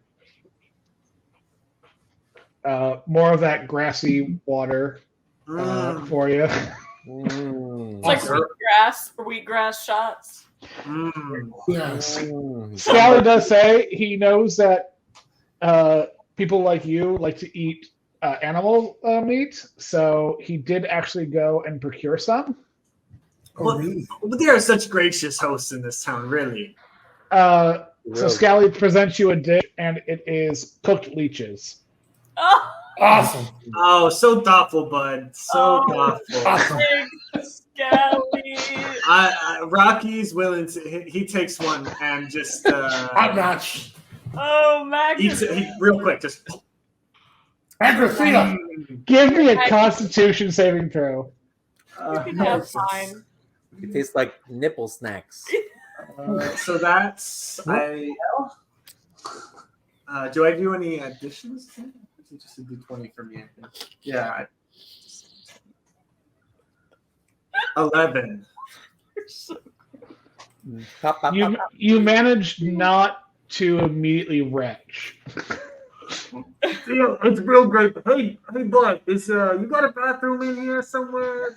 More of that grassy water for you. Mm. It's like wheatgrass shots. Yes. Scally does say he knows that people like you like to eat animal meat, so he did actually go and procure some. Oh, really? But they are such gracious hosts in this town, really. So Really? Scally presents you a dish, and it is cooked leeches. Oh, Awesome. Oh, so thoughtful, bud. So thoughtful. Awesome. big Scally. Rocky's willing to. He takes one and just Hot notch. Oh, eats Magnus. it real quick. Just Agrathea. Give me a Constitution saving throw. You can have fine. It tastes like nipple snacks. so that's do I do any additions? It's just a D20 for me, I think. Yeah. 11. Pop, pop, pop, pop. You managed not to immediately retch. Yeah, it's real great. Hey, bud, is you got a bathroom in here somewhere?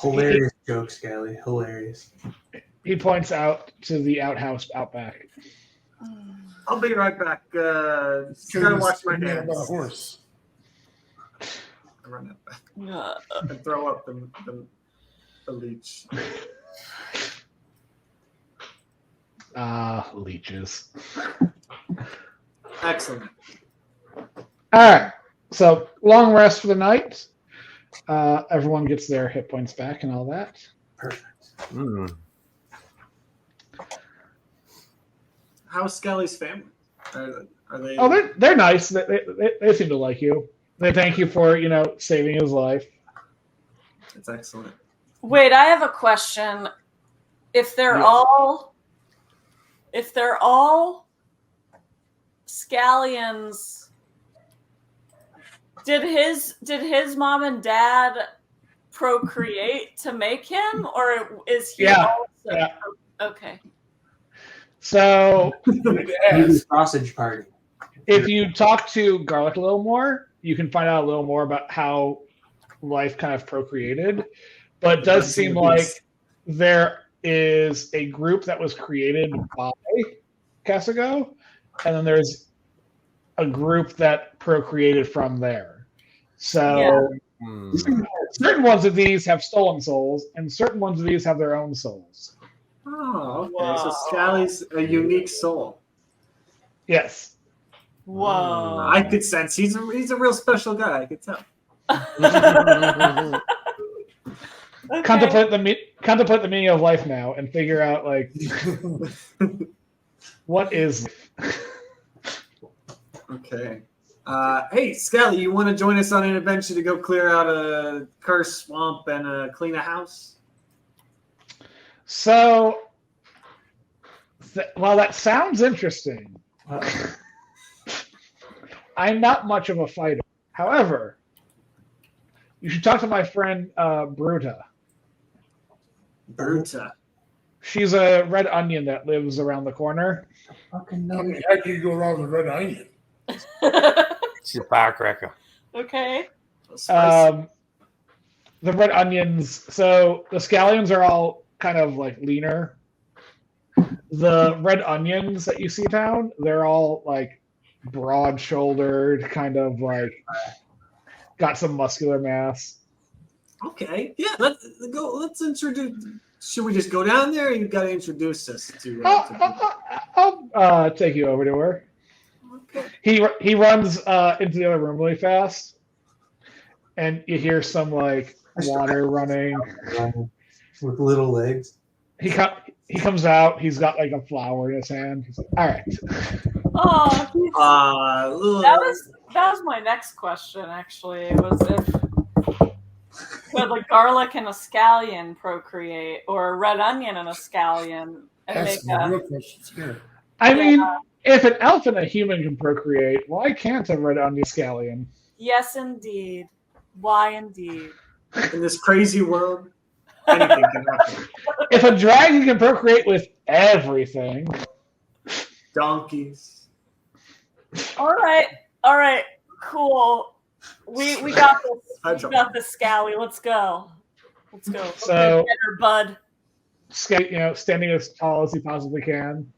Hilarious joke, Scally. Hilarious. He points out to the outhouse out back. I'll be right back. Just gotta wash my hands. About a horse. I run that back and throw up the leech. Leeches. Excellent. All right. So long rest for the night. Everyone gets their hit points back and all that. Perfect. Mm. How's Skelly's family? Are they? Oh, they're nice. They seem to like you. They thank you for saving his life. It's excellent. Wait, I have a question. If they're all scallions, did his mom and dad procreate to make him, or is he also okay? So Sausage party. if you talk to Garlic a little more, you can find out a little more about how life kind of procreated. But it does seem like there is a group that was created by Casago, and then there's a group that procreated from there. So certain ones of these have stolen souls, and certain ones of these have their own souls. Oh, okay. So Scally's a unique soul. Yes. Whoa! I could sense he's a real special guy. I could tell. Okay. Contemplate the meaning of life now, and figure out what is. Okay. Hey, Scally, you want to join us on an adventure to go clear out a cursed swamp and clean a house? So, well, that sounds interesting. I'm not much of a fighter. However, you should talk to my friend Bruta. Bruta. She's a red onion that lives around the corner. Fucking I no. mean, how do you go wrong with red onion? She's a firecracker. Okay. Spicy. The red onions. So the scallions are all kind of like leaner. The red onions that you see down, they're all like broad-shouldered, kind of like got some muscular mass. Okay. Yeah. Let's go. Let's introduce. Should we just go down there? You got to introduce us to. I'll take you over to her. Okay. He runs into the other room really fast, and you hear some like water running. With little legs. He comes out. He's got like a flower in his hand. He's like, "All right." Oh, that was my next question. Actually, was if could a garlic and a scallion procreate, or a red onion and a scallion, and That's make the a real questions here. I mean, if an elf and a human can procreate, why can't a red onion scallion? yes, indeed. Why, indeed. In this crazy world, anything can happen. If a dragon can procreate with everything, Donkeys. All right, cool. We got this. We got this, Scally. Let's go. Let's go. So- Get her, bud. standing as tall as he possibly can,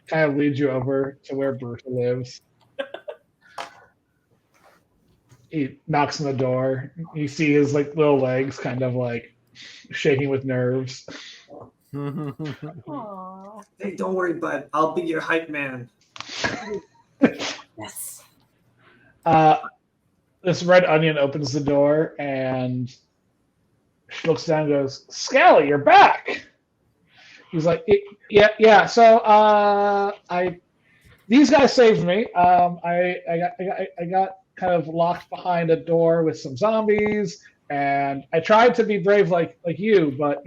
kind of leads you over to where Bertha lives. He knocks on the door. You see his like little legs kind of like shaking with nerves. Aww. Hey, don't worry, bud. I'll be your hype man. Yes. This red onion opens the door and she looks down and goes, "Scally, you're back." He's like, "Yeah. So these guys saved me. I got kind of locked behind a door with some zombies, and I tried to be brave like you, but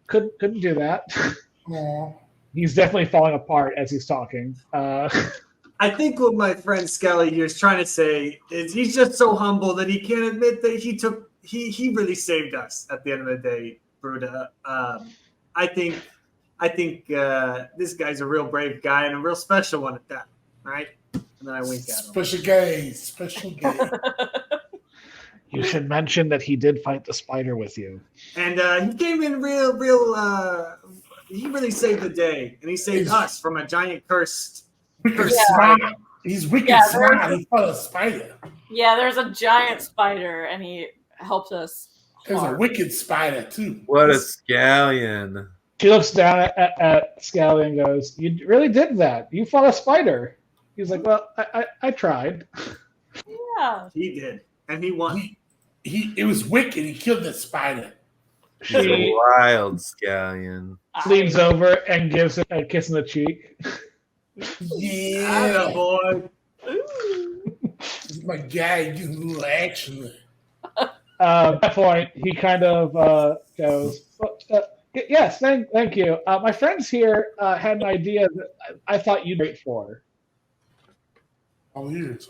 couldn't do that." Aw. He's definitely falling apart as he's talking. I think what my friend Scally here is trying to say is he's just so humble that he can't admit that he really saved us at the end of the day, Bruta. I think this guy's a real brave guy and a real special one at that, right? And then I wink at him. Special gay. You should mention that he did fight the spider with you. And he came in real. He really saved the day, and he saved us from a giant cursed. Wicked Yeah. smart. He's wicked Yeah, smart. He fought a spider. Yeah, there's a giant spider, and he helped us. There's a hard. wicked spider too. What a scallion. She looks down at Scally and goes, "You really did that. You fought a spider." He's like, "Well, I tried." Yeah. He did, and he won. It was wicked. He killed the spider. She's a She wild scallion. leans over and gives him a kiss on the cheek. Yeah, boy. this is my guy getting a little action. At that point, he kind of goes, "Yes, thank you. My friends here had an idea that I thought you'd wait for." All ears.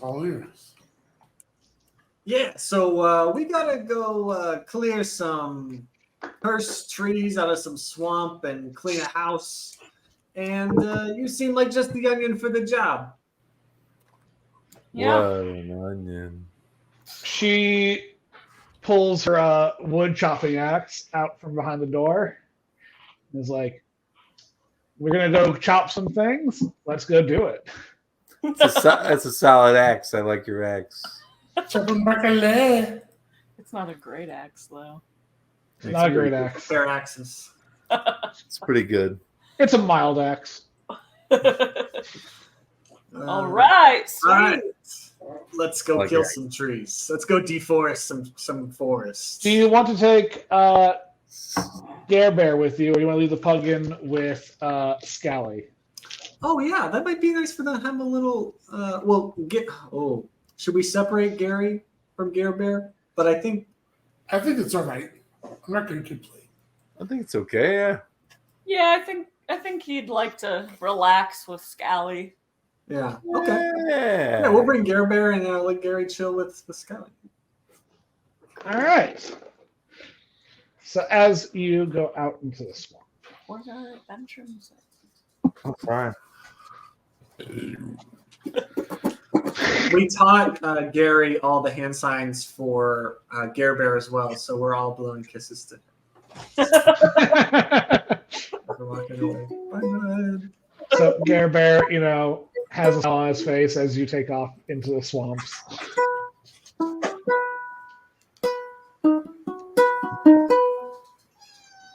Yeah, so we gotta go clear some cursed trees out of some swamp and clean a house. And you seem like just the onion for the job. Yeah. What an onion. She pulls her wood chopping axe out from behind the door and is like, "We're going to go chop some things. Let's go do it." It's a solid axe. I like your axe. Chopping broccoli. It's not a great axe, though. Not a great axe. Fair axes. It's pretty good. It's a mild axe. All right. Sweet. All right. Let's go Like kill that. some trees. Let's go deforest some forests. Do you want to take Gare Bear with you, or do you want to leave the pug in with Scally? Oh yeah, that might be nice for them to have a little. Should we separate Gary from Gare Bear? But I think I think it's all right. I'm not going to complain. I think it's okay, yeah. Yeah, I think he'd like to relax with Scally. Yeah. Okay. Yeah. Yeah, we'll bring Gare Bear and let Gary chill with Skelly. All right. So as you go out into the swamp, Where's our adventure music? I'm fine. We taught Gary all the hand signs for Gare Bear as well, so we're all blowing kisses to him. We're walking away. Bye, bud. so Gare Bear, has a smile on his face as you take off into the swamps.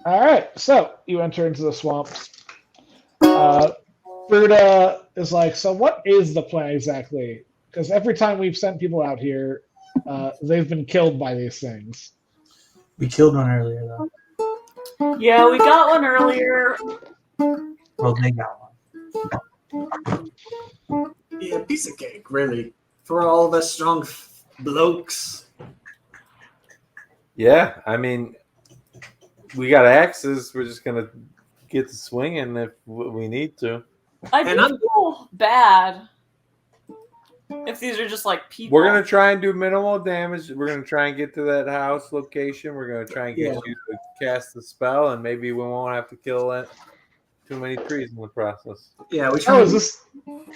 All right, so you enter into the swamps. Bruda is like, so what is the plan exactly? Because every time we've sent people out here, they've been killed by these things. We killed one earlier, though. Yeah, we got one earlier. Well, they got one. Yeah, piece of cake, really. For all of us strong blokes. Yeah, I mean, we got axes. We're just gonna get to swinging if we need to. I do feel bad if these are just like people. We're gonna try and do minimal damage. We're gonna try and get to that house location. We're gonna try and get you to cast the spell, and maybe we won't have to kill too many trees in the process. Yeah, we try. Oh, is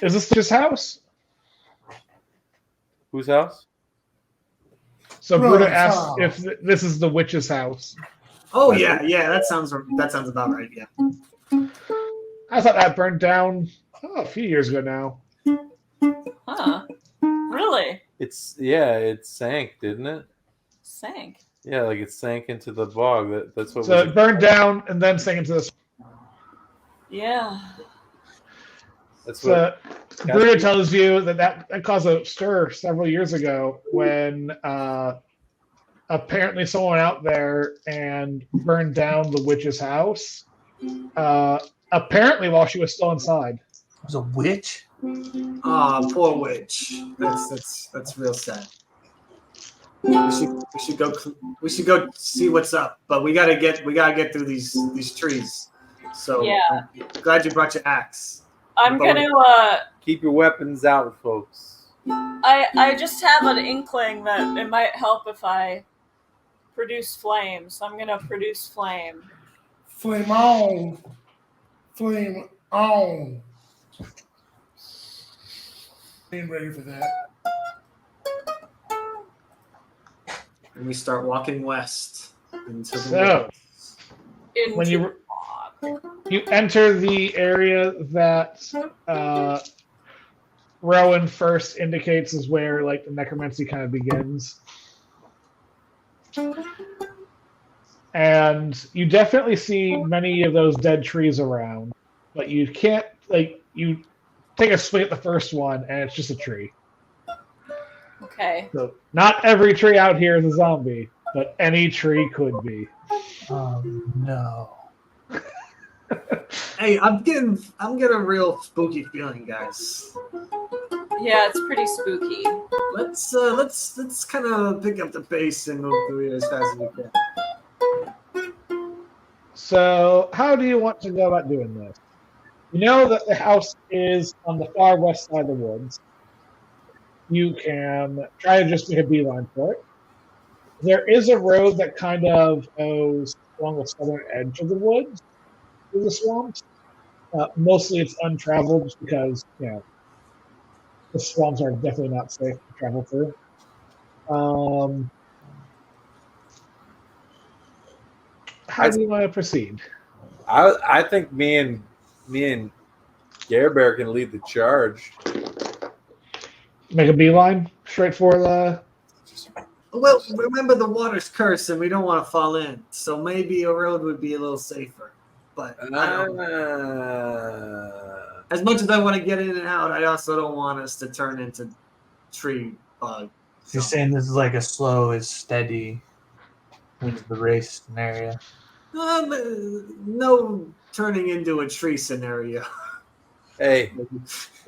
this his house? Whose house? So Bro, Bruda asks wow. if this is the witch's house. Oh yeah, that sounds about right. Yeah. I thought that burned down a few years ago now. Huh. Really? It sank, didn't it? Sank. Yeah, like it sank into the bog. That's what. So it burned down and then sank into the. Yeah. That's what. So Bruda tells you that caused a stir several years ago when apparently someone out there and burned down the witch's house. Apparently while she was still inside. It was a witch? Aw, poor witch. That's real sad. We should go see what's up, but we gotta get through these trees. So Yeah. I'm glad you brought your axe. I'm gonna Keep your weapons out, folks. I just have an inkling that it might help if I produce flame, so I'm gonna produce flame. Flame on. Flame on. Ain't ready for that. And we start walking west into the So woods. when you enter the area that Rowan first indicates is where like the necromancy kind of begins. And you definitely see many of those dead trees around, but you can't you take a swing at the first one and it's just a tree. Okay. So not every tree out here is a zombie, but any tree could be. No. Hey, I'm getting a real spooky feeling, guys. Yeah, it's pretty spooky. Let's kind of pick up the pace and move through it as fast as we can. So how do you want to go about doing this? You know that the house is on the far west side of the woods. You can try to just make a beeline for it. There is a road that kind of goes along the southern edge of the woods through the swamps. Mostly it's untraveled just because, the swamps are definitely not safe to travel through. How do you want to proceed? I think me and Gare Bear can lead the charge. Make a beeline straight for the. Well, remember the water's cursed and we don't want to fall in, so maybe a road would be a little safer. But I don't know. As much as I want to get in and out, I also don't want us to turn into tree bug. You're saying this is like a slow is steady wins the race scenario. No turning into a tree scenario. Hey,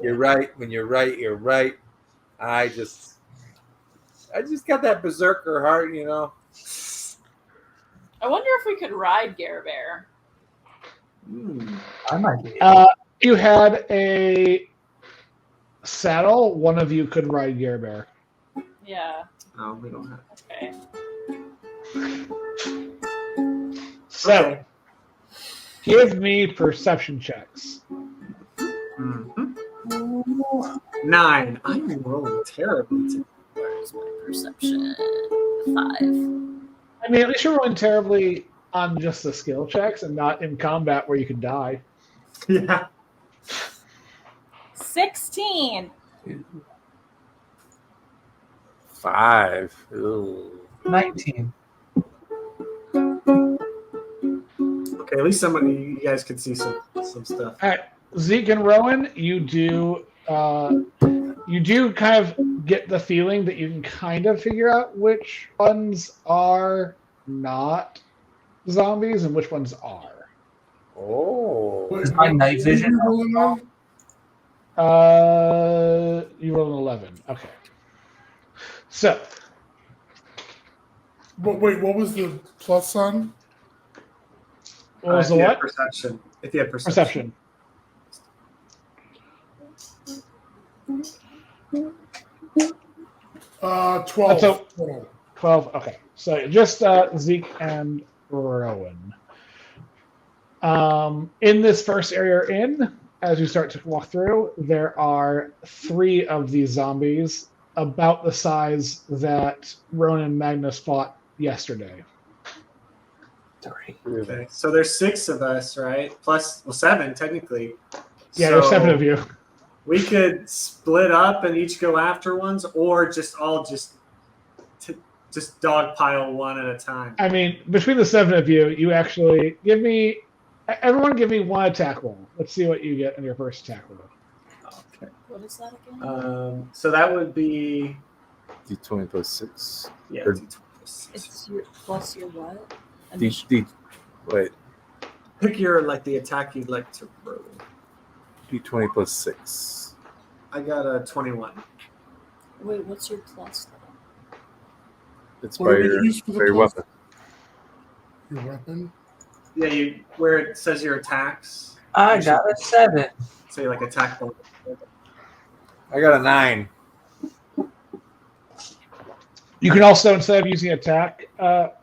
you're right. When you're right, you're right. I just got that berserker heart, I wonder if we could ride Gare Bear. I might be. You had a saddle, one of you could ride Gear Bear. Yeah. Oh, we don't have. Okay. So, Okay. give me perception checks. Mhm. 9. I'm rolling terribly today. Where's my perception? 5. I mean, at least you're rolling terribly on just the skill checks and not in combat where you could die. Yeah. 16. 5. Ooh. 19. Okay, at least somebody you guys could see some stuff. All right, Zeke and Rowan, you do kind of get the feeling that you can kind of figure out which ones are not zombies and which ones are. Oh. Is my night vision? Rolling on? You rolled an 11. Okay. So, Wait, what was the plus on? what was If the you had what? Perception. If you had perception. Perception. 12. So, 12. Okay. So just Zeke and Rowan. In this first area you're in, as you start to walk through, there are 3 of these zombies about the size that Rowan and Magnus fought yesterday. 3. Okay, so there's 6 of us, right? Plus, 7 technically. Yeah, there's 7 of you. We could split up and each go after ones, or just all just dogpile one at a time. I mean, between the 7 of you, you actually everyone give me 1 attack roll. Let's see what you get in your first attack roll. Okay. What is that again? So that would be D20 plus 6. yeah. Or- It's your plus your what? Wait. Pick your the attack you'd like to roll. D20 plus 6. I got a 21. Wait, what's your plus though? It's What by do we your, use for the by your plus? weapon. Your weapon? Yeah, where it says your attacks. I got a 7. Say attack bonus. I got a 9. You can also, instead of using attack,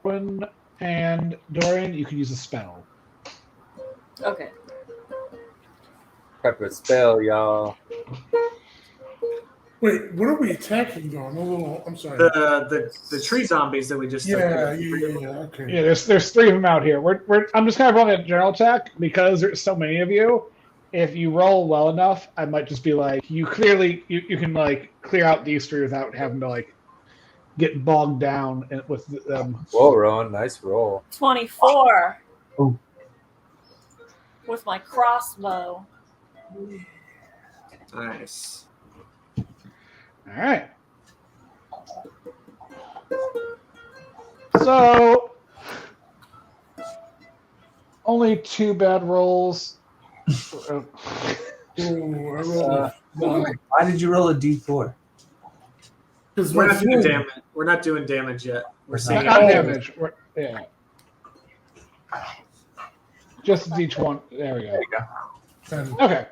Quinn and Dorian, you can use a spell. Okay. Prep a spell, y'all. Wait, what are we attacking though? I'm sorry. The tree zombies that we just took. Yeah, okay. Yeah, there's 3 of them out here. I'm just kind of rolling a general attack because there's so many of you. If you roll well enough, I might just be like, you clearly you can clear out these 3 without having to get bogged down with them. Whoa, Rowan, nice roll. 24. Ooh. With my crossbow. Nice. All right. So, only 2 bad rolls. Oh, I rolled a 1. Why did you roll a D4? Because We're my not doing phone- damage. We're not doing damage yet. We're Not seeing Not Oh. damage. Yeah. Just each one. There we go. There you go. 10. Okay.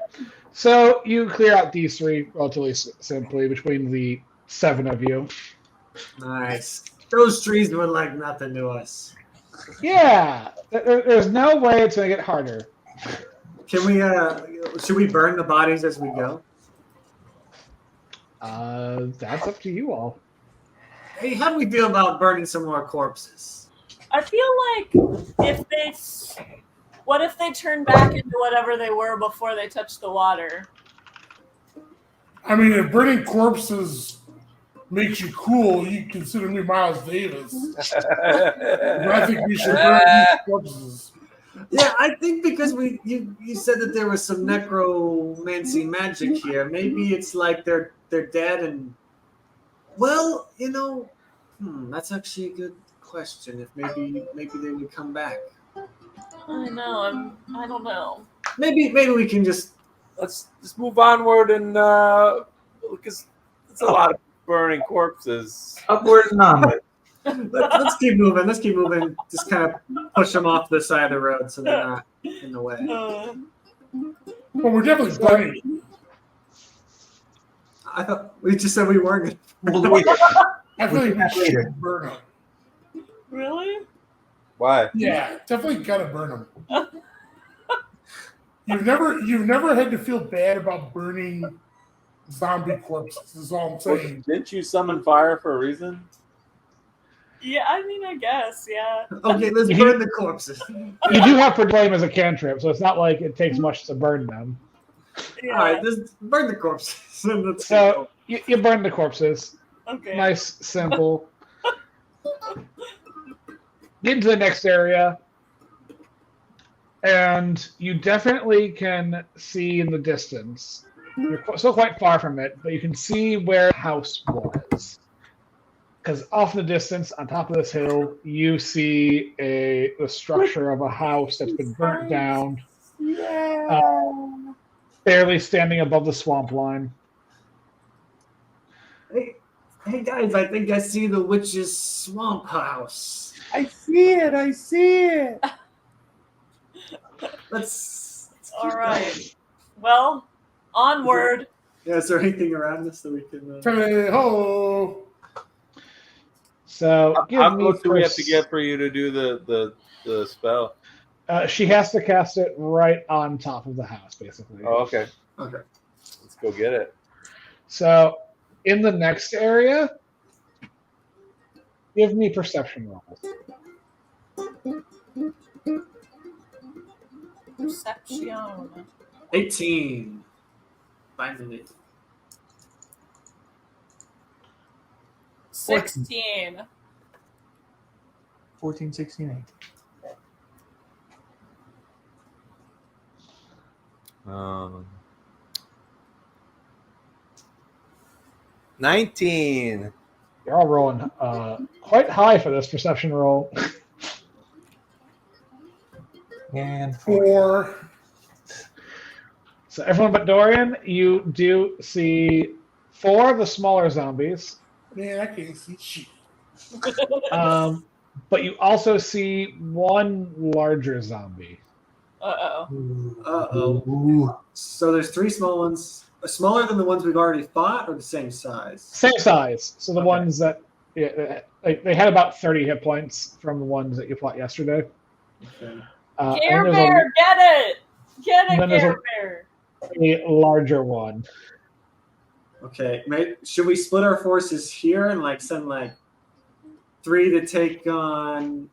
So you clear out these 3 relatively simply between the 7 of you. Nice. Those trees were like nothing to us. Yeah. There's no way it's going to get harder. Can we? Should we burn the bodies as we go? That's up to you all. Hey, how do we feel about burning some more corpses? I feel like what if they turn back into whatever they were before they touched the water? I mean, if burning corpses makes you cool, you consider me Miles Davis. But I think we should burn these corpses. Yeah, I think because you said that there was some necromancy magic here. Maybe it's like they're dead and well, that's actually a good question. If maybe they would come back. I know. I don't know. Maybe we can just Let's just move onward and because it's a lot of burning corpses. Upward and onward. let's keep moving. Let's keep moving. Just kind of push them off the side of the road so they're not in the way. Well, we're definitely burning. I thought we just said we weren't. We'll wait. I feel like we should Later. burn them. Really? Why? Yeah, definitely gotta burn them. You've never had to feel bad about burning zombie corpses. Is all I'm saying. Didn't you summon fire for a reason? Yeah, I mean, I guess, yeah. Okay, let's burn the corpses. You do have Proclaim as a cantrip, so it's not like it takes much to burn them. Yeah. All right, let's burn the corpses. Let's So you burn the corpses. Okay. Nice, simple. Get into the next area, and you definitely can see in the distance. You're still quite far from it, but you can see where the house was. Because off in the distance, on top of this hill, you see the structure of a house that's been burnt down, barely standing above the swamp line. Hey guys, I think I see the witch's swamp house. I see it. Let's All right. Well, onward. Yeah, is there anything around us that we can? Hey ho! So How close do we have to get for you to do the spell? She has to cast it right on top of the house, basically. Oh, okay. Okay. Let's go get it. So in the next area, give me perception rolls. Perception. 18. Finally. 16. 14, 16, 18. Um, 19. You're all rolling quite high for this perception roll. And 4. So everyone but Dorian, you do see 4 of the smaller zombies. Man, I can't see shit. But you also see 1 larger zombie. Uh-oh. Uh-oh. So there's 3 small ones. Smaller than the ones we've already fought, or the same size? Same size. So the Okay. ones that they had about 30 hit points from the ones that you fought yesterday. Okay. And Care there's Bear, get it! Get And it, then there's Care Bear! a larger one. Okay. Should we split our forces here and send 3 to take on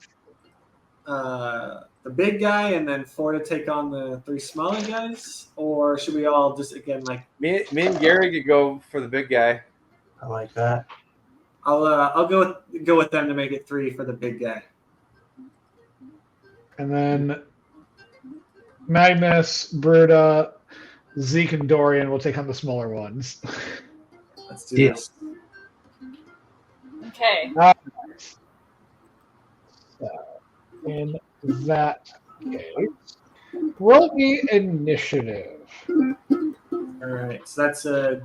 the big guy and then 4 to take on the 3 smaller guys? Or should we all just again Me and Gary could go for the big guy. I like that. I'll go with them to make it 3 for the big guy. And then Magnus, Bruda, Zeke, and Dorian will take on the smaller ones. Let's do Deal. this. Okay. Mm-hmm. In that case, roll me initiative. All right. So that's a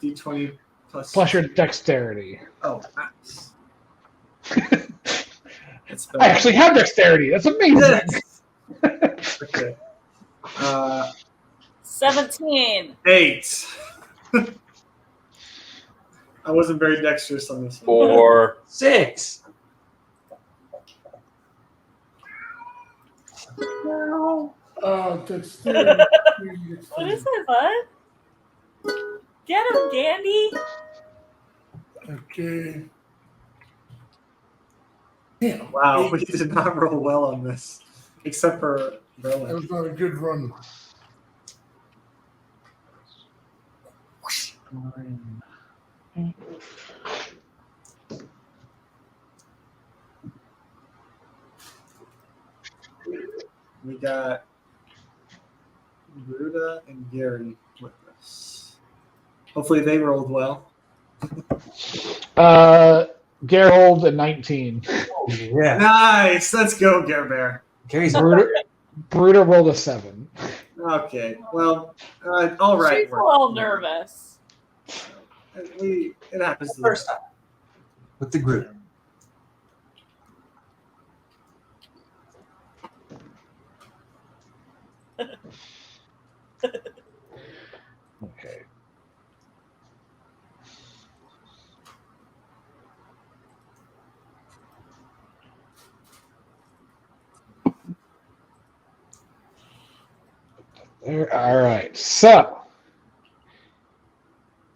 D20 Plus your dexterity. Oh, nice. It's I actually have dexterity. That's amazing. Yes. Okay. 17. 8. I wasn't very dexterous on this one. 4. 6. Dexterity. What is it, bud? Get him, Dandy! Okay. Damn. Wow, we did not roll well on this, except for That Rowan. was not a good run. We got Ruda and Gary with us. Hopefully they rolled well. Gerald at 19. Oh, yeah. Nice! Let's go, Gare Bear. Gary's Bruda rolled a 7. Okay, well, all right. She's a little nervous. It happens to first time with the group. Okay. All right. So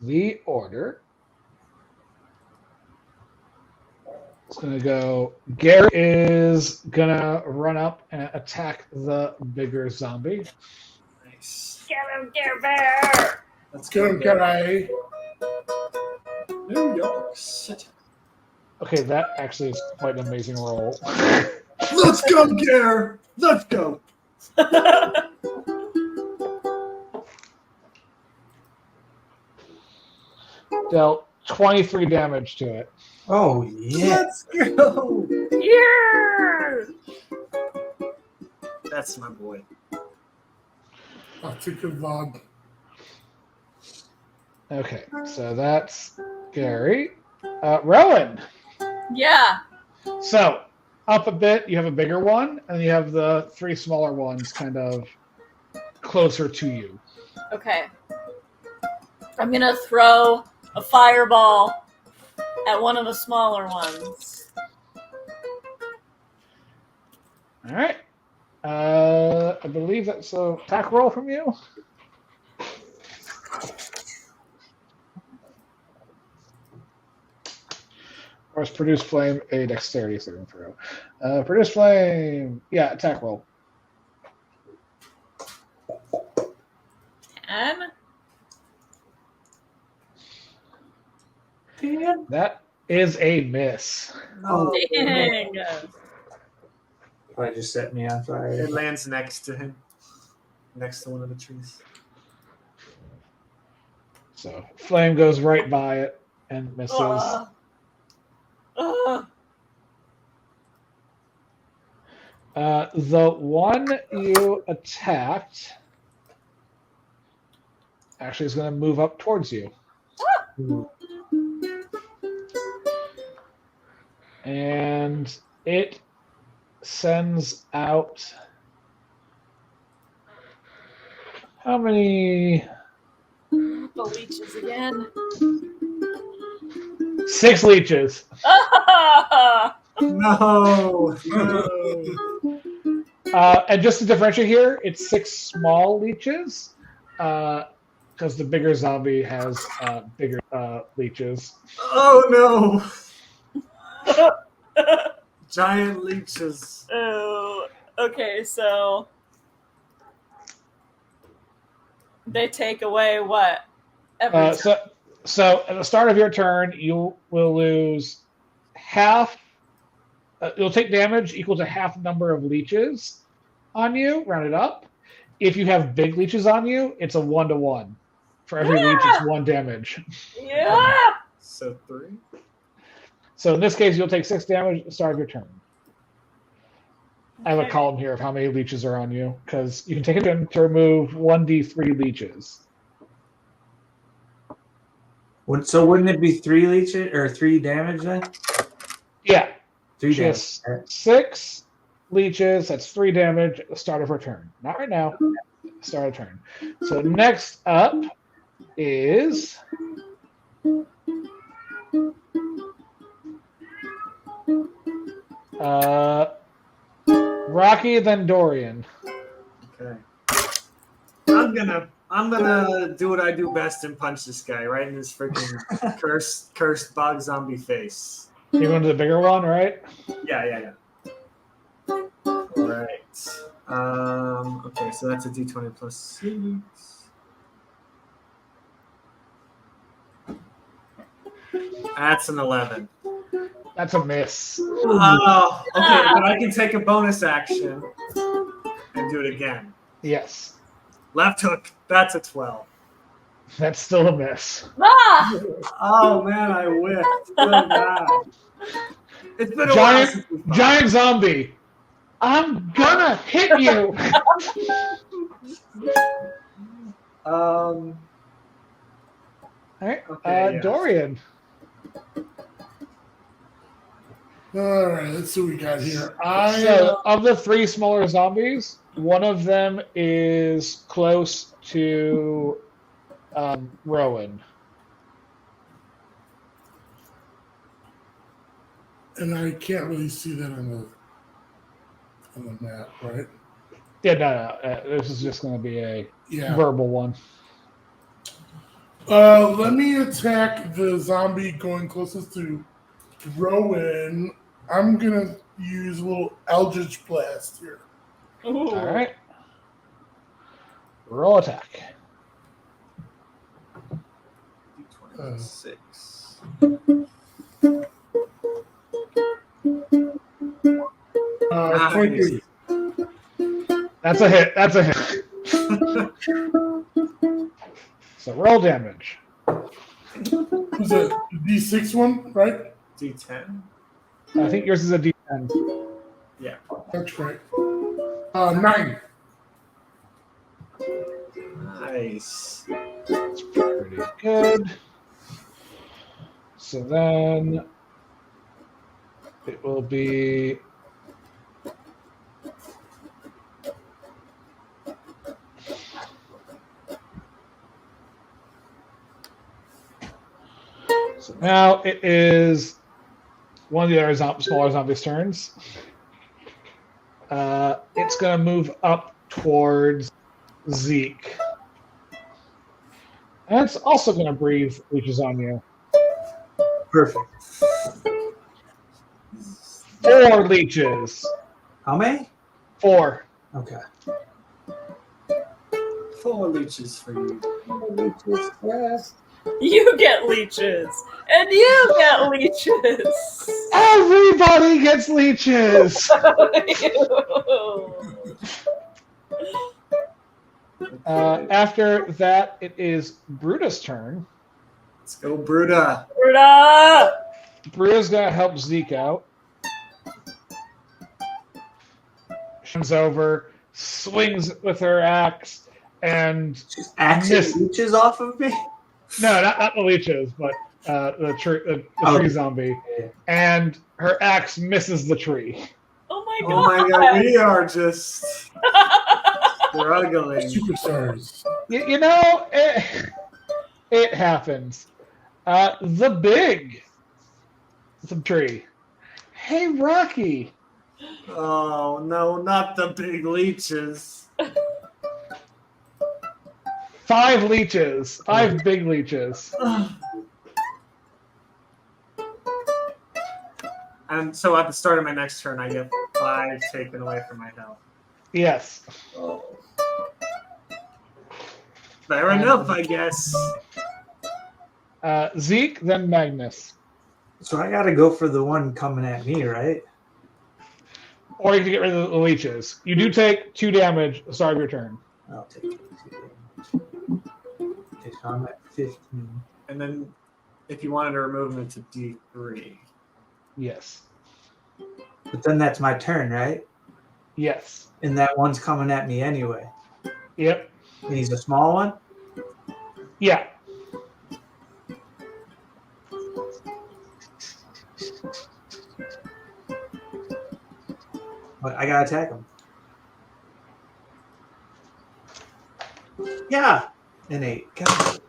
the order is going to go. Gary is going to run up and attack the bigger zombie. Nice. Get him, Care Bear! Let's Get him, Gary. New York City. Okay, that actually is quite an amazing roll. Let's go, Gare. Let's go. Dealt 23 damage to it. Oh yeah. Let's go. Yeah! That's my boy. I'll take a vlog. Okay, so that's Gary. Rowan. Yeah. So up a bit, you have a bigger one, and you have the 3 smaller ones kind of closer to you. Okay. I'm gonna throw a fireball at one of the smaller ones. All right. I believe that's a attack roll from you. Or is produce flame a dexterity saving throw? Produce flame, yeah, attack roll. 10. That is a miss. Oh, Dang. I just set me on fire. It lands next to him. Next to one of the trees. So flame goes right by it and misses. The one you attacked actually is going to move up towards you. And it sends out how many? The leeches again. 6 leeches. No. And just to differentiate here, it's 6 small leeches because the bigger zombie has bigger leeches. Oh no. Giant leeches. Oh, okay, so they take away what? Every So at the start of your turn, you will lose half. You'll take damage equal to half the number of leeches on you, rounded up. If you have big leeches on you, it's a 1-to-1. For every leech, it's 1 damage. Yeah. So 3. So in this case, you'll take 6 damage at the start of your turn. I have a column here of how many leeches are on you, because you can take a turn to remove 1d3 leeches. So wouldn't it be 3 leeches or 3 damage then? Yeah. 3 She damage. has 6 leeches. That's 3 damage at the start of her turn. Not right now. Start of turn. So next up is Rocky, then Dorian. Okay. I'm gonna do what I do best and punch this guy right in his freaking cursed bog zombie face. You're going to the bigger one, right? Yeah. All right. Okay, so that's a d20 plus 6. That's an 11. That's a miss. Oh, okay, but I can take a bonus action and do it again. Yes. Left hook, that's a 12. That's still a miss. Ah! Oh man, I whiffed. So bad. It's been a while since we fought. Giant zombie. I'm gonna hit you. Um. All right, Okay, yeah. Dorian. All right, let's see what we got here. So, of the 3 smaller zombies, one of them is close to Rowan. And I can't really see that on the map, right? Yeah, no. This is just going to be a Yeah. verbal one. Let me attack the zombie going closest to Rowan. I'm gonna use a little Eldritch Blast here. Ooh. All right. Roll attack. D26. 23. That's a hit. That's a hit. So roll damage. Was it D6 one, right? D10. I think yours is a D10. Yeah. That's right. 9. Nice. That's pretty good. So then it will be so now it is one of the other smaller zombies' turns. It's going to move up towards Zeke. And it's also going to breathe leeches on you. Perfect. 4 leeches. How many? 4. Okay. 4 leeches for you. You get leeches, and you get leeches. Everybody gets leeches. After that, it is Bruda's turn. Let's go, Bruda. Bruda! Bruda's going to help Zeke out. She comes over, swings with her axe, and She's axing leeches off of me? no, not the leeches, but the tree zombie. And her axe misses the tree. Oh my Oh my god, we are just struggling. Superstars. You know, it happens. The tree. Hey, Rocky. Oh no, not the big leeches. 5 leeches. 5 big leeches. And so at the start of my next turn, I get 5 taken away from my health. Yes. Oh. Fair enough, I guess. Zeke, then Magnus. So I got to go for the one coming at me, right? Or you can get rid of the leeches. You do take 2 damage at the start of your turn. I'll take it. Okay, so I'm at 15. And then if you wanted to remove them to D3. Yes. But then that's my turn, right? Yes. And that one's coming at me anyway. Yep. And he's a small one? Yeah. But I gotta attack him. Yeah. An 8. God.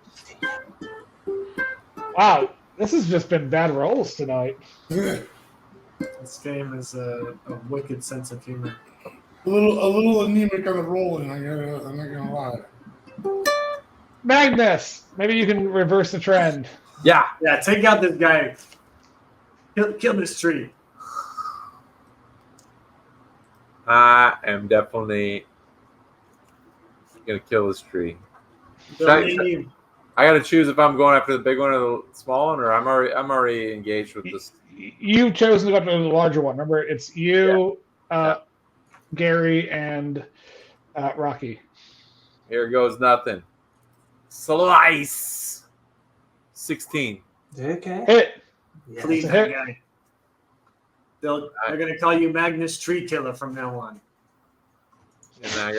Wow. This has just been bad rolls tonight. This game is a wicked sense of humor. A little anemic on the rolling. I'm not gonna lie. Magnus, maybe you can reverse the trend. Yeah. Yeah, take out this guy. Kill this tree. I am definitely gonna kill this tree. I gotta choose if I'm going after the big one or the small one, or I'm already engaged with this. You've chosen to go after the larger one. Remember, it's you, Gary, and Rocky. Here goes nothing. Slice. 16. Okay. Hit. Yeah. Please, That's a hit. that guy. They're gonna call you Magnus Tree Killer from now on. And I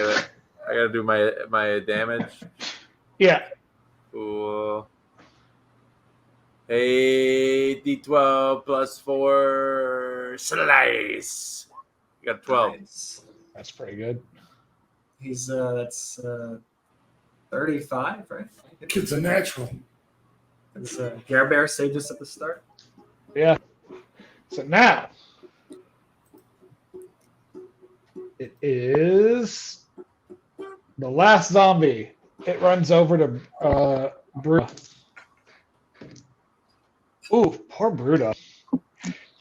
gotta do my damage. Yeah. Cool. Hey, D12 plus 4. Slice. You got 12. Nice. That's pretty good. He's that's 35, right? Kid's a natural. It's Gare Bear saved us at the start. Yeah. So now it is the last zombie. It runs over to Bruda. Ooh, poor Bruda.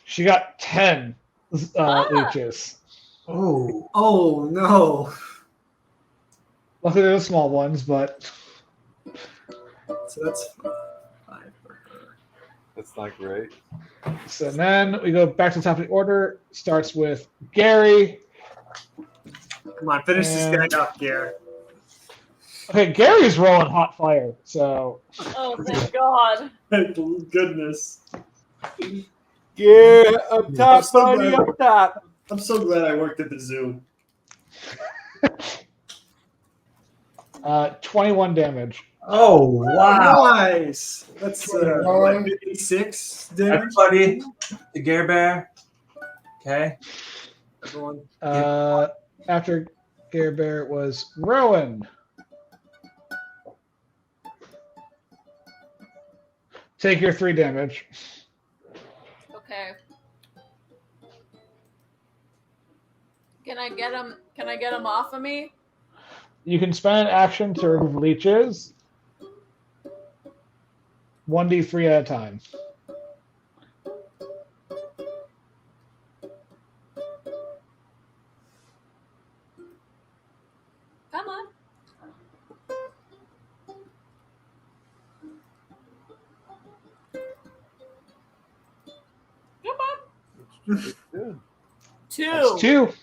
She got 10 leeches. Oh, Oh no! Luckily, they're the small ones, but So that's 5 for her. That's not great. so then we go back to the top of the order. Starts with Gary. Come on, finish this And- guy up, Gare. Okay, Gary's rolling hot fire. So Oh, thank God. Goodness. Yeah, up I'm top, so buddy, glad- up top. I'm so glad I worked at the zoo. 21 damage. oh wow! Nice. That's what, 56 damage. Everybody, the Gare Bear. Okay. Everyone. After Gary Bear was Rowan. Take your 3 damage. Okay. Can I get him? Can I get him off of me? You can spend an action to remove leeches. 1d3 at a time. Come on. Come on. Good. 2. That's 2.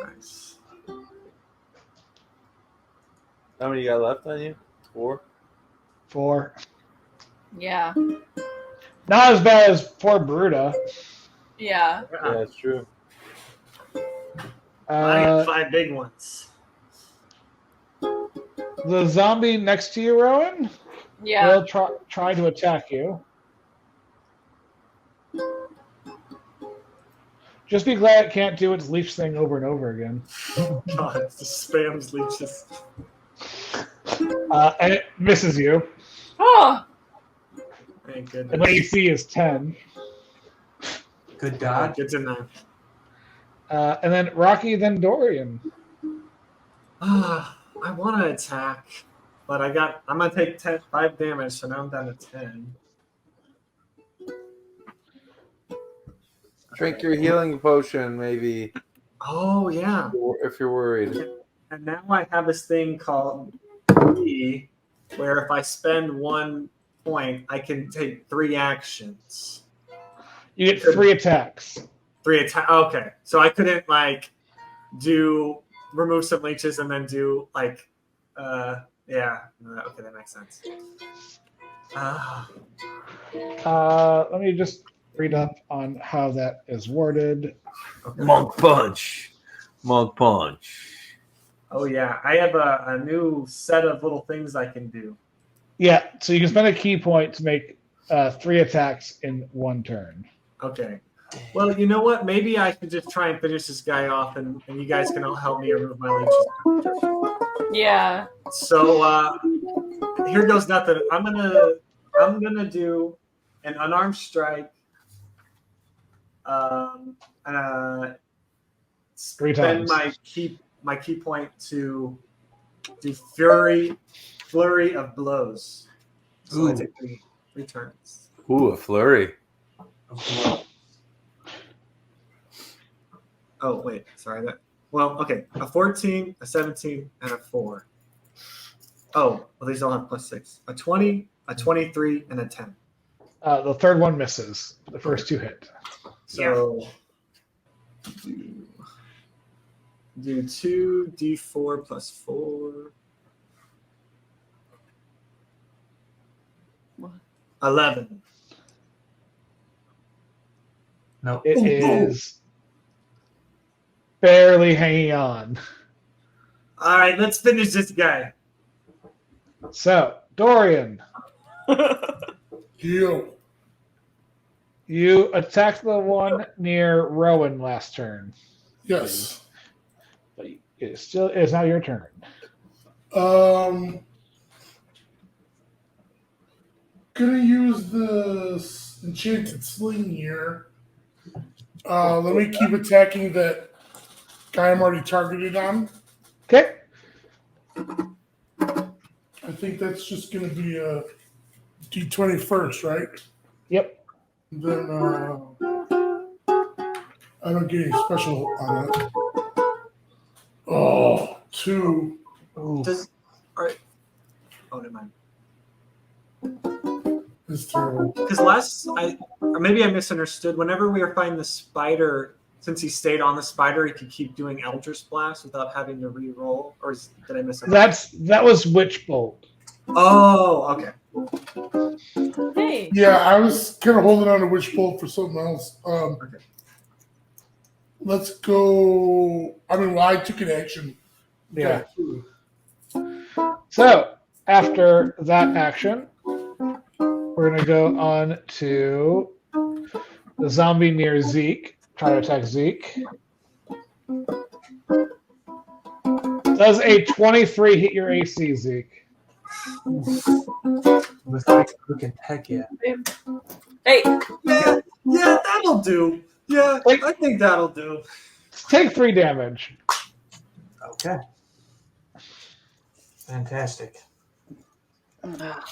Nice. How many you got left on you? 4? 4. Yeah. Not as bad as poor Bruda. Yeah. Yeah, that's true. I got 5 big ones. The zombie next to you, Rowan, Yeah. will try to attack you. Just be glad it can't do its leech thing over and over again. God, it just spams leeches. And it misses you. Oh. Thank And goodness. what you see is 10. Good God. Good to know. And then Rocky, then Dorian. I want to attack, but I'm gonna take 5 damage, so now I'm down to 10. Drink your healing potion, maybe, Oh yeah. if you're worried. And now I have this thing called E, where if I spend 1 point, I can take 3 actions. You get 3 attacks. 3 attack. Okay, so I couldn't remove some leeches and then do yeah. Okay, that makes sense. Let me just read up on how that is worded. Okay. Monk punch. Monk punch. Oh yeah, I have a new set of little things I can do. Yeah, so you can spend a key point to make 3 attacks in 1 turn. Okay. Well, you know what? Maybe I should just try and finish this guy off, and you guys can all help me remove my leeches. Yeah. So here goes nothing. I'm gonna do an unarmed strike. Three Spend times. my key point to do flurry of blows. So I Ooh. take 3 turns. Ooh, a flurry. Oh wait, sorry okay, a 14, a 17, and a 4. Oh, well these all have +6. A 20, a 23, and a 10. The third one misses. The first 2 hit. So do 2d4 plus 4. What? 11. No. It Ooh, is barely hanging on. All right, let's finish this guy. So, Dorian, Heal. you attacked the one near Rowan last turn. Yes. But it's now your turn. Gonna use the enchanted sling here. Let me keep attacking that guy I'm already targeted on. Okay. I think that's just going to be a D20 first, right? Yep. Then I don't get any special on it. Oh, 2. Ooh. Oh, never mind. It's terrible. Because or maybe I misunderstood. Whenever we were fighting the spider, since he stayed on the spider, he could keep doing Eldritch Blast without having to re-roll. Or did I misunderstand? That was Witch Bolt. Oh, okay. Hey. Yeah, I was kind of holding on to Witch Bolt for something else. Okay. Let's go. I took an action. Yeah. So after that action, we're going to go on to the zombie near Zeke. Try to attack Zeke. Does a 23 hit your AC, Zeke? With like freaking heck yeah. Hey. Yeah, that'll do. Yeah, I think that'll do. Take 3 damage. Okay. Fantastic.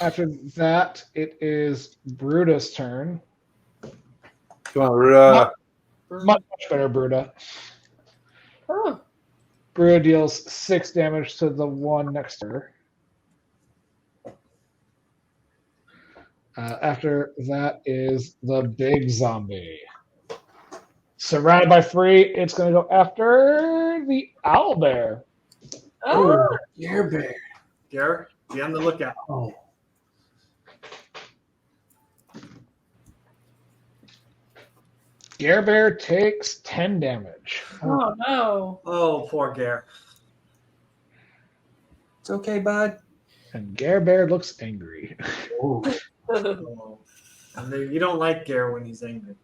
After that, it is Bruda's turn. Come on, Ruda. Much better, Bruda. Oh. Bruda deals 6 damage to the one next to her. After that is the big zombie. Surrounded by 3, it's going to go after the owlbear. Oh. Your bear. Garrett, be on the lookout. Oh. Gare Bear takes 10 damage. Oh no. Oh, poor Garrett. It's okay, bud. And Gare Bear looks angry. Oh. Oh. And you don't like Garrett when he's angry.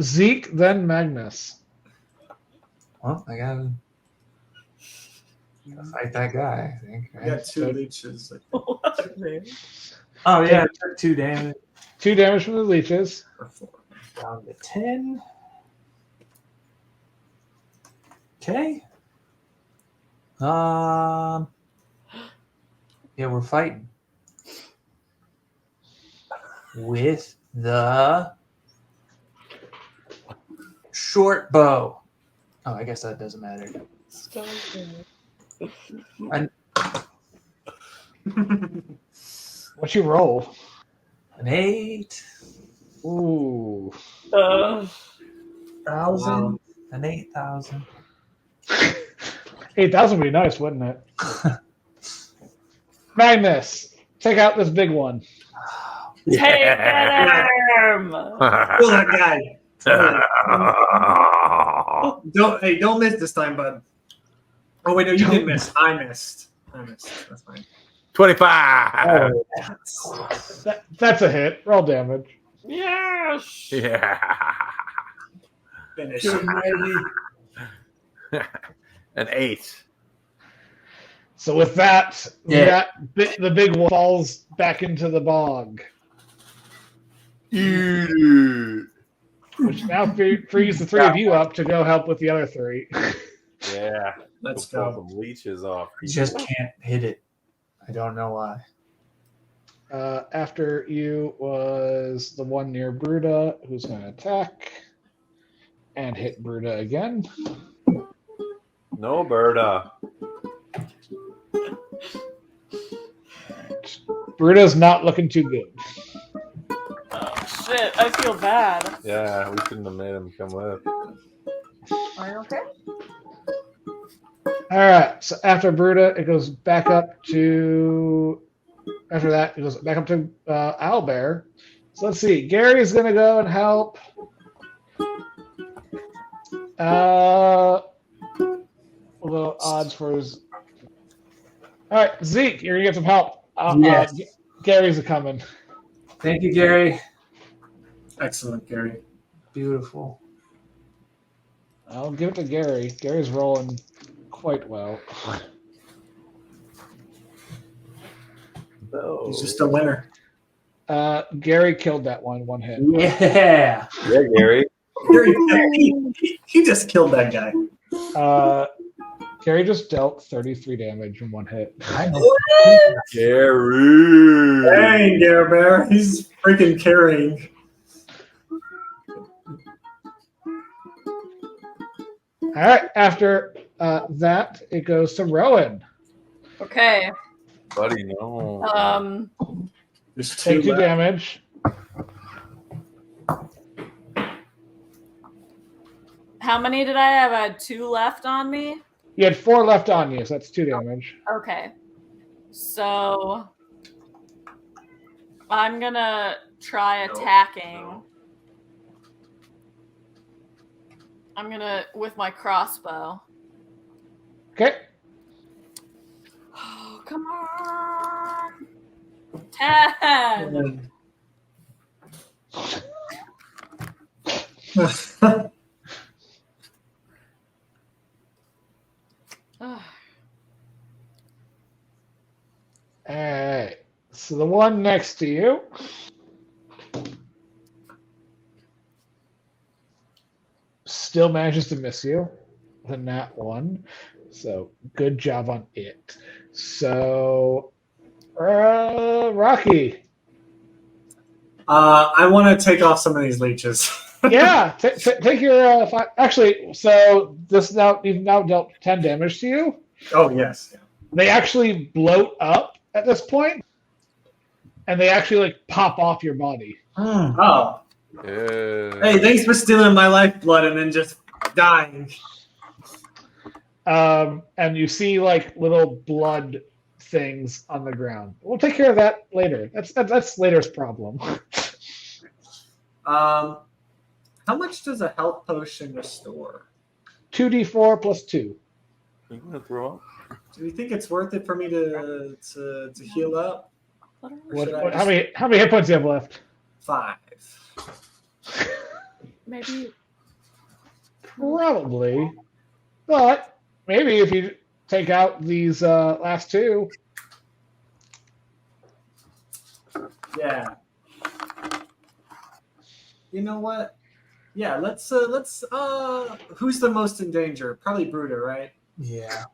Zeke, then Magnus. Well, I gotta fight that guy, I think. You Right? got 2 leeches. What, man? Oh, yeah, I took 2 damage. 2 damage from the leeches. Or 4. Down to 10. Okay. Yeah, we're fighting with the short bow. Oh, I guess that doesn't matter. So good. What you roll? An 8. Ooh. 1,000. An 8,000. 8,000 would be nice, wouldn't it? Magnus, take out this big one. Take that arm. Kill that guy. Don't miss this time, bud. Oh wait, no, you didn't miss. I missed. That's fine. 25. Oh, that's a hit. Roll damage. Yes. Yeah. Finish. Good, Maggie. An 8. So with that, Yeah. the big one falls back into the bog, which now frees the 3 of you up to go help with the other 3. Yeah. Let's Pull go. some leeches off. I just can't hit it. I don't know why. After you was the one near Bruda, who's going to attack and hit Bruda again. No, Berta. Bruda's not looking too good. Oh shit! I feel bad. Yeah, we shouldn't have made him come with. Are you okay? All right. So after Bruda, it goes back up to. After that, it goes back up to Owlbear. So let's see. Gary's going to go and help. A little odds for his. All right, Zeke, you're going to get some help. Yes. Gary's coming. Thank you, Gary. Excellent, Gary. Beautiful. I'll give it to Gary. Gary's rolling quite well. No. He's just a winner. Gary killed that one hit. Yeah. Yeah, Gary. Gary, he just killed that guy. Gary just dealt 33 damage in one hit. I know. Gary. Dang, Gare Bear. He's freaking carrying. All right. After that, it goes to Rowan. Okay. Buddy, no. There's Take 2 left. damage. How many did I have? I had 2 left on me. You had 4 left on you, so that's 2 damage. Okay. So I'm gonna try attacking. I'm gonna with my crossbow. Okay. Oh, come on. 10. All right. So the one next to you. Still manages to miss you. The nat 1. So good job on it. So Rocky. I want to take off some of these leeches. Yeah, take your actually. So you've now dealt 10 damage to you. Oh, yes. They actually bloat up at this point, and they actually like pop off your body. Oh. Yeah. Hey, thanks for stealing my lifeblood and then just dying. And you see like little blood things on the ground. We'll take care of that later. That's later's problem. How much does a health potion restore? 2d4 plus 2. Are you gonna throw up? Do you think it's worth it for me to heal up? Or should I How many hit points do you have left? 5. Maybe. Probably, but maybe if you take out these last 2. Yeah. You know what? Yeah, let's who's the most in danger? Probably Bruta, right? Yeah.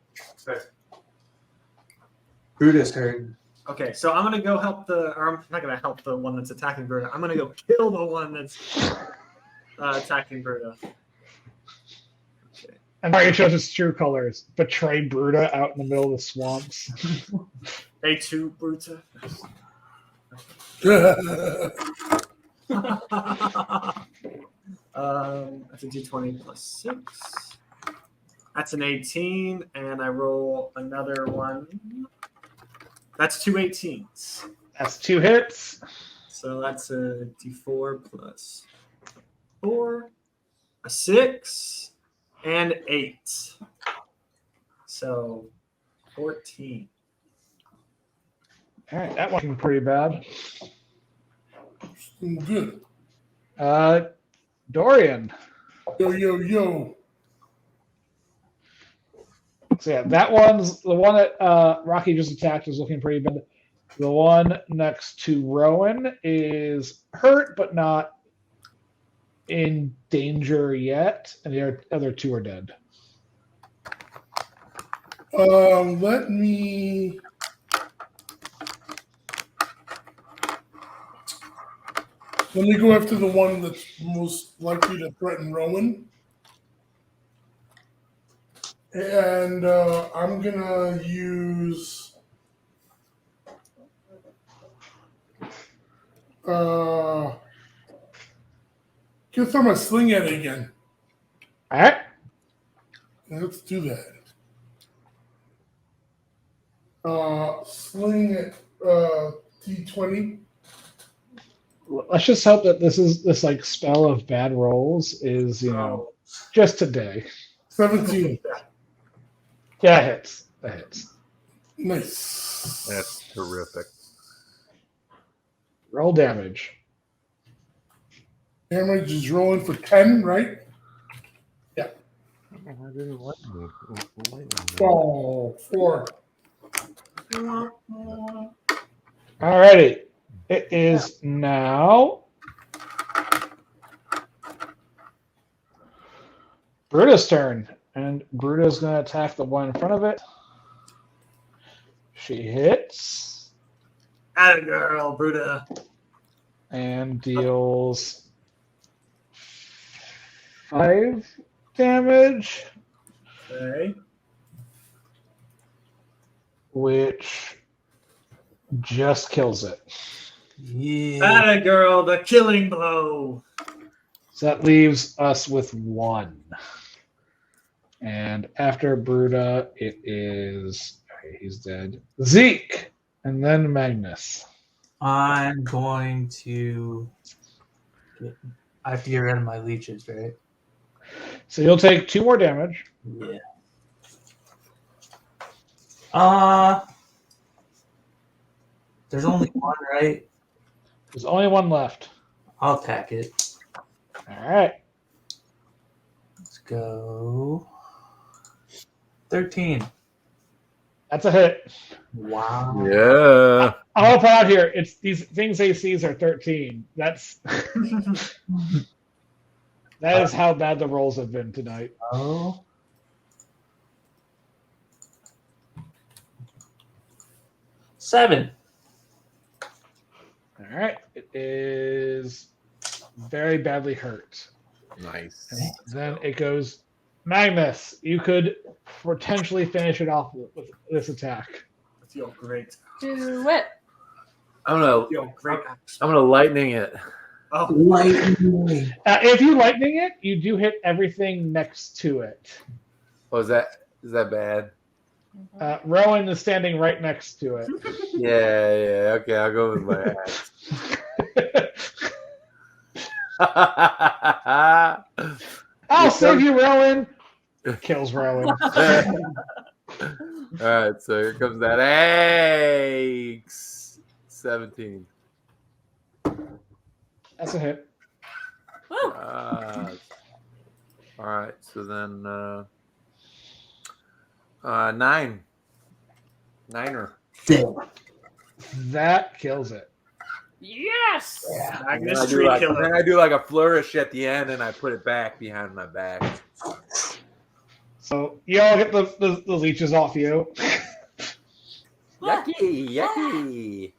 Brutus hurt. Okay, so I'm gonna go help I'm not gonna help the one that's attacking Bruta. I'm gonna go kill the one that's attacking Bruta. Okay. And Mario shows its true colors. Betray Bruta out in the middle of the swamps. A2 Bruta. That's a d20 plus 6. That's an 18, and I roll another one. That's 2 18s. That's 2 hits. So that's a d4 plus 4, a 6, and 8. So 14. All right, that one's pretty bad. Good. Dorian. Yo. So yeah, that one's the one that Rocky just attacked is looking pretty bad. The one next to Rowan is hurt but not in danger yet, and the other 2 are dead. Let me go after the one that's most likely to threaten Rowan. And I'm gonna use guess I'm gonna sling at it again. All right. Let's do that. Sling at D20. Let's just hope that this like spell of bad rolls is just today. 17. Yeah, it hits. That hits. Nice. That's terrific. Roll damage. Damage is rolling for 10, right? Yeah. I didn't like me. Oh, 4. Alrighty. It is now Brutus' turn. And Bruto's going to attack the one in front of it. She hits Atta girl, Bruta. and deals 5 damage, Okay. which just kills it. Yeah. Atta girl, the killing blow. So that leaves us with 1. And after Bruta, it is... Okay, he's dead. Zeke! And then Magnus. I'm going to. I have to get rid of my leeches, right? So you'll take 2 more damage. Yeah. There's only one, right? There's only 1 left. I'll attack it. All right. Let's go. 13. That's a hit. Wow. Yeah. I'll put out here. It's these things ACs are 13. That's that is how bad the rolls have been tonight. Oh. Seven. All right. It is very badly hurt. Nice. And then it goes, Magnus, you could potentially finish it off with this attack. I feel great. Do it. I'm gonna I feel great. lightning it. Oh, Lightning. If you lightning it, you do hit everything next to it. Oh, is that bad? Rowan is standing right next to it. Yeah. Okay, I'll go with my axe. I'll save you, Rowan. Kills Rowan. All right, so here comes that axe. 17. That's a hit. Woo. All right, so then 9. Niner. That kills it. Yes. Magnus Then tree killer. I do like a flourish at the end, and I put it back behind my back. So you all get the leeches off you. Yucky.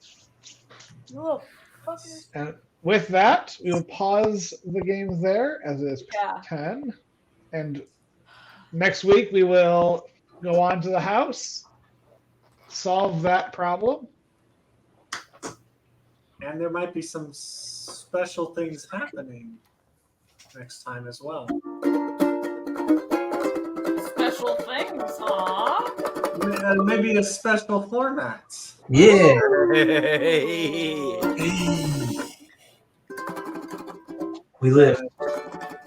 Oh, fuckers. And with that, we will pause the game there as it is Yeah. 10. And next week we will go on to the house, solve that problem. And there might be some special things happening next time as well. Special things, huh? Maybe a special format. Yeah. We live.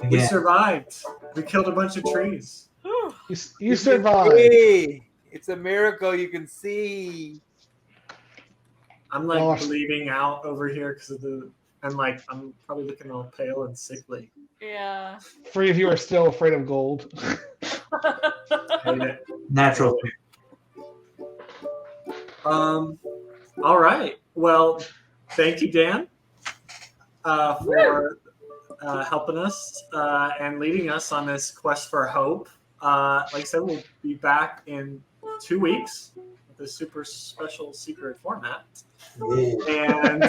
We Again. survived. We killed a bunch of trees. You survived. Hey, it's a miracle you can see. I'm like Gosh. bleeding out over here because of I'm probably looking all pale and sickly. Yeah. 3 of you are still afraid of gold. Hate it. Natural. All right. Well, thank you, Dan, for helping us and leading us on this quest for hope. Like I said, we'll be back in 2 weeks with a super special secret format. And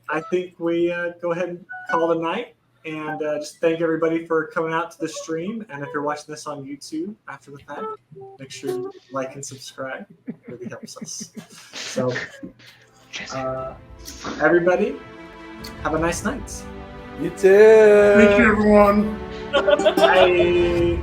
I think we go ahead and call it a night. And just thank everybody for coming out to the stream. And if you're watching this on YouTube after the fact, make sure you like and subscribe. It really helps us. So, everybody, have a nice night. You too. Thank you, everyone. Bye.